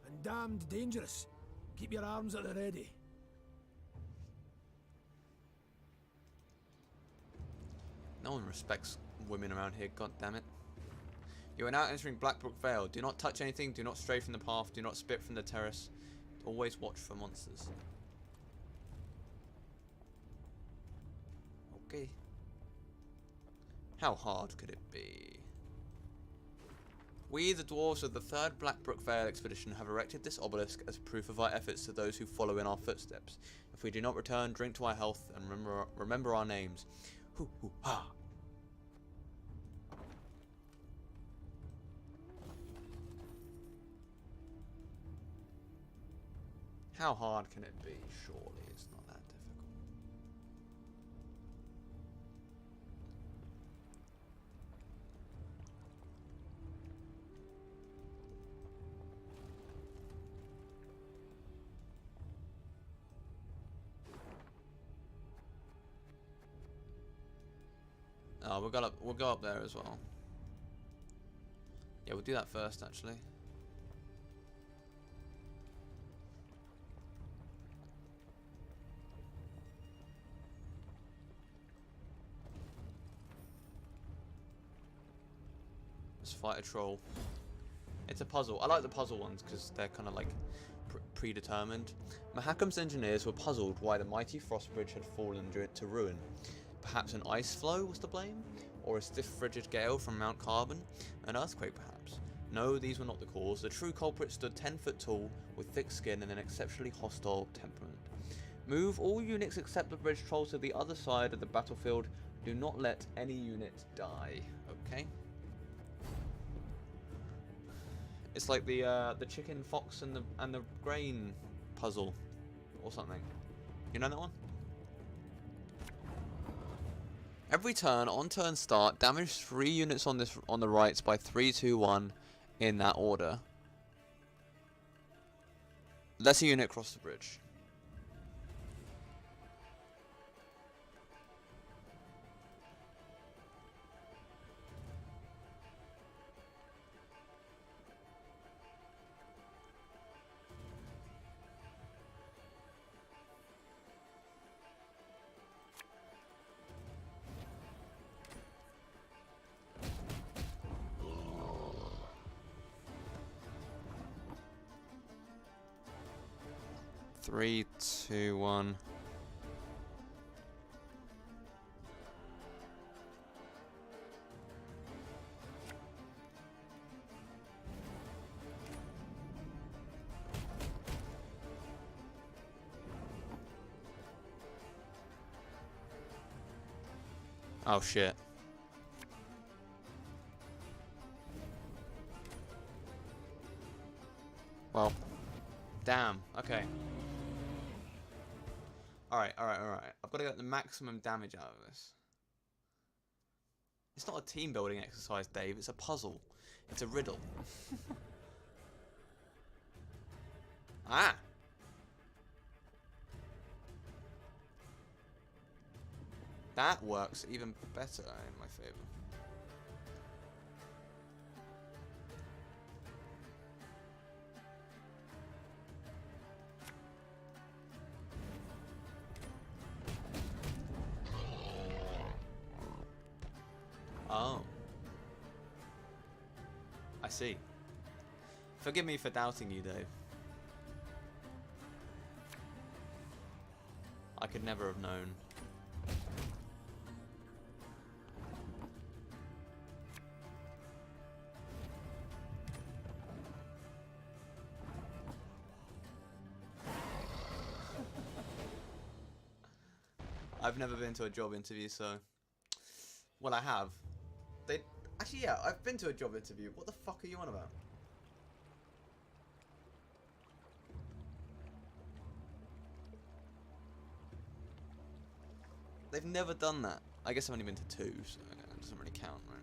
and damned dangerous. Keep your arms at the ready. No one respects women around here, god damn it. You are now entering Blackbrook Vale. Do not touch anything, do not stray from the path, do not spit from the terrace. Always watch for monsters. Okay. How hard could it be? We, the dwarves of the 3rd Blackbrook Vale expedition, have erected this obelisk as proof of our efforts to those who follow in our footsteps. If we do not return, drink to our health and remember our names. Hoo hoo ha. How hard can it be? Surely it's not that difficult. Oh, we'll go up there as well. Yeah, we'll do that first actually. Let's fight a troll. It's a puzzle. I like the puzzle ones because they're kind of like predetermined. Mahakam's engineers were puzzled why the mighty frost bridge had fallen to ruin. Perhaps an ice flow was to blame? Or a stiff frigid gale from Mount Carbon? An earthquake perhaps? No, these were not the cause. The true culprit stood 10 foot tall, with thick skin and an exceptionally hostile temperament. Move all units except the bridge trolls to the other side of the battlefield. Do not let any unit die. Okay. It's like the chicken, fox, and the grain puzzle, or something. You know that one? Every turn, on turn start, damage 3 units on the rights by 3, 2, 1 in that order. Let a unit cross the bridge. Three, two, one. Oh shit. Well, damn. Okay. Alright. I've got to get the maximum damage out of this. It's not a team building exercise, Dave. It's a puzzle. It's a riddle. Ah! That works even better in my favor. Oh. I see. Forgive me for doubting you, Dave. I could never have known. I've never been to a job interview, so... Well, I have. Actually, yeah, I've been to a job interview. What the fuck are you on about? They've never done that. I guess I've only been to 2, so it doesn't really count, right?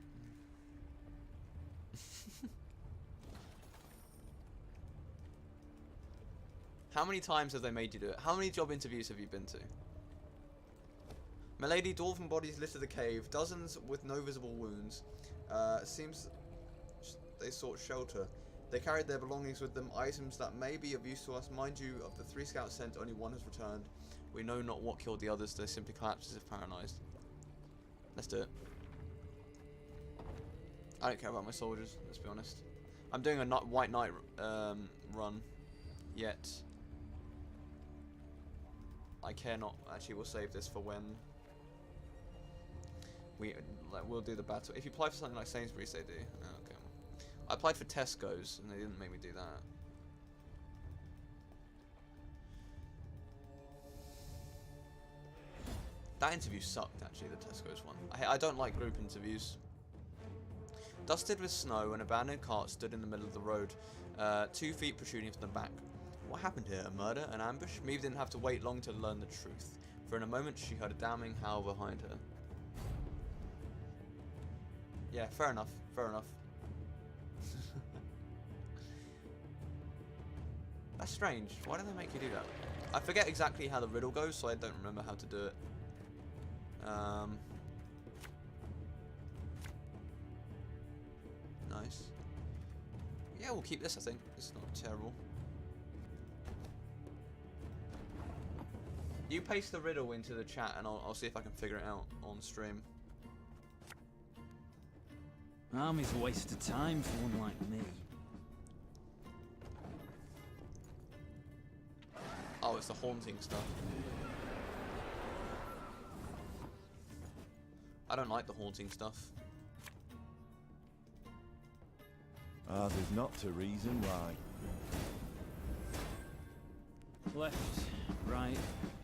How many times have they made you do it? How many job interviews have you been to? Milady, dwarven bodies littered the cave, dozens with no visible wounds. Seems they sought shelter. They carried their belongings with them, items that may be of use to us. Mind you, of the 3 scouts sent, only 1 has returned. We know not what killed the others, they simply collapsed as if paralyzed. Let's do it. I don't care about my soldiers, let's be honest. I'm doing a White Knight run, yet I care not. Actually, we'll save this for when we'll do the battle. If you apply for something like Sainsbury's, they do. Oh, okay. I applied for Tesco's, and they didn't make me do that. That interview sucked, actually, the Tesco's one. I don't like group interviews. Dusted with snow, an abandoned cart stood in the middle of the road, 2 feet protruding from the back. What happened here? A murder? An ambush? Maeve didn't have to wait long to learn the truth, for in a moment she heard a damning howl behind her. Yeah, fair enough. Fair enough. That's strange. Why do they make you do that? I forget exactly how the riddle goes, so I don't remember how to do it. Nice. Yeah, we'll keep this, I think. It's not terrible. You paste the riddle into the chat and I'll see if I can figure it out on stream. Army's a waste of time for one like me. Oh, it's the haunting stuff. I don't like the haunting stuff. Ours is not to reason why. Left, right,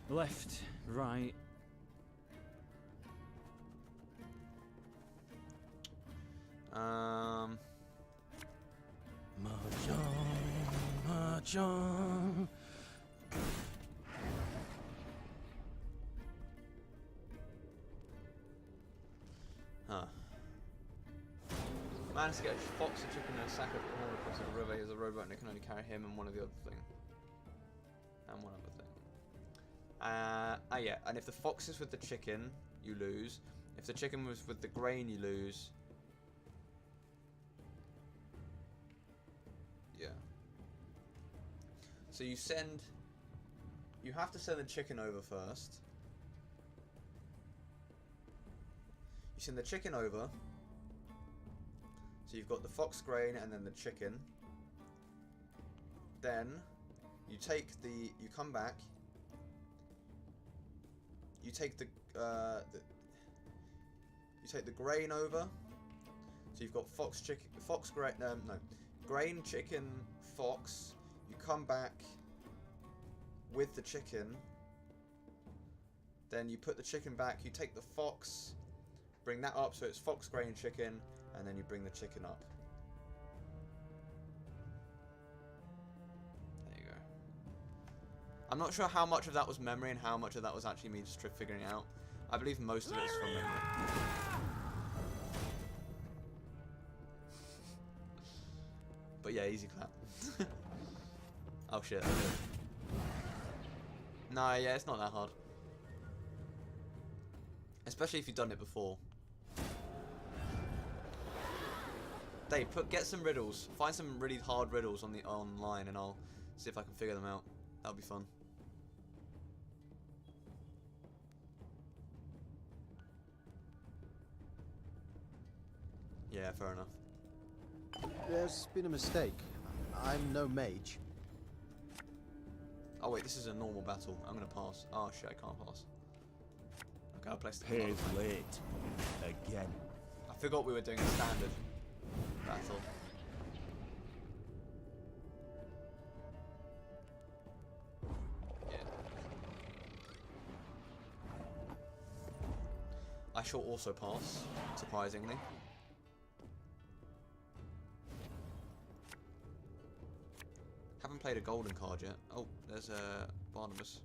left, right. Mahjong. Huh. Managed to get a fox, a chicken, and a sack of corn across the river. He has a rowboat and it can only carry him and one of the other thing. And one other thing. Yeah, and if the fox is with the chicken, you lose. If the chicken was with the grain, you lose. Yeah. So you have to send the chicken over first. You send the chicken over. So you've got the fox grain and then the chicken. Then you come back. You take the grain over. So you've got grain, chicken, fox. You come back with the chicken. Then you put the chicken back. You take the fox, bring that up so it's fox, grain, chicken, and then you bring the chicken up. There you go. I'm not sure how much of that was memory and how much of that was actually me just figuring it out. I believe most of it's from memory. But yeah, easy clap. Oh shit, okay. Nah, yeah, it's not that hard. Especially if you've done it before. Dave, get some riddles. Find some really hard riddles on the online and I'll see if I can figure them out. That'll be fun. Yeah, fair enough. There's been a mistake. I'm no mage. Oh wait, this is a normal battle. I'm gonna pass. Oh shit, I can't pass. Okay, I'll place the Pays late. Again. I forgot we were doing a standard battle. Yeah. I shall also pass, surprisingly. Haven't played a golden card yet. Oh, there's Barnabas.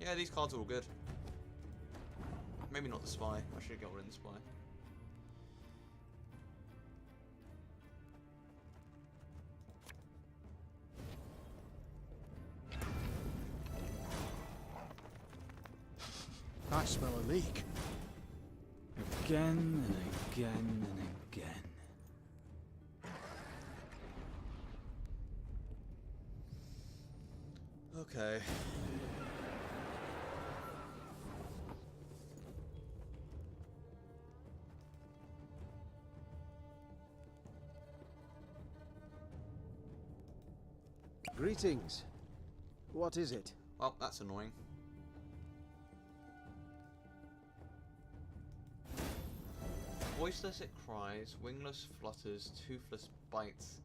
Yeah, these cards are all good. Maybe not the spy. I should get rid of the spy. I smell a leak. Again and again and again. Okay. Greetings. What is it? Well, that's annoying. Voiceless it cries, wingless flutters, toothless bites,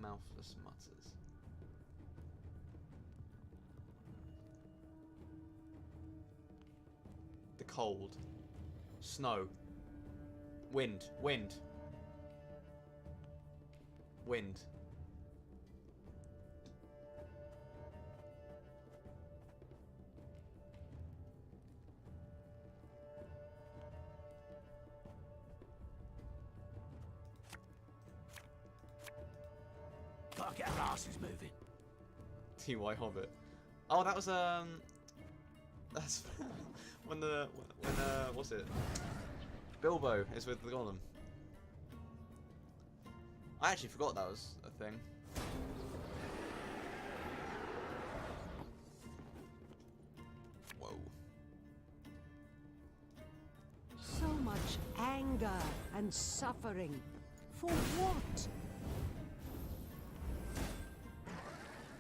mouthless mutters. The cold. Snow. Wind. Wind. Wind. Fuck, our ass is moving. TY Hobbit. Oh, that was that's when what's it? Bilbo is with the Golem. I actually forgot that was a thing. Whoa. Hunger and suffering. For what?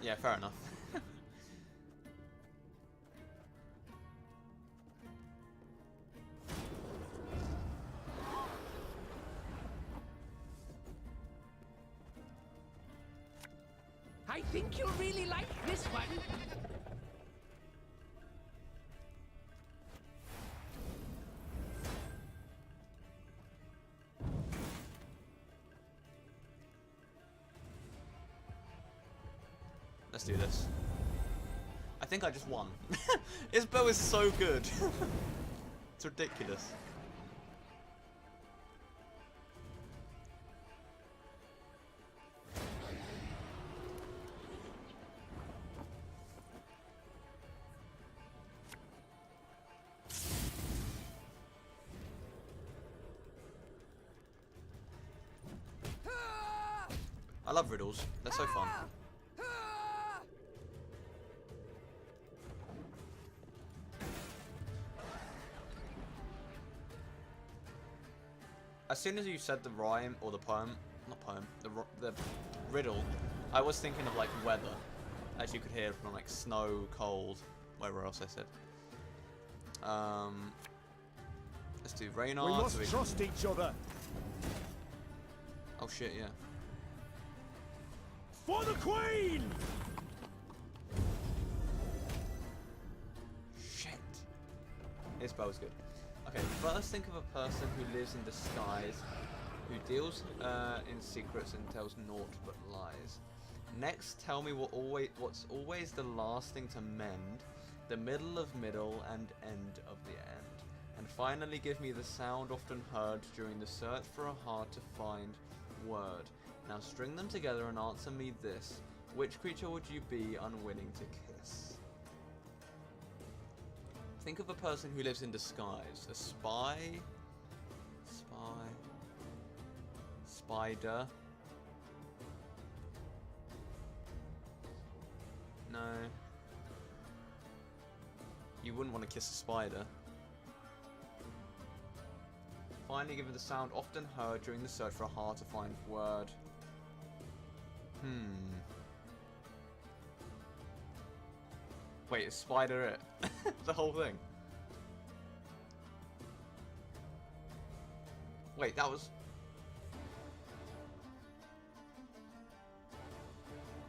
Yeah, fair enough. I think you'll really like this one. Let's do this. I think I just won. His bow is so good. It's ridiculous. I love riddles. They're so fun. As soon as you said the rhyme or the poem, not poem, the riddle, I was thinking of like weather, as you could hear from like snow, cold, whatever else I said. Let's do Raynard. We must trust each other. Oh shit, yeah. For the Queen! Shit. His bow's good. Okay, first think of a person who lives in disguise, who deals in secrets and tells naught but lies. Next, tell me what's always the last thing to mend, the middle of middle and end of the end. And finally give me the sound often heard during the search for a hard to find word. Now string them together and answer me this. Which creature would you be unwilling to kiss? Think of a person who lives in disguise. A spy? Spider? No. You wouldn't want to kiss a spider. Finally, give it the sound often heard during the search for a hard to find word. Wait, is spider it? The whole thing? Wait, that was...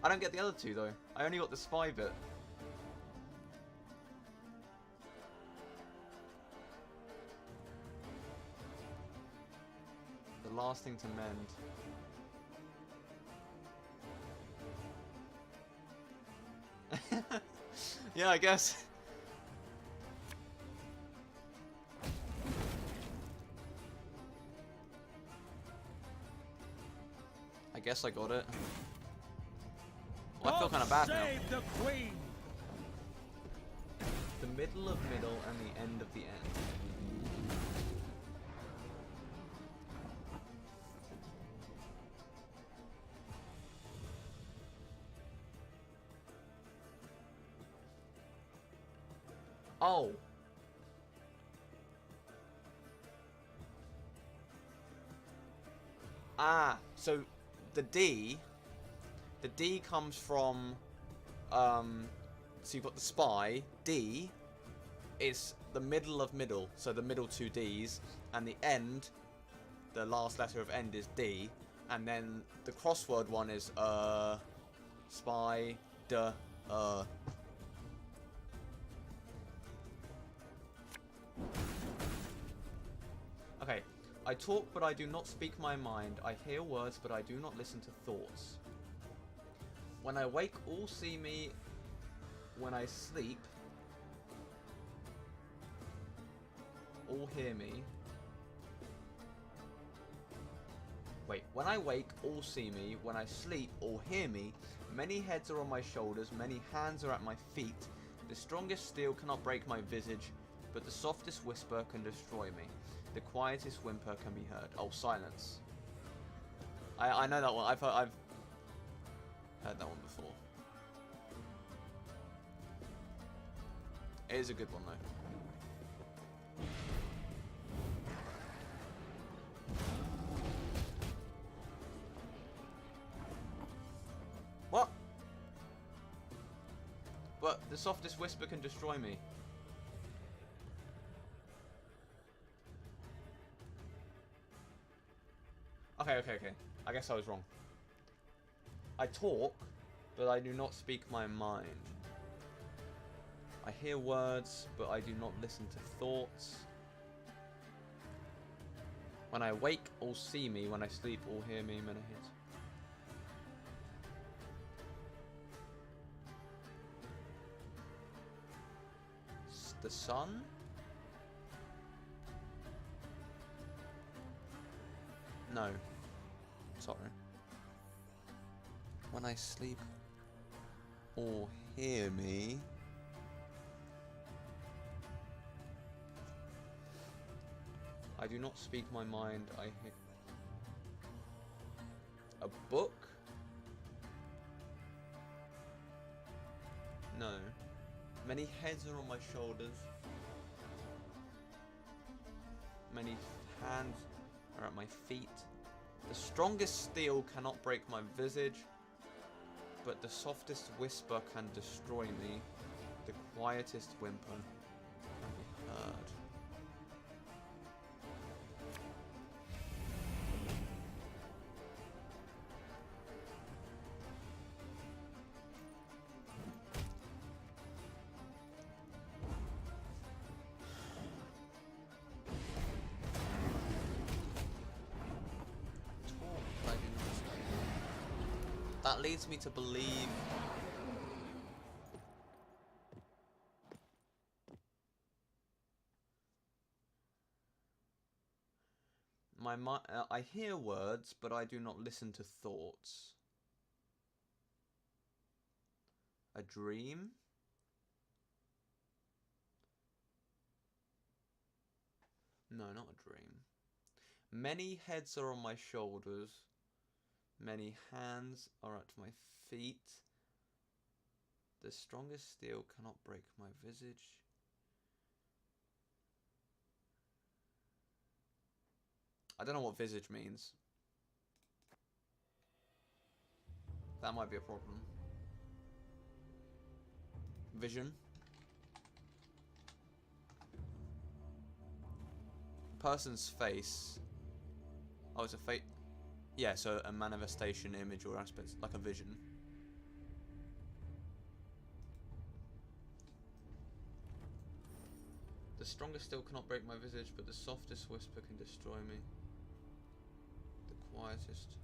I don't get the other two though. I only got the spy bit. The last thing to mend. Yeah, I guess. I guess I got it. Well, I feel kind of bad now. Save the Queen! The middle of middle and the end of the end. Oh. Ah, so the D comes from, so you've got the spy, D is the middle of middle, so the middle two Ds, and the end, the last letter of end is D, and then the crossword one is, spy, Okay, I talk but I do not speak my mind. I hear words but I do not listen to thoughts. When I wake, all see me. When I sleep, all hear me. Wait, when I wake, all see me. When I sleep, all hear me. Many heads are on my shoulders, many hands are at my feet. The strongest steel cannot break my visage, but the softest whisper can destroy me. The quietest whimper can be heard. Oh, silence. I know that one. I've heard that one before. It is a good one though. What? But the softest whisper can destroy me. Okay. I guess I was wrong. I talk, but I do not speak my mind. I hear words, but I do not listen to thoughts. When I wake, all see me. When I sleep, all hear me. Menahit. The sun? No. Sorry. When I sleep, all hear me. I do not speak my mind, I hear... A book? No. Many heads are on my shoulders. Many hands are at my feet. The strongest steel cannot break my visage, but the softest whisper can destroy me. The quietest whimper can be heard. That leads me to believe I hear words, but I do not listen to thoughts. A dream? No, not a dream. Many heads are on my shoulders. Many hands are at my feet. The strongest steel cannot break my visage. I don't know what visage means. That might be a problem. Vision. Person's face. Oh, it's a face. Yeah, so a manifestation, image, or aspect, like a vision. The strongest steel cannot break my visage, but the softest whisper can destroy me. The quietest.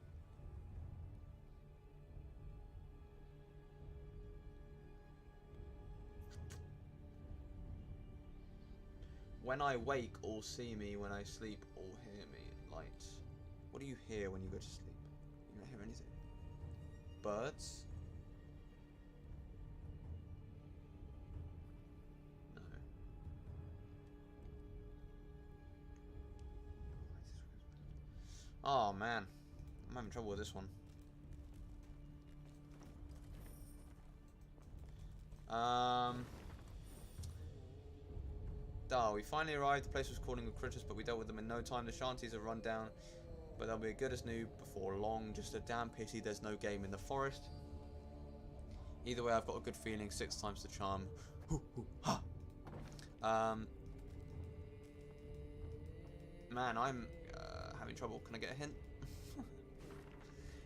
When I wake, all see me. When I sleep, all hear me. Light. What do you hear when you go to sleep? You don't hear anything. Birds? No. Oh man, I'm having trouble with this one. We finally arrived. The place was crawling with critters, but we dealt with them in no time. The shanties are run down, but they'll be as good as new before long. Just a damn pity there's no game in the forest. Either way, I've got a good feeling. 6 times the charm. Man, I'm having trouble. Can I get a hint?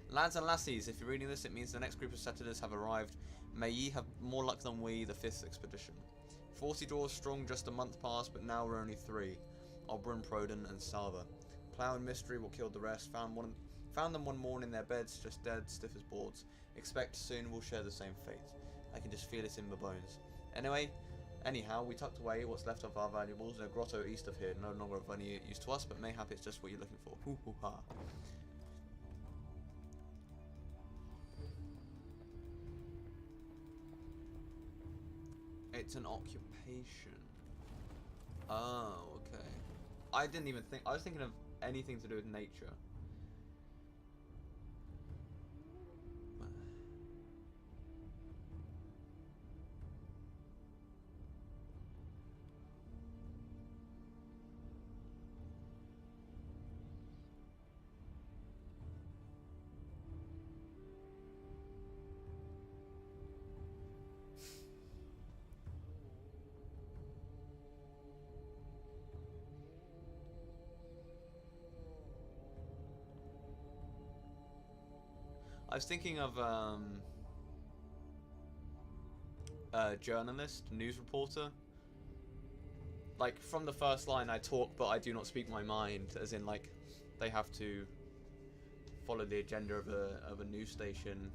Lads and lassies, if you're reading this, it means the next group of settlers have arrived. May ye have more luck than we, the 5th expedition. 40 dwarves strong, just a month past, but now we're only 3. Oberyn, Proden, and Salva. Plough and Mystery will kill the rest. Found them one morning in their beds, just dead, stiff as boards. Expect soon we'll share the same fate. I can just feel it in my bones. Anyhow, we tucked away what's left of our valuables in a grotto east of here. No longer of any use to us, but mayhap it's just what you're looking for. Hoo hoo ha. It's an occupation. Oh, okay. I didn't even think. I was thinking of anything to do with nature. was thinking of a journalist, news reporter. Like, from the first line, I talk, but I do not speak my mind. As in, like, they have to follow the agenda of a news station.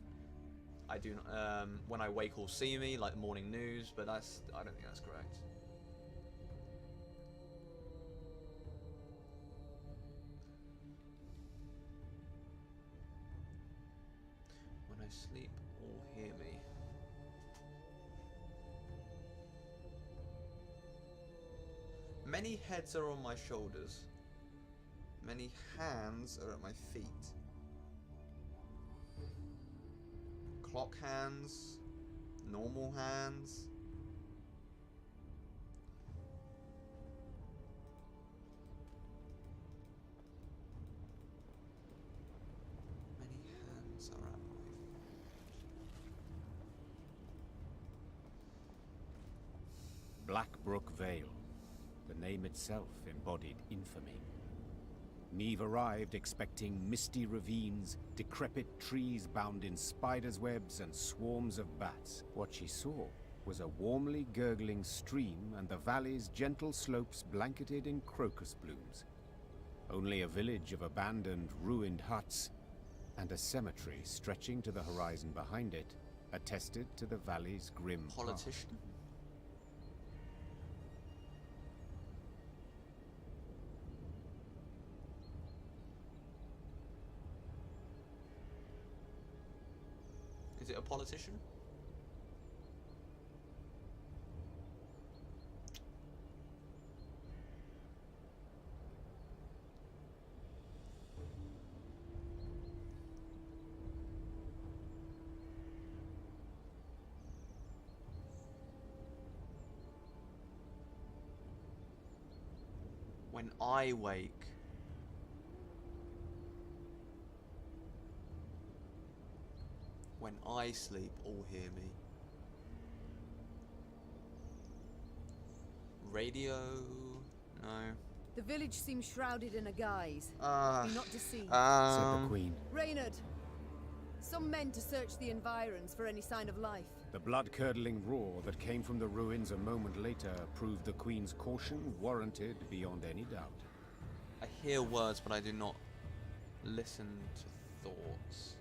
I do not. When I wake, all see me, like the morning news. But I don't think that's correct. When I sleep, all hear me. Many heads are on my shoulders. Many hands are at my feet. Clock hands, normal hands. Many hands are at my Blackbrook Vale. The name itself embodied infamy. Neve arrived expecting misty ravines, decrepit trees bound in spiders' webs and swarms of bats. What she saw was a warmly gurgling stream and the valley's gentle slopes blanketed in crocus blooms. Only a village of abandoned, ruined huts and a cemetery stretching to the horizon behind it attested to the valley's grim politician. past. Is it a politician? When I wake, when I sleep, all hear me. Radio? No. The village seems shrouded in a guise. Be not deceived. Said the Queen. Reynard, some men to search the environs for any sign of life. The blood-curdling roar that came from the ruins a moment later proved the Queen's caution warranted beyond any doubt. I hear words, but I do not listen to thoughts.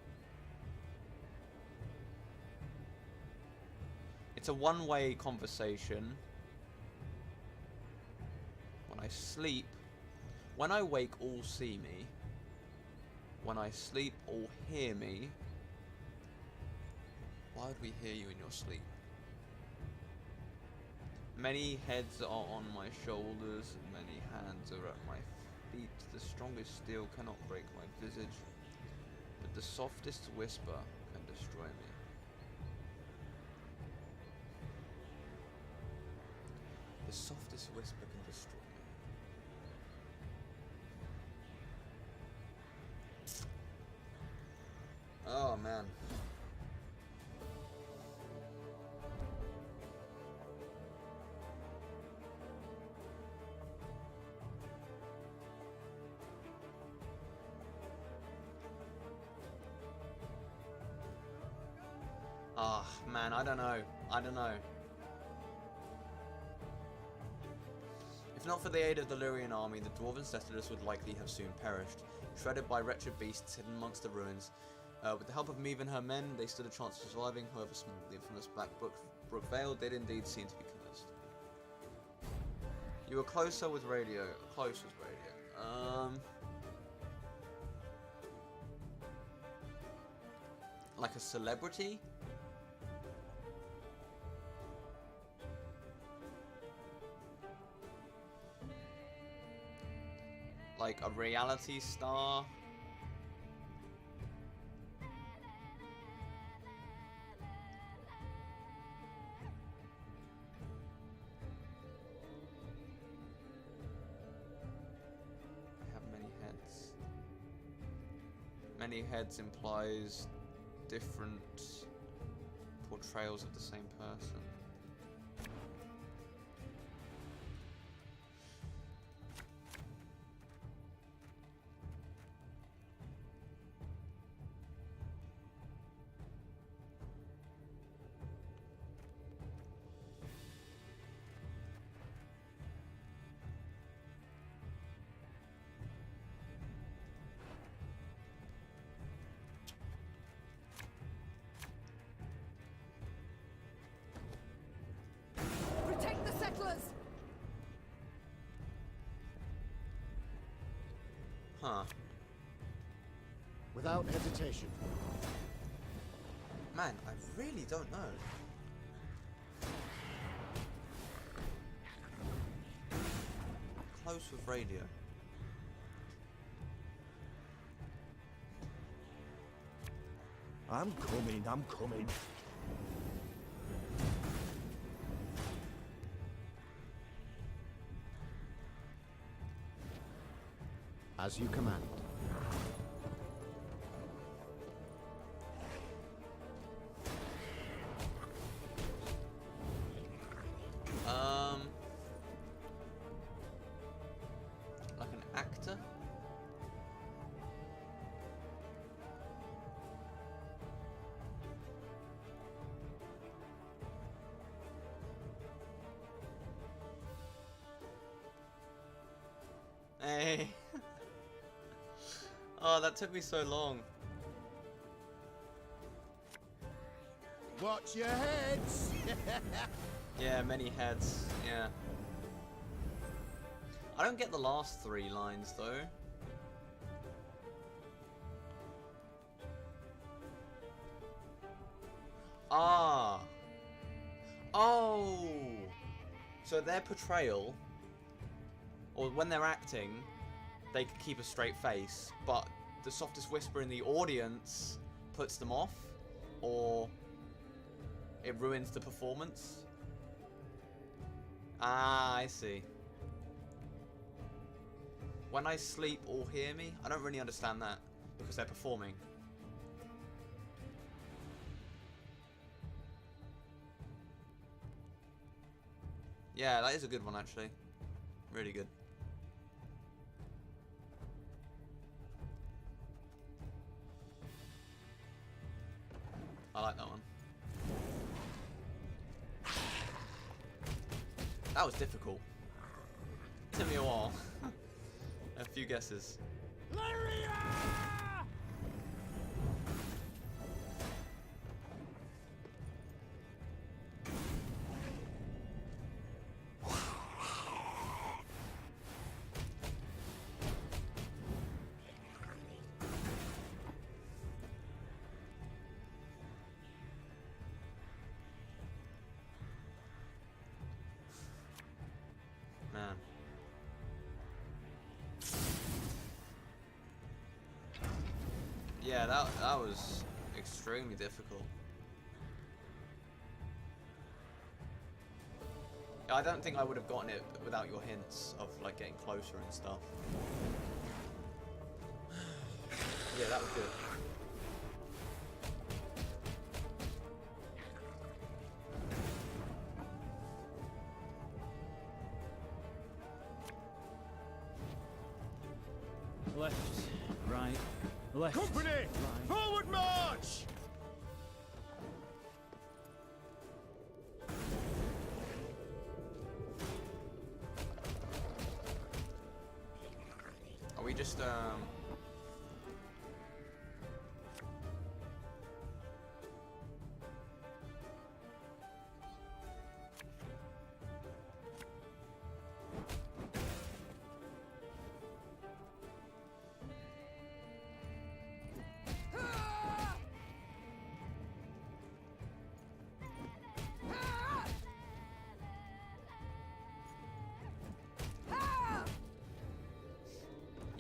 It's a one-way conversation. When I sleep, when I wake, all see me. When I sleep, all hear me. Why would we hear you in your sleep? Many heads are on my shoulders, and many hands are at my feet. The strongest steel cannot break my visage, but the softest whisper can destroy me. The softest whisper can destroy me. Oh man. Ah, man, I don't know. If not for the aid of the Lyrian army, the dwarven settlers would likely have soon perished, shredded by wretched beasts hidden amongst the ruins. With the help of Meve and her men, they stood a chance of surviving, however small. The infamous Blackbrook Vale did indeed seem to be cursed. You were closer with radio. Close with radio. Like a celebrity? Like a reality star? I have many heads. Many heads implies different portrayals of the same person. Huh. Without hesitation. Man, I really don't know. Close with radio. I'm coming, I'm coming. As you command. Like an actor? Hey. Oh, that took me so long. Watch your heads! Yeah, many heads. Yeah. I don't get the last 3 lines though. Ah. Oh. So their portrayal, or when they're acting, they can keep a straight face, but the softest whisper in the audience puts them off, or it ruins the performance. Ah, I see. When I sleep or hear me, I don't really understand that because they're performing. Yeah, that is a good one actually. Really good. I like that one. That was difficult. Took me a while. A few guesses. Man. Yeah, that was extremely difficult. I don't think I would have gotten it without your hints of like getting closer and stuff. Yeah, that was good. Left, right, left. Company! Right. Forward march! Are we just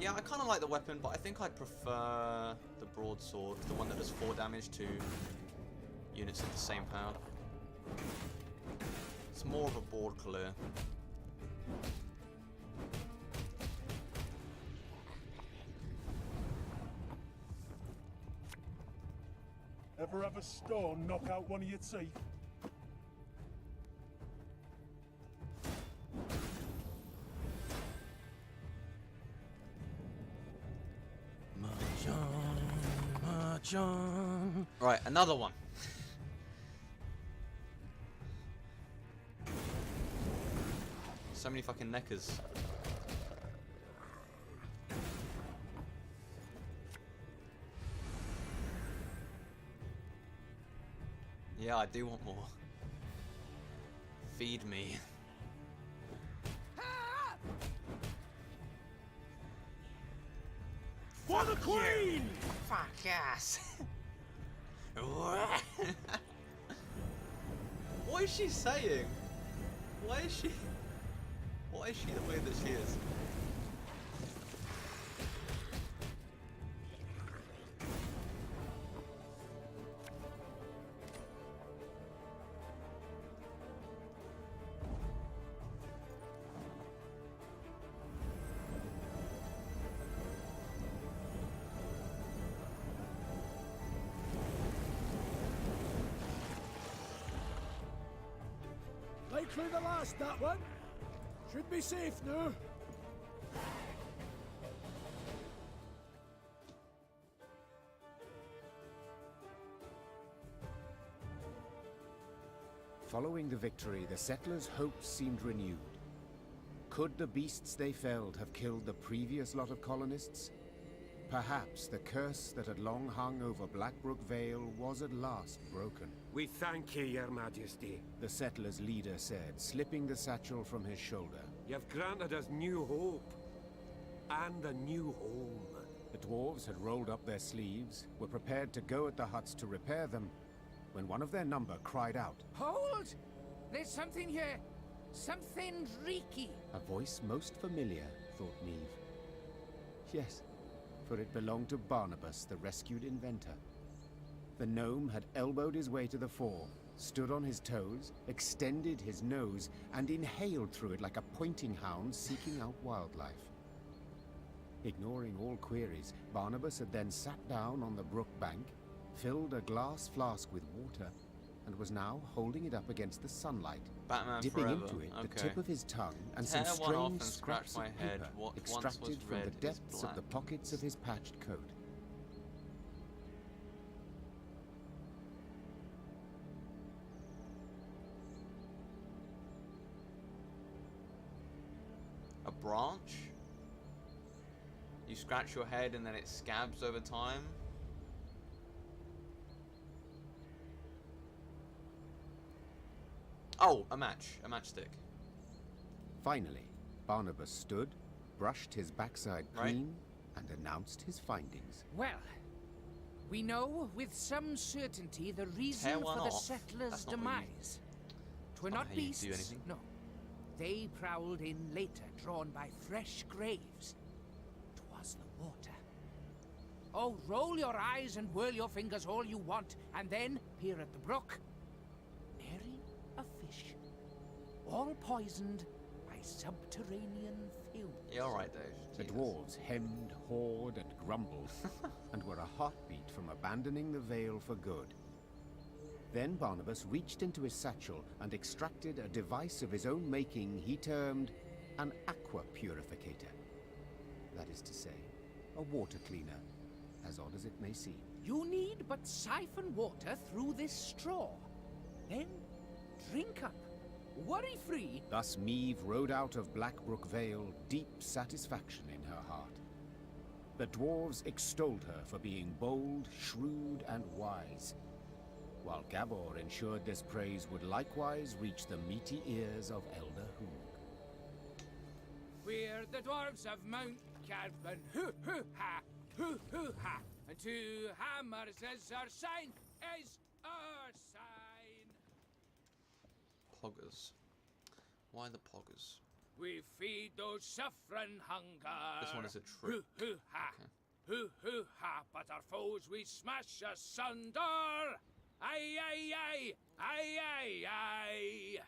Yeah, I kind of like the weapon, but I think I'd prefer the broadsword, the one that does 4 damage to units of the same power. It's more of a board clear. Ever have a stone knock out one of your teeth? Right, another one. So many fucking neckers. Yeah, I do want more. Feed me. For the Queen! Fuck yes. What is she saying? Why is she? Why is she the way that she is? Likely the last, that one. Should be safe now. Following the victory, the settlers' hopes seemed renewed. Could the beasts they felled have killed the previous lot of colonists? Perhaps the curse that had long hung over Blackbrook Vale was at last broken. We thank ye, Your Majesty. The settlers' leader said, slipping the satchel from his shoulder. You've granted us new hope. And a new home. The dwarves had rolled up their sleeves, were prepared to go at the huts to repair them, when one of their number cried out. Hold! There's something here. Something reeky. A voice most familiar, thought Neve. Yes, for it belonged to Barnabas, the rescued inventor. The gnome had elbowed his way to the fore, stood on his toes, extended his nose, and inhaled through it like a pointing hound seeking out wildlife. Ignoring all queries, Barnabas had then sat down on the brook bank, filled a glass flask with water, and was now holding it up against the sunlight, Batman dipping forever. into it Okay. the tip of his tongue and Tear some one off strange and scratch scraps my of head. paper What once extracted was from the red is depths of the black. pockets of his patched coat. A branch? You scratch your head and then it scabs over time? Oh, a matchstick. Finally, Barnabas stood, brushed his backside clean, and announced his findings. Well, we know with some certainty the reason Tear for one the off. settlers' That's not what you- demise. Twere That's not not how you do beasts. anything. No. They prowled in later, drawn by fresh graves. 'Twas the water. Oh, roll your eyes and whirl your fingers all you want, and then peer at the brook. Nary a fish. All poisoned by subterranean fumes. Yeah, alright, Dave. The dwarves hemmed, hawed, and grumbled, and were a heartbeat from abandoning the Vale for good. Then Barnabas reached into his satchel and extracted a device of his own making he termed an aqua purificator. That is to say, a water cleaner, as odd as it may seem. You need but siphon water through this straw. Then drink up. Worry-free. Thus Meve rode out of Blackbrook Vale, deep satisfaction in her heart. The dwarves extolled her for being bold, shrewd, and wise, while Gabor ensured this praise would likewise reach the meaty ears of Elder Hoog. We're the dwarves of Mount Carbon. Hoo-hoo-ha! Hoo-hoo-ha! And 2 hammers is our sign, is our sign. Poggers. Why the poggers? We feed those suffering hunger. This one is a trick. Hoo-hoo-ha! Okay. Hoo-hoo-ha! But our foes we smash asunder! Aye, aye, aye! Aye, aye, aye!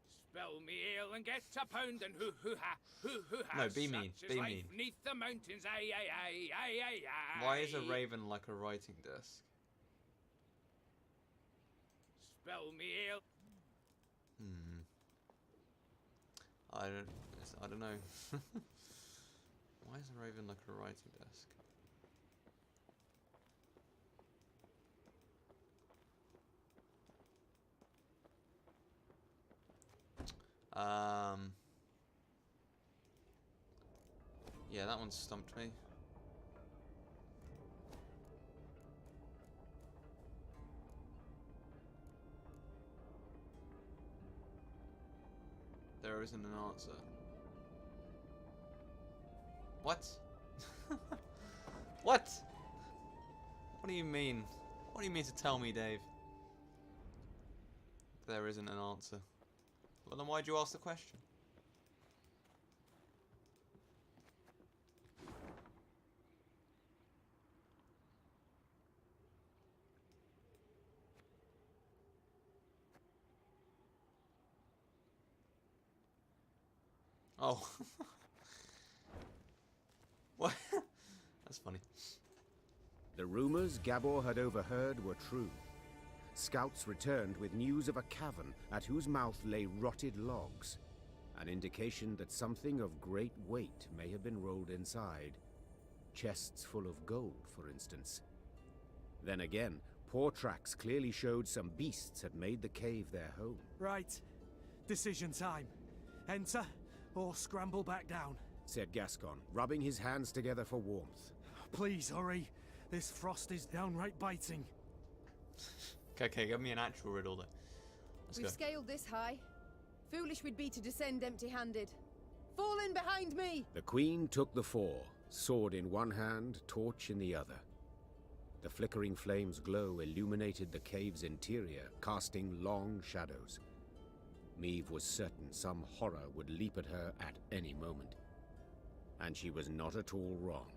Spell me ale and get a pound and hoo-hoo-ha! Hoo-hoo-ha! No, be mean, Such is be life mean. Neath the mountains, aye, aye, aye, aye, aye, aye! Why is a raven like a writing desk? Spell me ale. I don't know. Why is a raven like a writing desk? Yeah, that one stumped me. There isn't an answer. What? What? What do you mean? What do you mean to tell me, Dave? There isn't an answer. Well, then why'd you ask the question? Oh. What? That's funny. The rumors Gabor had overheard were true. Scouts returned with news of a cavern at whose mouth lay rotted logs, an indication that something of great weight may have been rolled inside. Chests full of gold, for instance. Then again, paw tracks clearly showed some beasts had made the cave their home. Right. Decision time. Enter or scramble back down, said Gascon, rubbing his hands together for warmth. Please hurry. This frost is downright biting. Okay, give me an actual riddle then. We've scaled this high. Foolish we'd be to descend empty-handed. Fall in behind me! The Queen took the four, sword in one hand, torch in the other. The flickering flame's glow illuminated the cave's interior, casting long shadows. Meve was certain some horror would leap at her at any moment. And she was not at all wrong.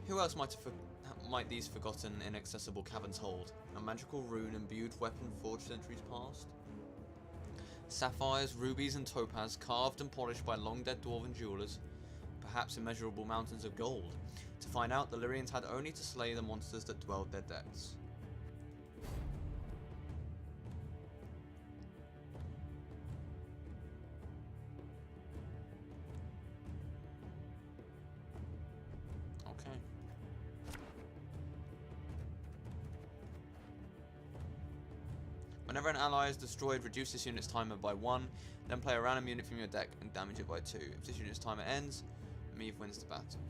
Who else might these forgotten, inaccessible caverns hold? A magical rune-imbued weapon forged centuries past? Sapphires, rubies, and topaz carved and polished by long-dead dwarven jewelers? Perhaps immeasurable mountains of gold? To find out, the Lyrians had only to slay the monsters that dwelled their depths. Whenever an ally is destroyed, reduce this unit's timer by 1, then play a random unit from your deck and damage it by 2. If this unit's timer ends, Meve wins the battle.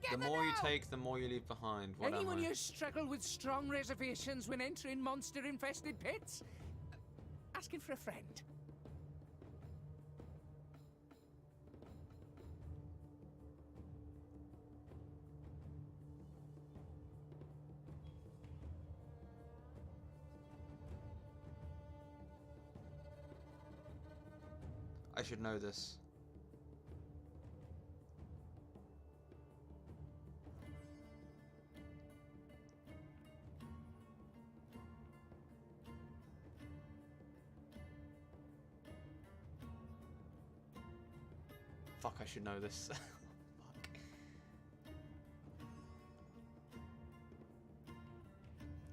The more you take, the more you leave behind. What Anyone here struggle with strong reservations when entering monster-infested pits? Asking for a friend. I should know this. Fuck, I should know this.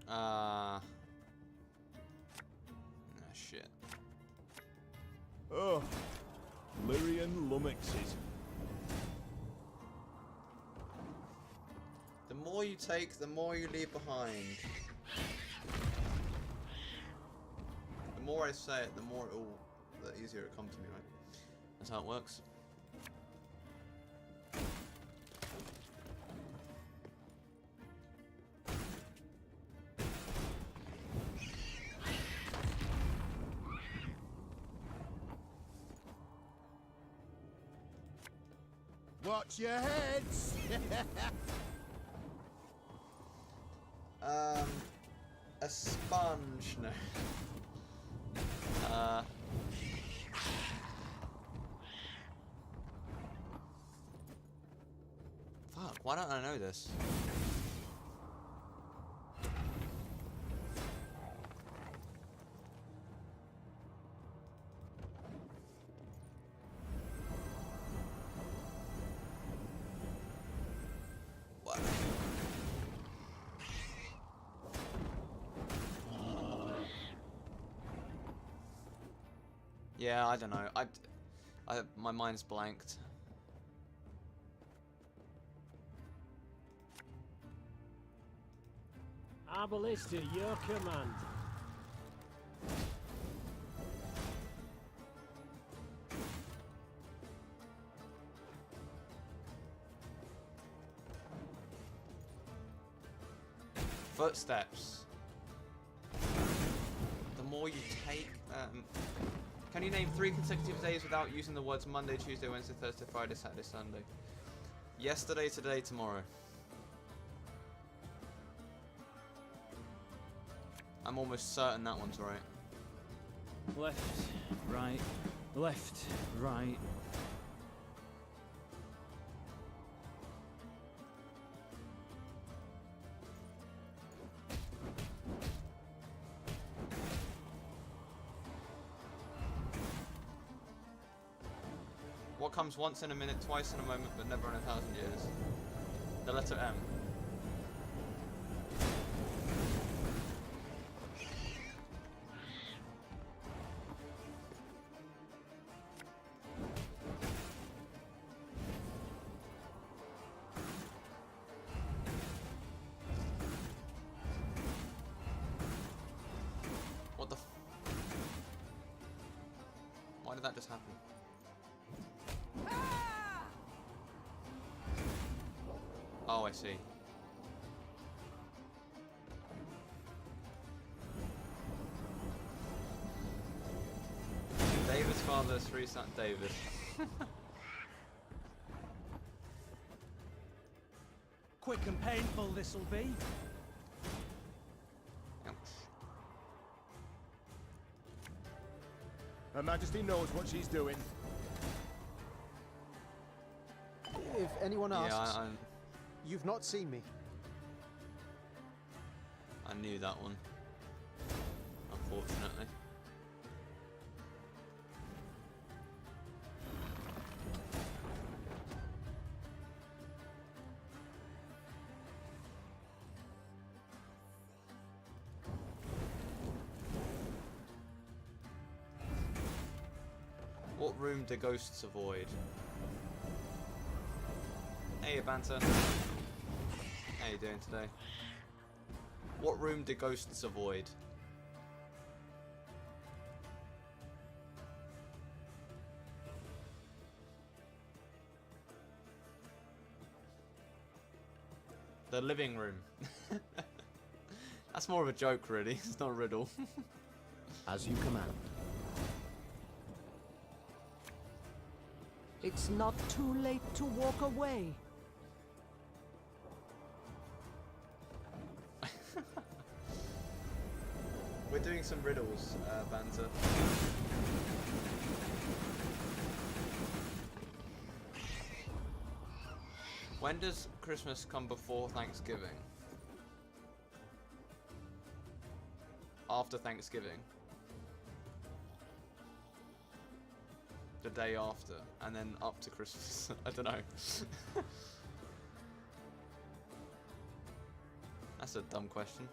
Fuck. Shit. Oh, Lyrian lummoxes. The more you take, the more you leave behind. The more I say it, the more the easier it comes to me, right? That's how it works. Watch your heads! A sponge, no. Fuck, why don't I know this? Yeah, I don't know. My mind's blanked. Arbalist to your command. Footsteps. The more you take. Can you name 3 consecutive days without using the words Monday, Tuesday, Wednesday, Thursday, Friday, Saturday, Sunday? Yesterday, today, tomorrow. I'm almost certain that one's right. Left, right, left, right. What comes once in a minute, twice in a moment, but never in 1,000 years? The letter M. What the f... Why did that just happen? Oh, I see. David's father is 3 sons. David. Quick and painful this'll be. Her Majesty knows what she's doing. If anyone asks, you've not seen me. I knew that one. Unfortunately. What room do ghosts avoid? Hey, Banter. How you doing today? What room do ghosts avoid? The living room. That's more of a joke, really. It's not a riddle. As you command. It's not too late to walk away. We're doing some riddles, Banter. When does Christmas come before Thanksgiving? After Thanksgiving? The day after, and then up to Christmas. I don't know. That's a dumb question.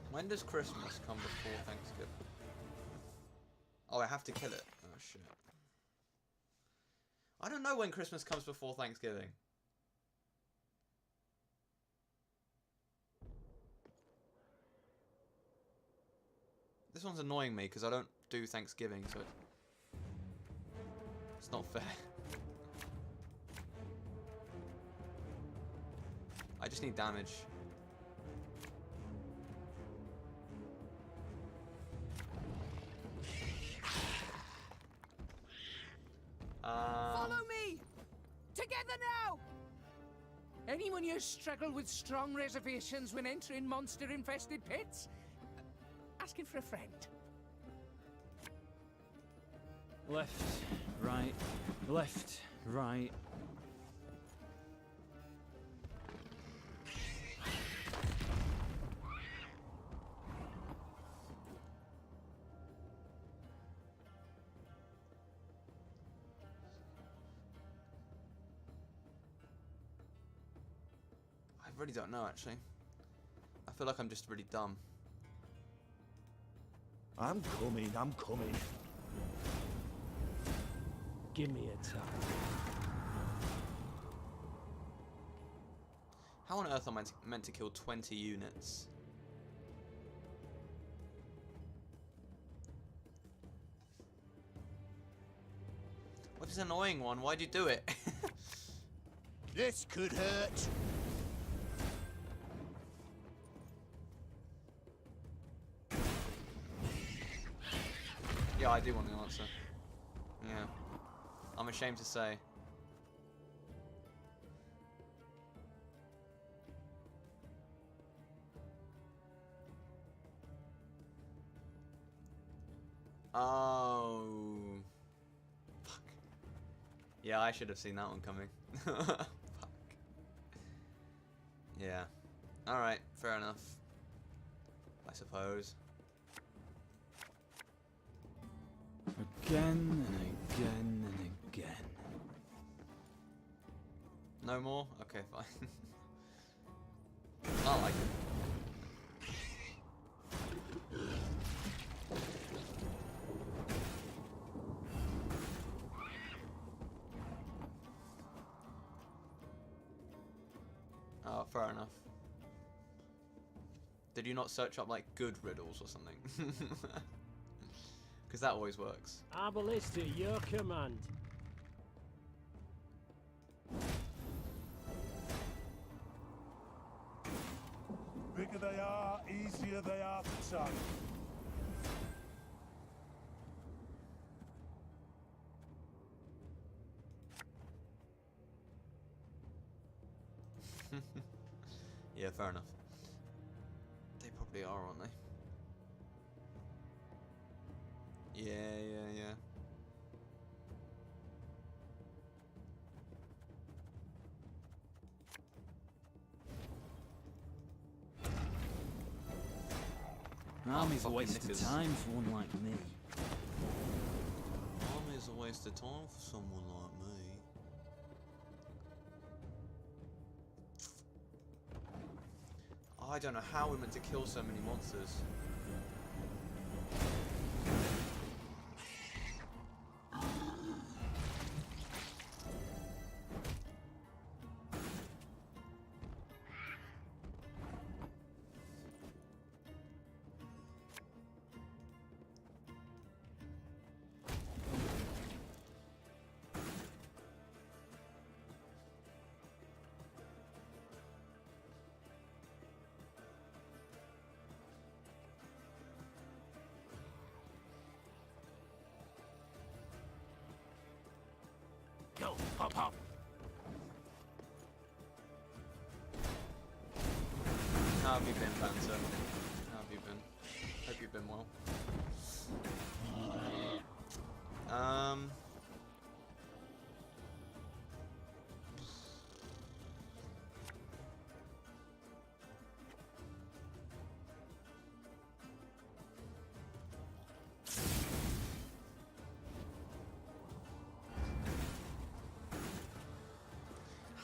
When does Christmas come before Thanksgiving? Oh, I have to kill it. Oh, shit. I don't know when Christmas comes before Thanksgiving. This one's annoying me because I don't do Thanksgiving, so it's not fair. I just need damage. Follow me! Together now! Anyone here struggle with strong reservations when entering monster-infested pits? Asking for a friend. Left, right, left, right. I really don't know, actually. I feel like I'm just really dumb. I'm coming, I'm coming. Give me a time. How on earth am I meant to kill 20 units? What is an annoying one? Why'd you do it? This could hurt. Yeah, I do want the answer. Yeah. I'm ashamed to say. Oh. Fuck. Yeah, I should have seen that one coming. Fuck. Yeah. Alright, fair enough. I suppose. Again and again and again. No more? Okay, fine. I like it. Oh, fair enough. Did you not search up, like, good riddles or something? Because that always works. Arbalest at your command. Bigger they are, easier they are to tug. Yeah, fair enough. They probably are, aren't they? Yeah. Army's a waste of time for one like me. Army's a waste of time for someone like me. I don't know how we're meant to kill so many monsters. Go, hop, hop. How have you been, Banter? How have you been? Hope you've been well. How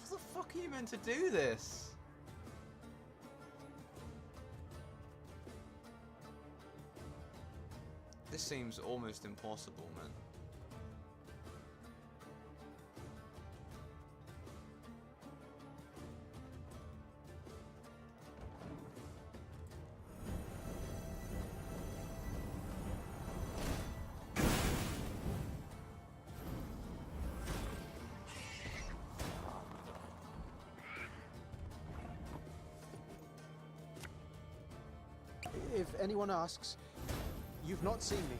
the fuck are you meant to do this? This seems almost impossible, man. If anyone asks, you've not seen me.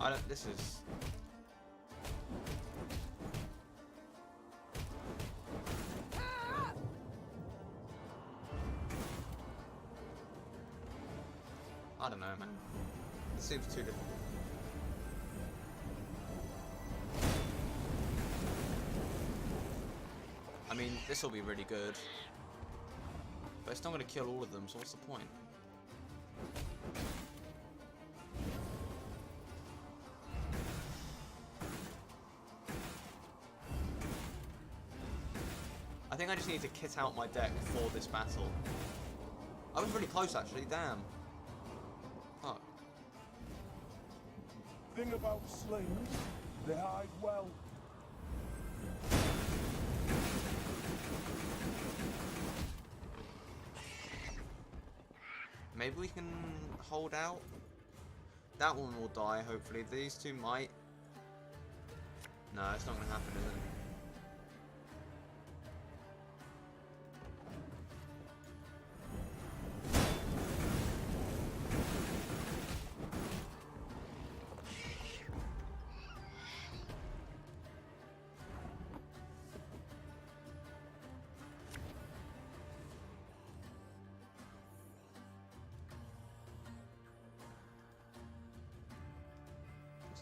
I don't. This is. I don't know, man. This seems too difficult. I mean, this will be really good, but it's not going to kill all of them, so what's the point? I think I just need to kit out my deck for this battle. I was really close, actually. Damn. Fuck. Thing about slings, they hide well. Maybe we can hold out. That one will die, hopefully. These two might. No, it's not going to happen, is it?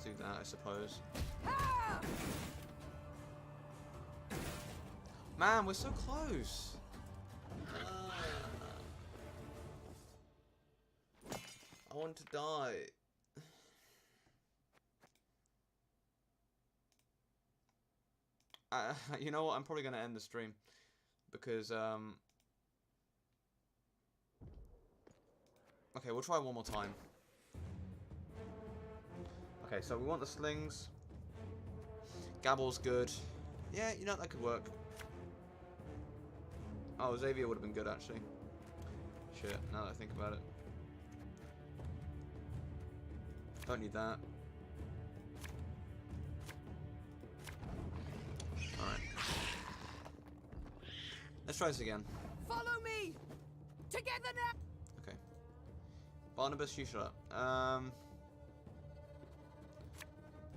Do that, I suppose. Man, we're so close. I want to die. You know what? I'm probably going to end the stream because okay, we'll try one more time. Okay, so we want the slings. Gabble's good. Yeah, you know, that could work. Oh, Xavier would have been good, actually. Shit, now that I think about it. Don't need that. Alright. Let's try this again. Follow me! Together now! Okay. Barnabas, you shut up.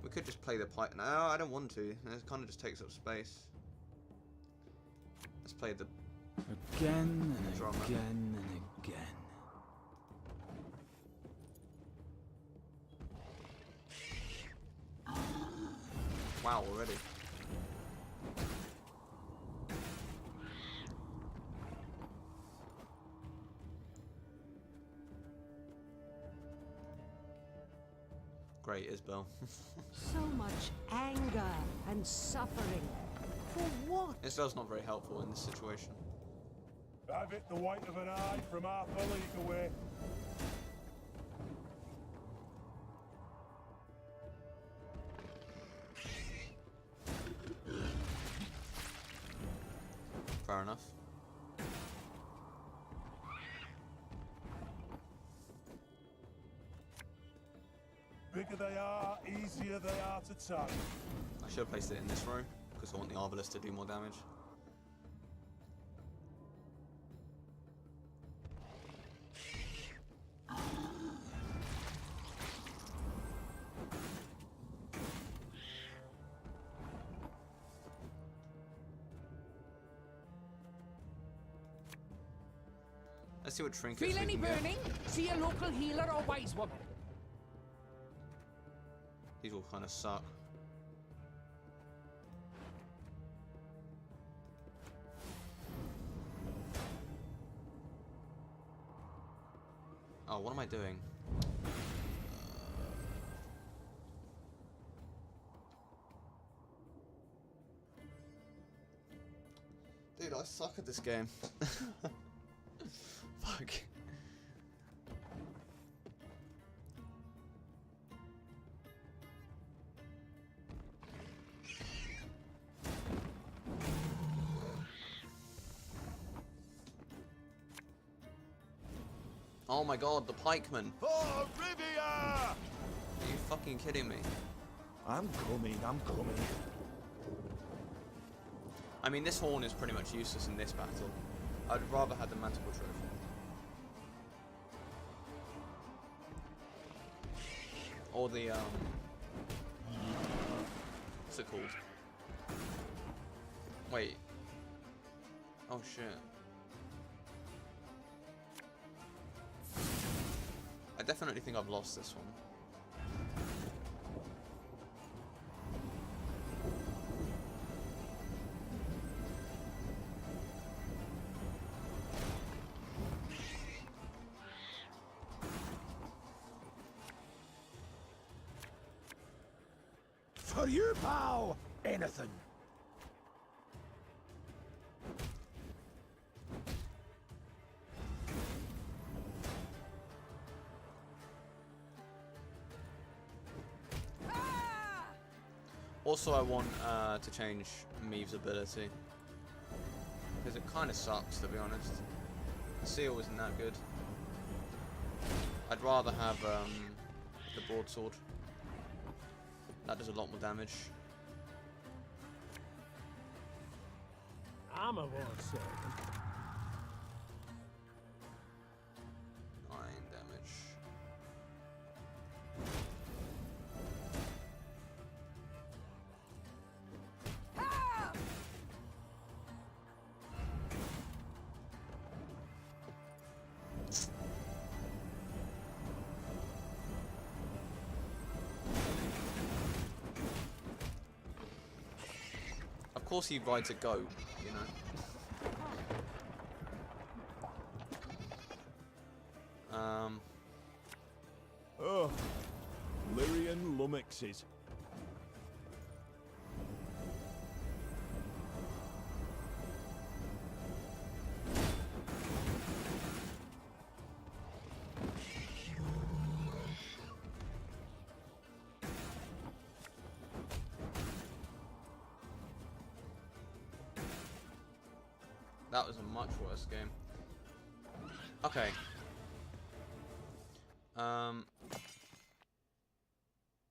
We could just play the pipe. No, I don't want to. It kind of just takes up space. Let's play the again and drama. Again and again. Wow, already. Great, Isabel. So much anger and suffering. For what? Isabel's not very helpful in this situation. Have it the white of an eye from half a league away. Fair enough. Bigger they are, easier they are to tag. I should have placed it in this row because I want the Arbalest to do more damage. Let's see what trinkets Feel we any can get. burning? See a local healer or wise woman? These all kind of suck. Oh, what am I doing? Dude, I suck at this game. Fuck. Oh my god, the pikeman. For Rivia! Are you fucking kidding me? I'm coming, I'm coming. I mean, this horn is pretty much useless in this battle. I'd rather have the manticle trophy. Or the, what's it called? Wait. Oh shit. I definitely think I've lost this one. For you, pal, anything. Also, I want to change Meave's ability. Because it kind of sucks, to be honest. Seal isn't that good. I'd rather have the broadsword. That does a lot more damage. I'm a war servant. 9 damage. Of course he rides a goat, you know. Oh, Lyrian lummoxes. That was a much worse game. Okay.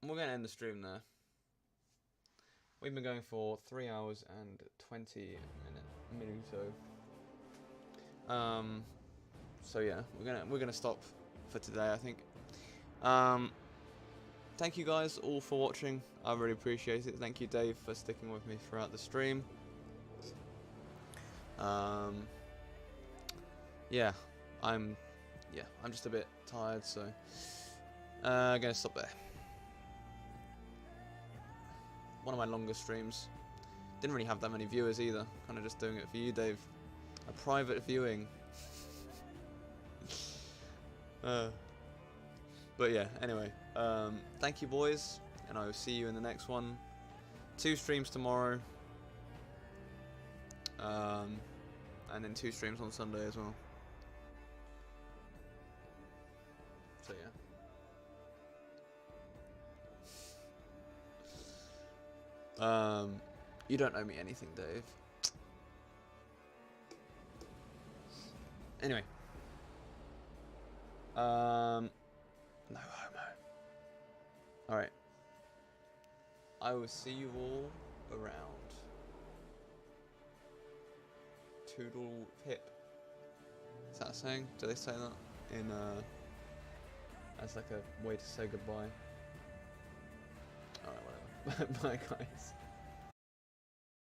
We're gonna end the stream there. We've been going for 3 hours and 20 minutes. So yeah, we're gonna stop for today, I think. Thank you guys all for watching. I really appreciate it. Thank you, Dave, for sticking with me throughout the stream. Yeah, I'm just a bit tired, so gonna stop there. One of my longest streams. Didn't really have that many viewers either. Kind of just doing it for you, Dave. A private viewing. But yeah, anyway. Thank you, boys, and I will see you in the next one. 2 streams tomorrow. And then 2 streams on Sunday as well. So yeah. You don't owe me anything, Dave. Anyway. No homo. Alright. I will see you all around. Toodle pip. Is that a saying? Do they say that in as like a way to say goodbye? Alright, whatever. Bye guys.